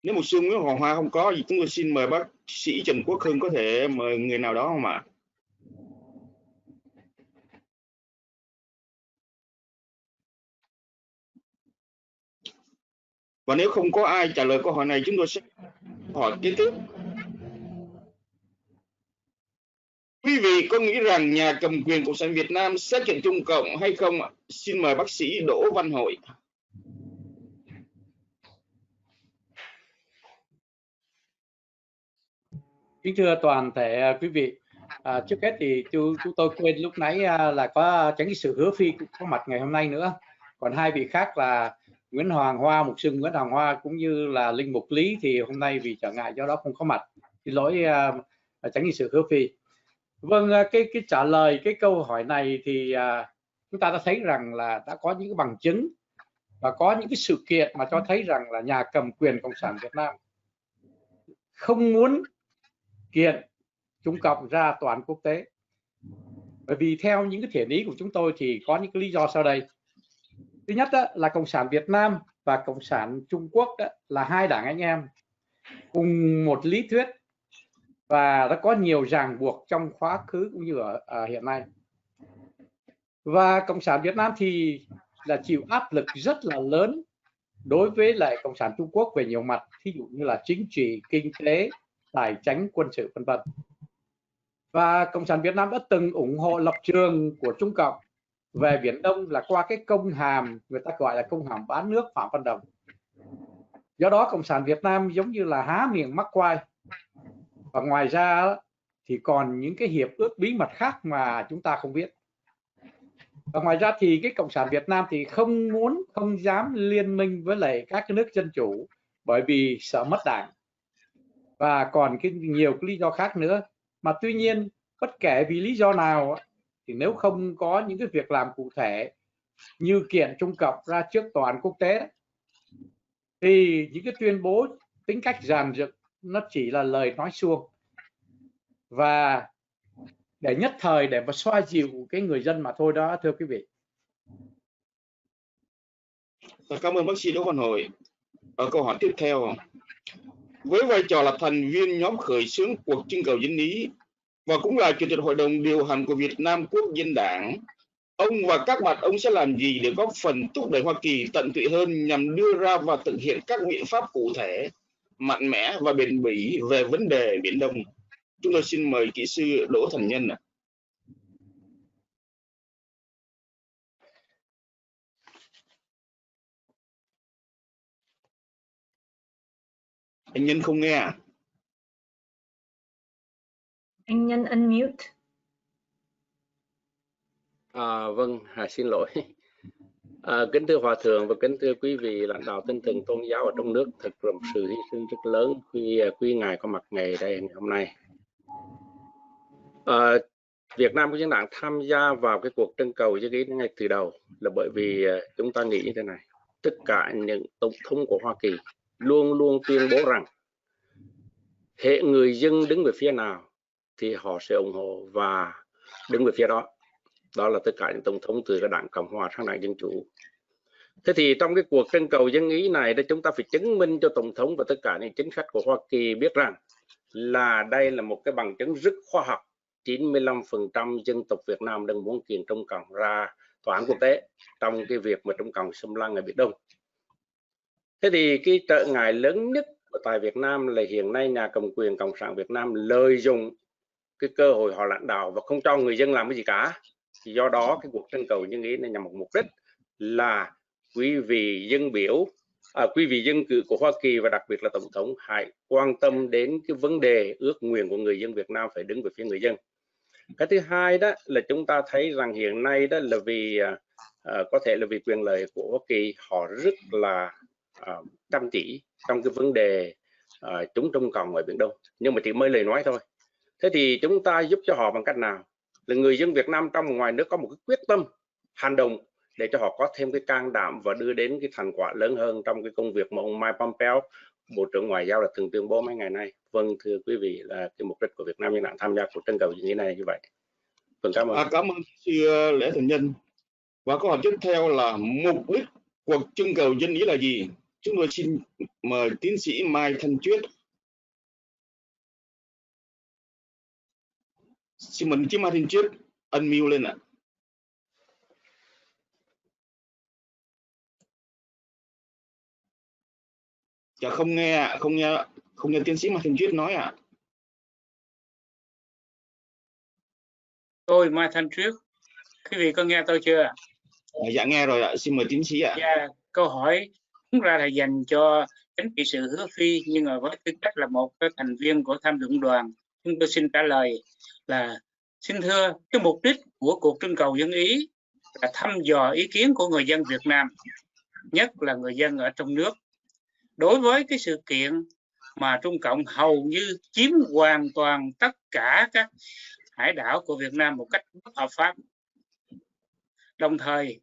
Nếu Mục sư Nguyễn Hoàng Hoa không có thì chúng tôi xin mời bác sĩ Trần Quốc Hưng, có thể mời người nào đó không ạ? Và nếu không có ai trả lời câu hỏi này, chúng tôi sẽ hỏi kế tiếp. Quý vị có nghĩ rằng nhà cầm quyền Cộng sản Việt Nam sẽ kiện Trung Cộng hay không ạ? Xin mời bác sĩ Đỗ Văn Hội. Kính thưa toàn thể quý vị, trước hết thì chúng tôi quên lúc nãy là có tránh sự Hứa Phi cũng có mặt ngày hôm nay nữa. Còn hai vị khác là Nguyễn Hoàng Hoa, mục sư Nguyễn Hoàng Hoa cũng như là linh mục Lý thì hôm nay vì trở ngại do đó không có mặt. Xin lỗi tránh sự Hứa Phi. Vâng, cái trả lời cái câu hỏi này thì chúng ta đã thấy rằng là đã có những cái bằng chứng và có những cái sự kiện mà cho thấy rằng là nhà cầm quyền Cộng sản Việt Nam không muốn kiện Trung Cộng ra tòa án quốc tế. Bởi vì theo những cái thiện ý của chúng tôi thì có những cái lý do sau đây. Thứ nhất đó, là Cộng sản Việt Nam và Cộng sản Trung Quốc đó, là hai đảng anh em cùng một lý thuyết và đã có nhiều ràng buộc trong quá khứ cũng như ở hiện nay. Và Cộng sản Việt Nam thì là chịu áp lực rất là lớn đối với lại Cộng sản Trung Quốc về nhiều mặt, thí dụ như là chính trị, kinh tế, tài chính, quân sự v.v. Và Cộng sản Việt Nam đã từng ủng hộ lập trường của Trung Cộng về Biển Đông là qua cái công hàm người ta gọi là công hàm bán nước Phạm Văn Đồng. Do đó Cộng sản Việt Nam giống như là há miệng mắc quai. Và ngoài ra thì còn những cái hiệp ước bí mật khác mà chúng ta không biết. Và ngoài ra thì cái Cộng sản Việt Nam thì không dám liên minh với lại các cái nước dân chủ bởi vì sợ mất đảng. Và còn nhiều cái lý do khác nữa. Mà tuy nhiên bất kể vì lý do nào thì nếu không có những cái việc làm cụ thể như kiện Trung Cộng ra trước tòa án quốc tế thì những cái tuyên bố tính cách dàn dựng nó chỉ là lời nói suông và để nhất thời để mà xoa dịu cái người dân mà thôi đó, thưa quý vị. Cảm ơn bác sĩ Đỗ Văn Hội. Ở câu hỏi tiếp theo, với vai trò là thành viên nhóm khởi xướng cuộc trưng cầu dân ý và cũng là chủ tịch hội đồng điều hành của Việt Nam Quốc dân Đảng, ông và các bạn ông sẽ làm gì để góp phần thúc đẩy Hoa Kỳ tận tụy hơn nhằm đưa ra và thực hiện các biện pháp cụ thể, mạnh mẽ và bền bỉ về vấn đề Biển Đông? Chúng tôi xin mời kỹ sư Đỗ Thành Nhân. Anh Nhân không nghe à? Anh Nhân unmute. Vâng, xin lỗi. Kính thưa Hòa Thượng và kính thưa quý vị lãnh đạo tinh thần tôn giáo ở trong nước, thật là một sự hy sinh rất lớn khi Ngài có mặt ngày đây ngày hôm nay. Việt Nam Quốc dân Đảng tham gia vào cái cuộc trưng cầu dân ý ngay từ đầu là bởi vì chúng ta nghĩ như thế này: tất cả những tổng thống của Hoa Kỳ luôn luôn tuyên bố rằng hệ người dân đứng về phía nào thì họ sẽ ủng hộ và đứng về phía đó. Đó là tất cả những tổng thống từ các đảng Cộng hòa sang đảng Dân chủ. Thế thì trong cái cuộc trưng cầu dân ý này chúng ta phải chứng minh cho tổng thống và tất cả những chính sách của Hoa Kỳ biết rằng là đây là một cái bằng chứng rất khoa học. 95% dân tộc Việt Nam đang muốn kiện Trung Cộng ra tòa án quốc tế trong cái việc mà Trung Cộng xâm lăng ở Biển Đông. Thế thì cái trở ngại lớn nhất tại Việt Nam là hiện nay nhà cầm quyền Cộng sản Việt Nam lợi dụng cái cơ hội họ lãnh đạo và không cho người dân làm cái gì cả. Thì do đó cái cuộc trưng cầu dân ý này nhằm một mục đích là quý vị dân cử của Hoa Kỳ và đặc biệt là tổng thống hãy quan tâm đến cái vấn đề ước nguyện của người dân Việt Nam phải đứng về phía người dân. Cái thứ hai đó là chúng ta thấy rằng hiện nay đó là vì có thể là vì quyền lợi của Hoa Kỳ, họ rất là chăm chỉ trong cái vấn đề chống Trung Cộng ở Biển Đông, nhưng mà chỉ mới lời nói thôi. Thế thì chúng ta giúp cho họ bằng cách nào? Là người dân Việt Nam trong và ngoài nước có một cái quyết tâm hành động để cho họ có thêm cái can đảm và đưa đến cái thành quả lớn hơn trong cái công việc mà ông Mike Pompeo, Bộ trưởng Ngoại giao, đã từng tuyên bố mấy ngày nay. Vâng, thưa quý vị, là cái mục đích của Việt Nam Nhân đảng tham gia cuộc trưng cầu dân ý này như vậy. Vâng, cảm ơn. Cảm ơn sư Lễ Thành Nhân. Và câu hỏi tiếp theo là mục đích cuộc trưng cầu dân ý là gì? Chúng tôi xin mời tiến sĩ Mai Thanh Chuyết. Xin mời tiến sĩ Mai Thanh Chuyết unmute lên ạ. Dạ không nghe tiến sĩ Mai Thanh Chuyết nói ạ. Tôi Mai Thanh Chuyết. Quý vị có nghe tôi chưa? Dạ nghe rồi ạ. Xin mời tiến sĩ ạ. Dạ, câu hỏi cũng ra là dành cho chính trị sự Hứa Phi, nhưng mà với tư cách là một cái thành viên của tham luận đoàn, chúng tôi xin trả lời là xin thưa, cái mục đích của cuộc trưng cầu dân ý là thăm dò ý kiến của người dân Việt Nam, nhất là người dân ở trong nước, đối với cái sự kiện mà Trung Cộng hầu như chiếm hoàn toàn tất cả các hải đảo của Việt Nam một cách bất hợp pháp. Đồng thời,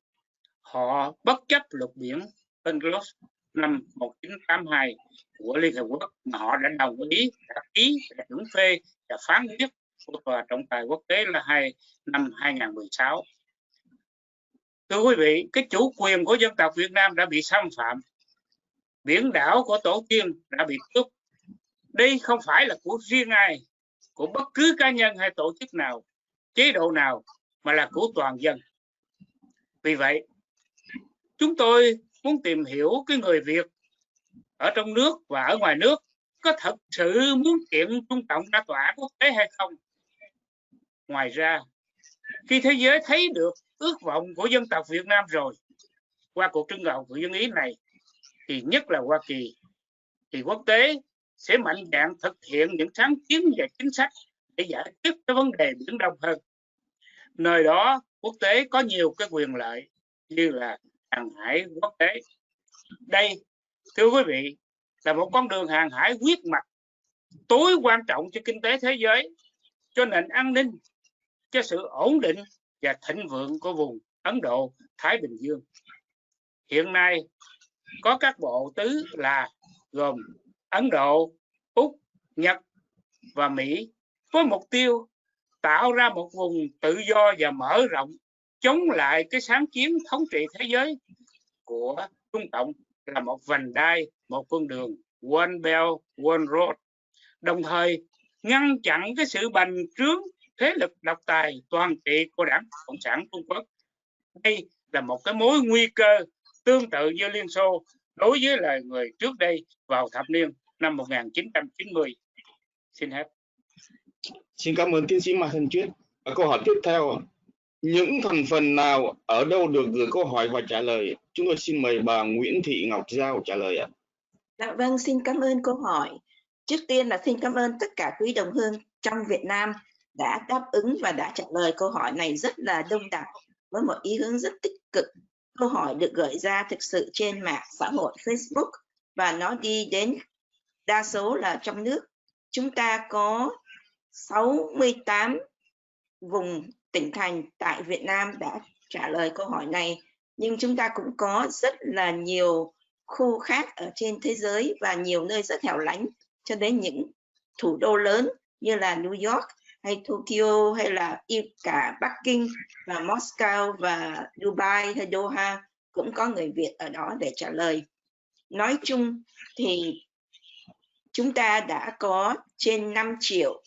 họ bất chấp luật biển UNCLOS năm 1982 của Liên Hợp Quốc mà họ đã đồng ý, đã ký, đã chuẩn phê và phán quyết của Tòa trọng tài quốc tế là năm 2016. Thưa quý vị, cái chủ quyền của dân tộc Việt Nam đã bị xâm phạm, biển đảo của tổ tiên đã bị cướp. Đây không phải là của riêng ai, của bất cứ cá nhân hay tổ chức nào, chế độ nào, mà là của toàn dân. Vì vậy, chúng tôi muốn tìm hiểu cái người Việt ở trong nước và ở ngoài nước có thật sự muốn kiện Trung Cộng ra tòa án quốc tế hay không. Ngoài ra, khi thế giới thấy được ước vọng của dân tộc Việt Nam rồi, qua cuộc trưng cầu của dân ý này, thì nhất là Hoa Kỳ, thì quốc tế sẽ mạnh dạn thực hiện những sáng kiến và chính sách để giải quyết cái vấn đề Biển Đông hơn. Nơi đó, quốc tế có nhiều cái quyền lợi như là hàng hải quốc tế. Đây, thưa quý vị, là một con đường hàng hải huyết mạch tối quan trọng cho kinh tế thế giới, cho nền an ninh, cho sự ổn định và thịnh vượng của vùng Ấn Độ, Thái Bình Dương. Hiện nay, có các bộ tứ là gồm Ấn Độ, Úc, Nhật và Mỹ với mục tiêu tạo ra một vùng tự do và mở rộng chống lại cái sáng kiến thống trị thế giới của Trung Cộng là một vành đai, một con đường One Belt, One Road, đồng thời ngăn chặn cái sự bành trướng thế lực độc tài toàn trị của Đảng Cộng sản Trung Quốc. Đây là một cái mối nguy cơ tương tự như Liên Xô đối với lời người trước đây vào thập niên năm 1990. Xin hết. Xin cảm ơn tiến sĩ Mai Thanh Chuyết. Câu hỏi tiếp theo, những thành phần nào ở đâu được gửi câu hỏi và trả lời? Chúng tôi xin mời bà Nguyễn Thị Ngọc Giao trả lời ạ. Dạ vâng, xin cảm ơn câu hỏi. Trước tiên là xin cảm ơn tất cả quý đồng hương trong Việt Nam đã đáp ứng và đã trả lời câu hỏi này rất là đông đảo với một ý hướng rất tích cực. Câu hỏi được gửi ra thực sự trên mạng xã hội Facebook và nó đi đến đa số là trong nước. Chúng ta có 68 vùng tỉnh thành tại Việt Nam đã trả lời câu hỏi này, nhưng chúng ta cũng có rất là nhiều khu khác ở trên thế giới và nhiều nơi rất hẻo lánh, cho đến những thủ đô lớn như là New York hay Tokyo hay là cả Bắc Kinh và Moscow và Dubai hay Doha cũng có người Việt ở đó để trả lời. Nói chung thì chúng ta đã có trên 5 triệu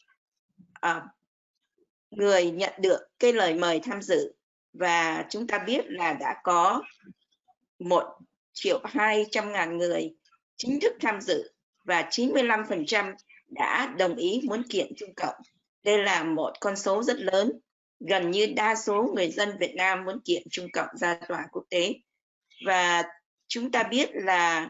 người nhận được cái lời mời tham dự, và chúng ta biết là đã có 1.200.000 người chính thức tham dự và 95% đã đồng ý muốn kiện Trung Cộng. Đây là một con số rất lớn, gần như đa số người dân Việt Nam muốn kiện Trung Cộng ra tòa quốc tế. Và chúng ta biết là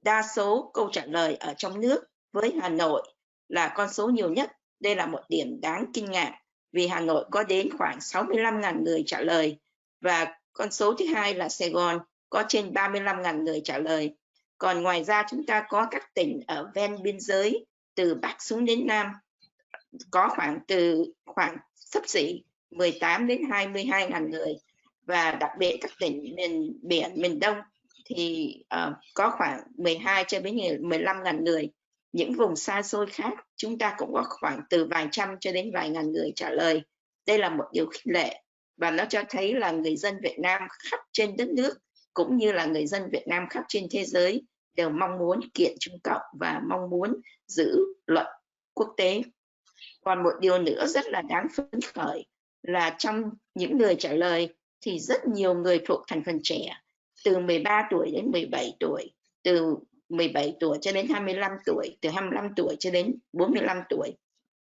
đa số câu trả lời ở trong nước với Hà Nội là con số nhiều nhất. Đây là một điểm đáng kinh ngạc vì Hà Nội có đến khoảng 65.000 người trả lời, và con số thứ hai là Sài Gòn có trên 35.000 người trả lời. Còn ngoài ra chúng ta có các tỉnh ở ven biên giới từ Bắc xuống đến Nam có khoảng xấp xỉ 18 đến 22.000 người, và đặc biệt các tỉnh biển miền Đông thì có khoảng 12 cho đến 15.000 người. Những vùng xa xôi khác chúng ta cũng có khoảng từ vài trăm cho đến vài ngàn người trả lời. Đây là một điều khích lệ và nó cho thấy là người dân Việt Nam khắp trên đất nước cũng như là người dân Việt Nam khắp trên thế giới đều mong muốn kiện Trung Cộng và mong muốn giữ luật quốc tế. Còn một điều nữa rất là đáng phấn khởi là trong những người trả lời thì rất nhiều người thuộc thành phần trẻ, từ 13 tuổi đến 17 tuổi, từ 17 tuổi cho đến 25 tuổi, từ 25 tuổi cho đến 45 tuổi.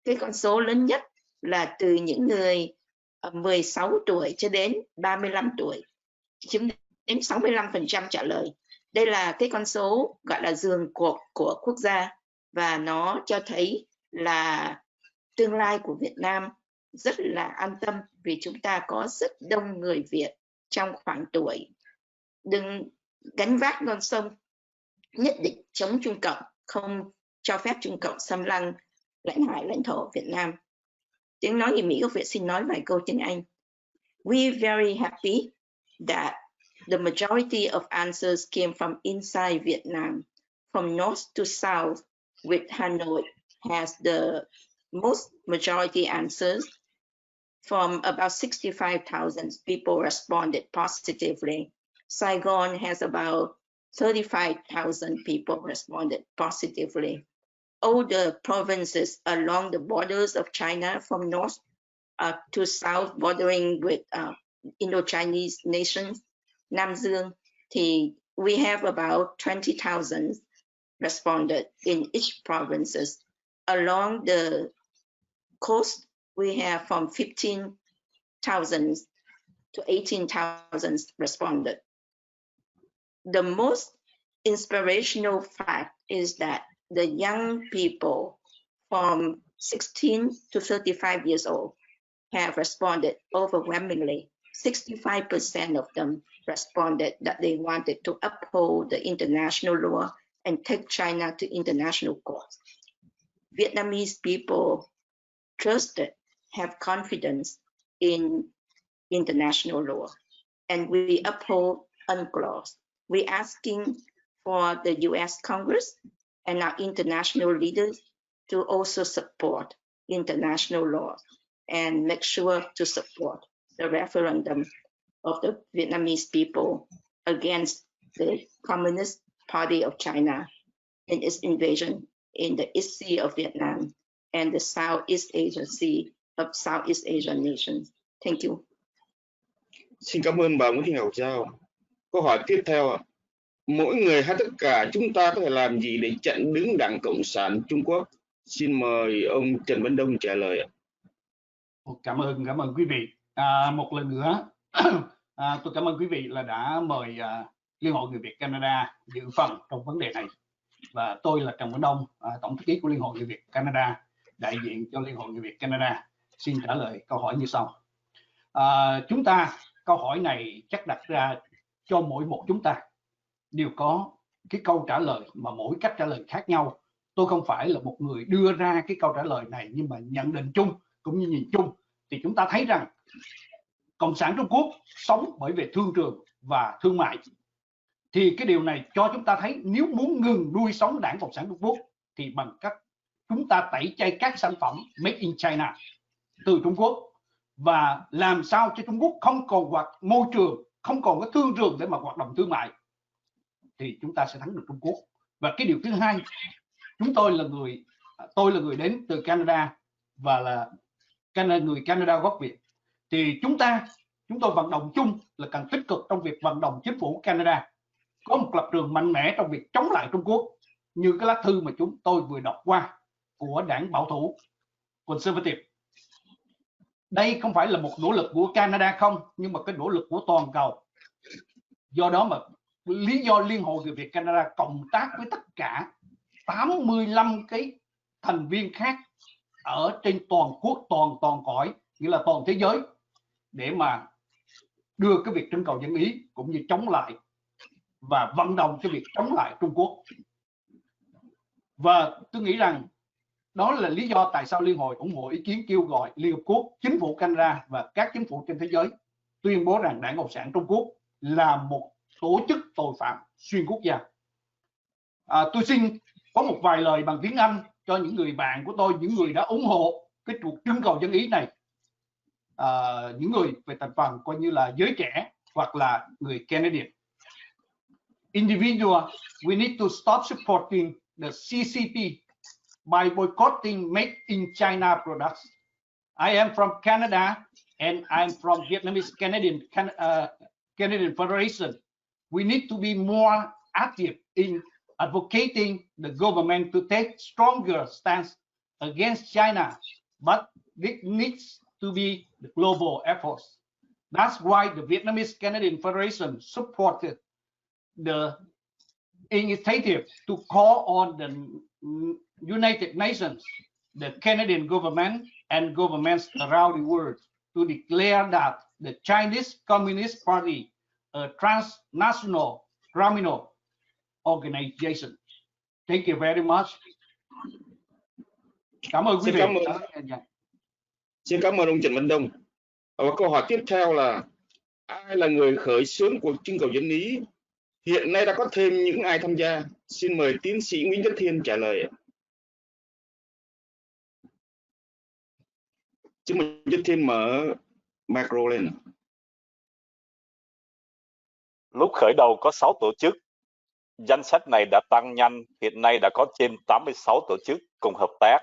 Cái con số lớn nhất là từ những người 16 tuổi cho đến 35 tuổi, chiếm đến 65% trả lời. Đây là cái con số gọi là giường cột của quốc gia và nó cho thấy là tương lai của Việt Nam rất là an tâm vì chúng ta có rất đông người Việt trong khoảng tuổi đừng gánh vác non sông, nhất định chống Trung Cộng, không cho phép Trung Cộng xâm lăng lãnh hải lãnh thổ Việt Nam. Tiếng nói người Mỹ gốc Việt xin nói vài câu tiếng Anh. We very happy that the majority of answers came from inside Vietnam, from north to south, with Hanoi has the most majority answers. From about 65,000 people responded positively. Saigon has about 35,000 people responded positively. All the provinces along the borders of China from north to south, bordering with Indo-Chinese nations, Nam Dương, thì we have about 20,000 responded in each provinces. Along the coast, we have from 15,000 to 18,000 responded. The most inspirational fact is that the young people from 16 to 35 years old have responded overwhelmingly. 65% of them responded that they wanted to uphold the international law and take China to international court. Vietnamese people trusted, have confidence in international law, and we uphold UNCLOS. We're asking for the US Congress and our international leaders to also support international law and make sure to support the referendum of the Vietnamese people against the Communist Party of China in its invasion in the East Sea of Vietnam and the Southeast Asian Sea of Southeast Asian nations. Thank you. Xin cảm ơn bà Nguyễn Thị Ngọc Giao. Câu hỏi tiếp theo ạ. Mỗi người hay tất cả chúng ta có thể làm gì để chặn đứng Đảng Cộng sản Trung Quốc? Xin mời ông Trần Văn Đông trả lời ạ. Cảm ơn quý vị. Một lần nữa, tôi cảm ơn quý vị là đã mời Liên hội Người Việt Canada dự phần trong vấn đề này. Và tôi là Trần Văn Đông, Tổng thư ký của Liên hội Người Việt Canada, đại diện cho Liên hội Người Việt Canada. Xin trả lời câu hỏi như sau. Câu hỏi này chắc đặt ra cho mỗi một chúng ta đều có cái câu trả lời mà mỗi cách trả lời khác nhau. Tôi không phải là một người đưa ra cái câu trả lời này, nhưng mà nhận định chung cũng như nhìn chung thì chúng ta thấy rằng Cộng sản Trung Quốc sống bởi về thương trường và thương mại. Thì cái điều này cho chúng ta thấy nếu muốn ngừng nuôi sống Đảng Cộng sản Trung Quốc thì bằng cách chúng ta tẩy chay các sản phẩm made in China từ Trung Quốc và làm sao cho Trung Quốc không còn môi trường, không còn có thương trường để mà hoạt động thương mại, thì chúng ta sẽ thắng được Trung Quốc. Và cái điều thứ hai, tôi là người đến từ Canada và là người Canada gốc Việt, thì chúng tôi vận động chung là cần tích cực trong việc vận động chính phủ Canada có một lập trường mạnh mẽ trong việc chống lại Trung Quốc, như cái lá thư mà chúng tôi vừa đọc qua của đảng bảo thủ Conservative. Đây không phải là một nỗ lực của Canada không, nhưng mà cái nỗ lực của toàn cầu. Do đó mà lý do Liên hội Người Việt Canada cộng tác với tất cả 85 cái thành viên khác ở trên toàn quốc, toàn cõi, nghĩa là toàn thế giới, để mà đưa cái việc trưng cầu dân ý cũng như chống lại và vận động cái việc chống lại Trung Quốc. Và tôi nghĩ rằng đó là lý do tại sao Liên hội ủng hộ ý kiến kêu gọi Liên Hợp Quốc, chính phủ Canada và các chính phủ trên thế giới tuyên bố rằng Đảng Cộng sản Trung Quốc là một tổ chức tội phạm xuyên quốc gia. Tôi xin có một vài lời bằng tiếng Anh cho những người bạn của tôi, những người đã ủng hộ cái cuộc trưng cầu dân ý này, những người về thành phần coi như là giới trẻ hoặc là người Canadian. Individual, we need to stop supporting the CCP by boycotting made in China products. I am from Canada and I'm from Vietnamese Canadian Federation. We need to be more active in advocating the government to take stronger stance against China, but this needs to be the global efforts. That's why the Vietnamese Canadian Federation supported the initiative to call on the United Nations, the Canadian government and governments around the world to declare that the Chinese Communist Party, a transnational criminal organization. Thank you very much. Cảm ơn quý vị. Xin cảm ơn ông Trần Văn Đông. Và câu hỏi tiếp theo là ai là người khởi xướng cuộc trưng cầu dân ý? Hiện nay đã có thêm những ai tham gia? Xin mời tiến sĩ Nguyễn Nhất Thiên trả lời. Xin mời Nhất Thiên mở micro lên. Lúc khởi đầu có 6 tổ chức. Danh sách này đã tăng nhanh, hiện nay đã có trên 86 tổ chức cùng hợp tác.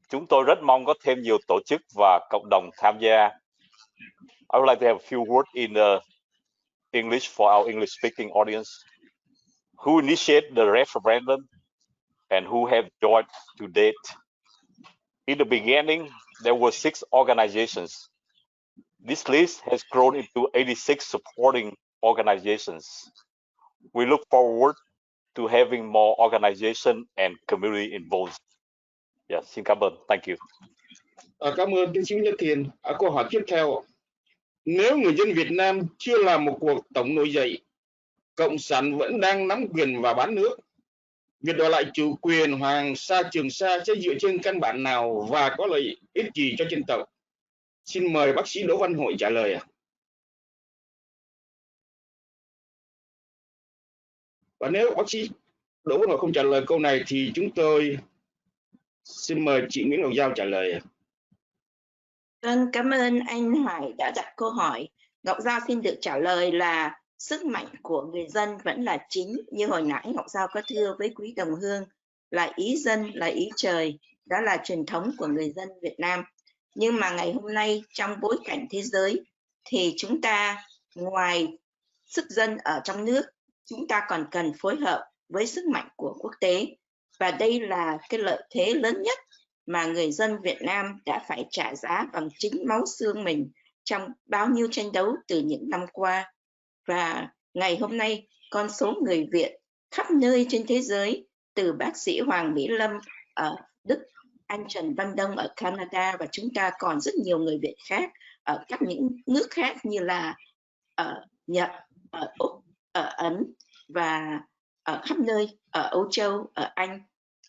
Chúng tôi rất mong có thêm nhiều tổ chức và cộng đồng tham gia. I would like to have a few words in English for our English-speaking audience. Who initiated the referendum and who have joined to date? In the beginning, there were 6 organizations. This list has grown into 86 supporting organizations. We look forward to having more organization and community involved. Yeah, xin cảm ơn. Thank you. Cảm ơn tiến sĩ Nhất Thiên. Câu hỏi tiếp theo. Nếu người dân Việt Nam chưa làm một cuộc tổng nổi dậy, Cộng sản vẫn đang nắm quyền và bán nước, việc đòi lại chủ quyền Hoàng Sa Trường Sa sẽ dựa trên căn bản nào và có lợi ích gì cho dân tộc? Xin mời bác sĩ Đỗ Văn Hội trả lời. Và nếu bác sĩ Đỗ Văn Hội không trả lời câu này thì chúng tôi xin mời chị Nguyễn Ngọc Giao trả lời. Vâng, cảm ơn anh Hải đã đặt câu hỏi. Ngọc Giao xin được trả lời là sức mạnh của người dân vẫn là chính. Như hồi nãy Ngọc Giao có thưa với quý đồng hương là ý dân là ý trời. Đó là truyền thống của người dân Việt Nam. Nhưng mà ngày hôm nay trong bối cảnh thế giới thì chúng ta ngoài sức dân ở trong nước, chúng ta còn cần phối hợp với sức mạnh của quốc tế. Và đây là cái lợi thế lớn nhất mà người dân Việt Nam đã phải trả giá bằng chính máu xương mình trong bao nhiêu tranh đấu từ những năm qua. Và ngày hôm nay, con số người Việt khắp nơi trên thế giới, từ bác sĩ Hoàng Mỹ Lâm ở Đức, anh Trần Văn Đông ở Canada và chúng ta còn rất nhiều người Việt khác ở các những nước khác như là ở Nhật, ở Úc, ở Ấn và ở khắp nơi, ở Âu Châu, ở Anh.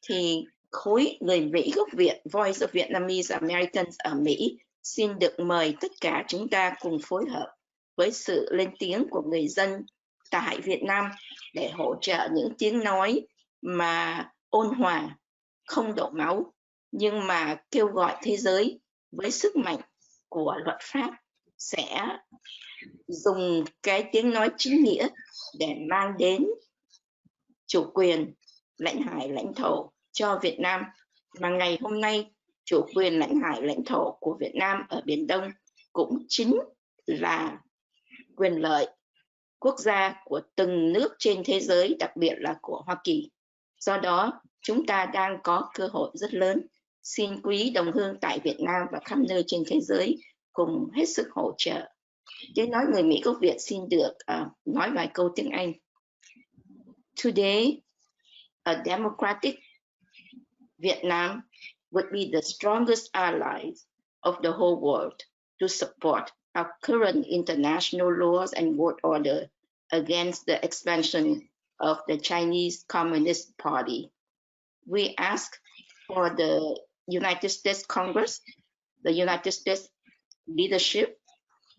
Thì khối người Mỹ gốc Việt, Voice of Vietnamese Americans ở Mỹ xin được mời tất cả chúng ta cùng phối hợp với sự lên tiếng của người dân tại Việt Nam để hỗ trợ những tiếng nói mà ôn hòa, không đổ máu, nhưng mà kêu gọi thế giới với sức mạnh của luật pháp sẽ dùng cái tiếng nói chính nghĩa để mang đến chủ quyền lãnh hải lãnh thổ cho Việt Nam. Mà ngày hôm nay chủ quyền lãnh hải lãnh thổ của Việt Nam ở Biển Đông cũng chính là quyền lợi quốc gia của từng nước trên thế giới, đặc biệt là của Hoa Kỳ. Do đó chúng ta đang có cơ hội rất lớn. Xin quý đồng hương tại Việt Nam và khắp nơi trên thế giới cùng hết sức hỗ trợ. Tiếng nói người Mỹ gốc Việt xin được nói vài câu tiếng Anh. Today, a democratic Vietnam would be the strongest allies of the whole world to support our current international laws and world order against the expansion of the Chinese Communist Party. We ask for the United States Congress, the United States leadership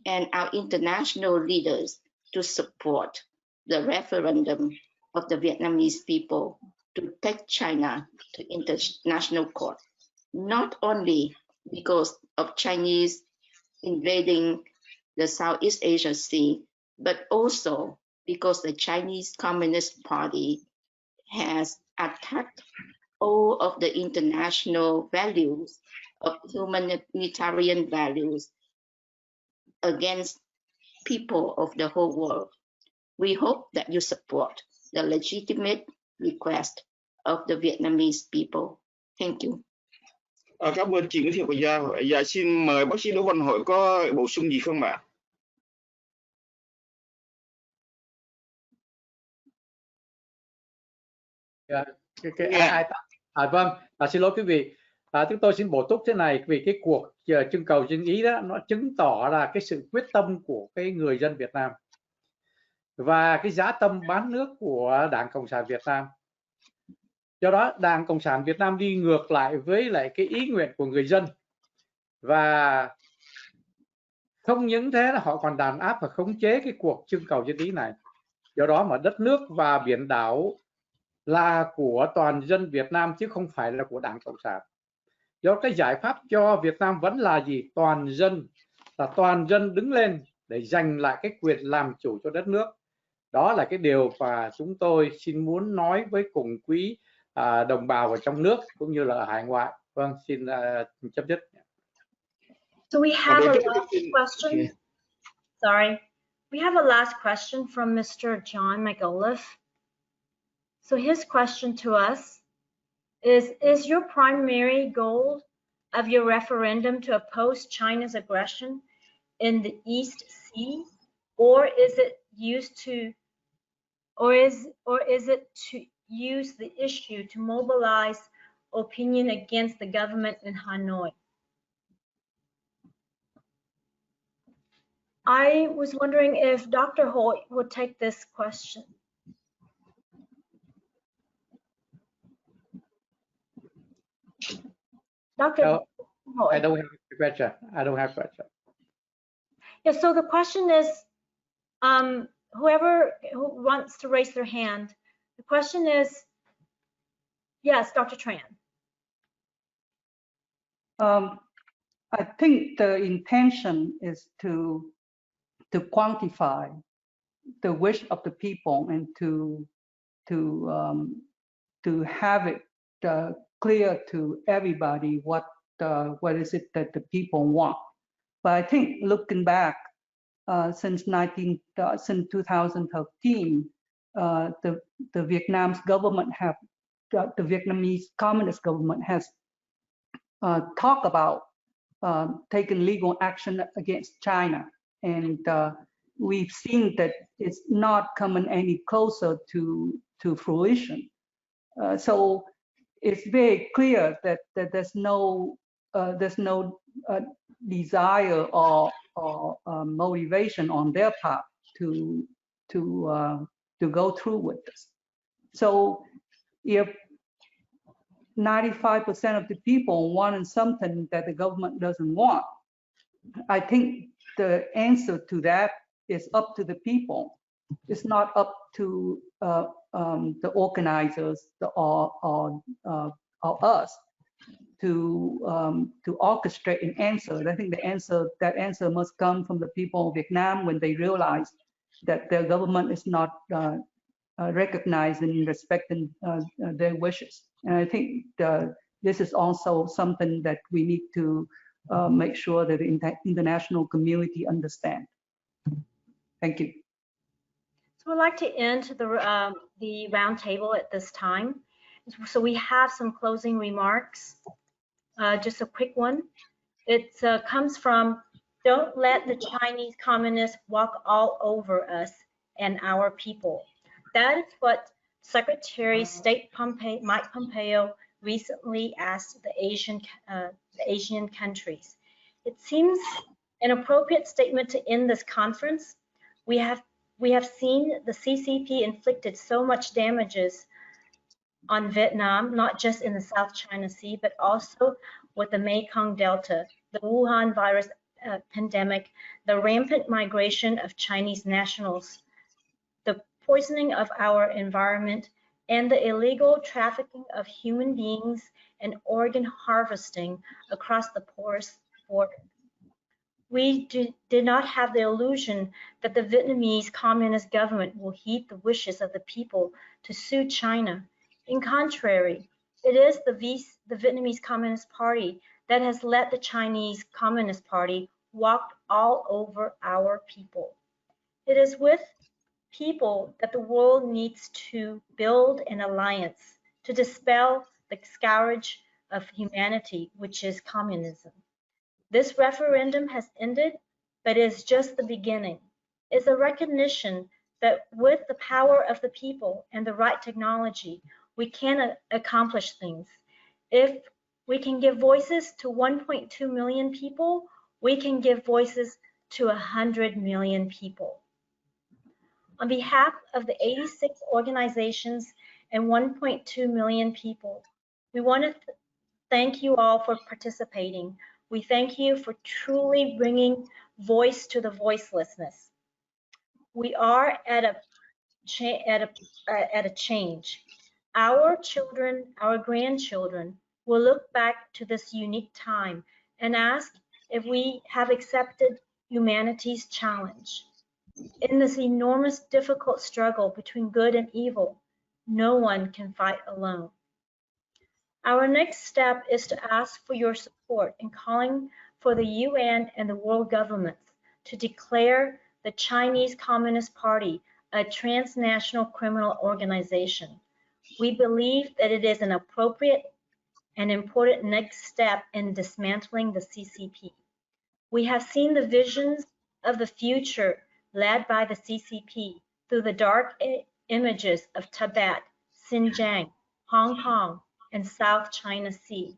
and our international leaders to support the referendum of the Vietnamese people to take China to international court, not only because of Chinese invading the Southeast Asia Sea, but also because the Chinese Communist Party has attacked all of the international values of humanitarian values against people of the whole world. We hope that you support the legitimate request of the Vietnamese people. Thank you. Cảm ơn chị Nguyễn Thị Quỳnh Giao. Dạ xin mời bác sĩ Đỗ Văn Hội có bổ sung gì không ạ? Vâng, xin lỗi quý vị. Chúng tôi xin bổ túc thế này, vì cái cuộc trưng cầu dân ý đó nó chứng tỏ là cái sự quyết tâm của cái người dân Việt Nam và cái dã tâm bán nước của Đảng Cộng sản Việt Nam. Do đó Đảng Cộng sản Việt Nam đi ngược lại với lại cái ý nguyện của người dân, và không những thế là họ còn đàn áp và khống chế cái cuộc trưng cầu dân ý này. Do đó mà đất nước và biển đảo là của toàn dân Việt Nam chứ không phải là của Đảng Cộng sản. Do cái giải pháp cho Việt Nam vẫn là gì? Toàn dân, là toàn dân đứng lên để giành lại cái quyền làm chủ cho đất nước. Đó là cái điều mà chúng tôi xin muốn nói với cùng quý đồng bào ở trong nước cũng như là ở hải ngoại. Vâng, xin chấm dứt. So we have a last question. Sorry. We have a last question from Mr. John McAuliffe. So his question to us is your primary goal of your referendum to oppose China's aggression in the East Sea, or is it used to, or is it to use the issue to mobilize opinion against the government in Hanoi? I was wondering if Dr. Hoyt would take this question. Dr. No, Hoyt. I don't have a question. I don't have a question. Yeah, so the question is, whoever who wants to raise their hand, the question is, yes, Dr. Tran. I think the intention is to quantify the wish of the people and to have it clear to everybody what is it that the people want. But I think looking back since 2013, the Vietnam's government the Vietnamese Communist government has talked about taking legal action against China, and we've seen that it's not coming any closer to fruition. So it's very clear that there's no desire or motivation on their part to go through with this. So if 95% of the people wanting something that the government doesn't want, I think the answer to that is up to the people. It's not up to the organizers or us to orchestrate an answer. I think that answer must come from the people of Vietnam when they realize that their government is not recognizing and respecting their wishes. And I think this is also something that we need to make sure that the international community understand. Thank you. So we'd like to end the roundtable at this time. So we have some closing remarks. Just a quick one. It comes from, don't let the Chinese communists walk all over us and our people. That is what Secretary of State Mike Pompeo recently asked the Asian countries. It seems an appropriate statement to end this conference. We have seen the CCP inflicted so much damages on Vietnam, not just in the South China Sea, but also with the Mekong Delta, the Wuhan virus pandemic, the rampant migration of Chinese nationals, the poisoning of our environment, and the illegal trafficking of human beings and organ harvesting across the porous border. We did not have the illusion that the Vietnamese Communist government will heed the wishes of the people to sue China. In contrary, it is the Vietnamese Communist Party that has let the Chinese Communist Party walk all over our people. It is with people that the world needs to build an alliance to dispel the scourge of humanity, which is communism. This referendum has ended, but is just the beginning. It's a recognition that with the power of the people and the right technology, we can accomplish things. If we can give voices to 1.2 million people, we can give voices to 100 million people. On behalf of the 86 organizations and 1.2 million people, we want to thank you all for participating. We thank you for truly bringing voice to the voicelessness. We are at a change. Our children, our grandchildren will look back to this unique time and ask if we have accepted humanity's challenge. In this enormous, difficult struggle between good and evil, no one can fight alone. Our next step is to ask for your support in calling for the UN and the world governments to declare the Chinese Communist Party a transnational criminal organization. We believe that it is an appropriate and important next step in dismantling the CCP. We have seen the visions of the future led by the CCP through the dark images of Tibet, Xinjiang, Hong Kong, and South China Sea.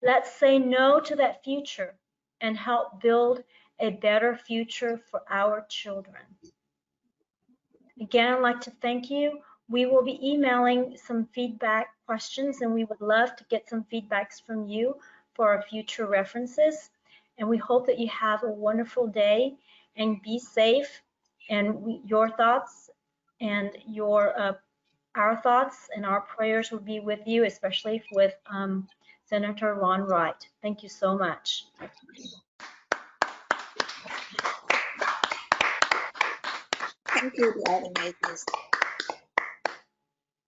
Let's say no to that future and help build a better future for our children. Again, I'd like to thank you. We will be emailing some feedback questions, and we would love to get some feedbacks from you for our future references. And we hope that you have a wonderful day and be safe. And your thoughts and our thoughts and our prayers will be with you, especially with Senator Ron Wright. Thank you so much. Thank you, the organizers.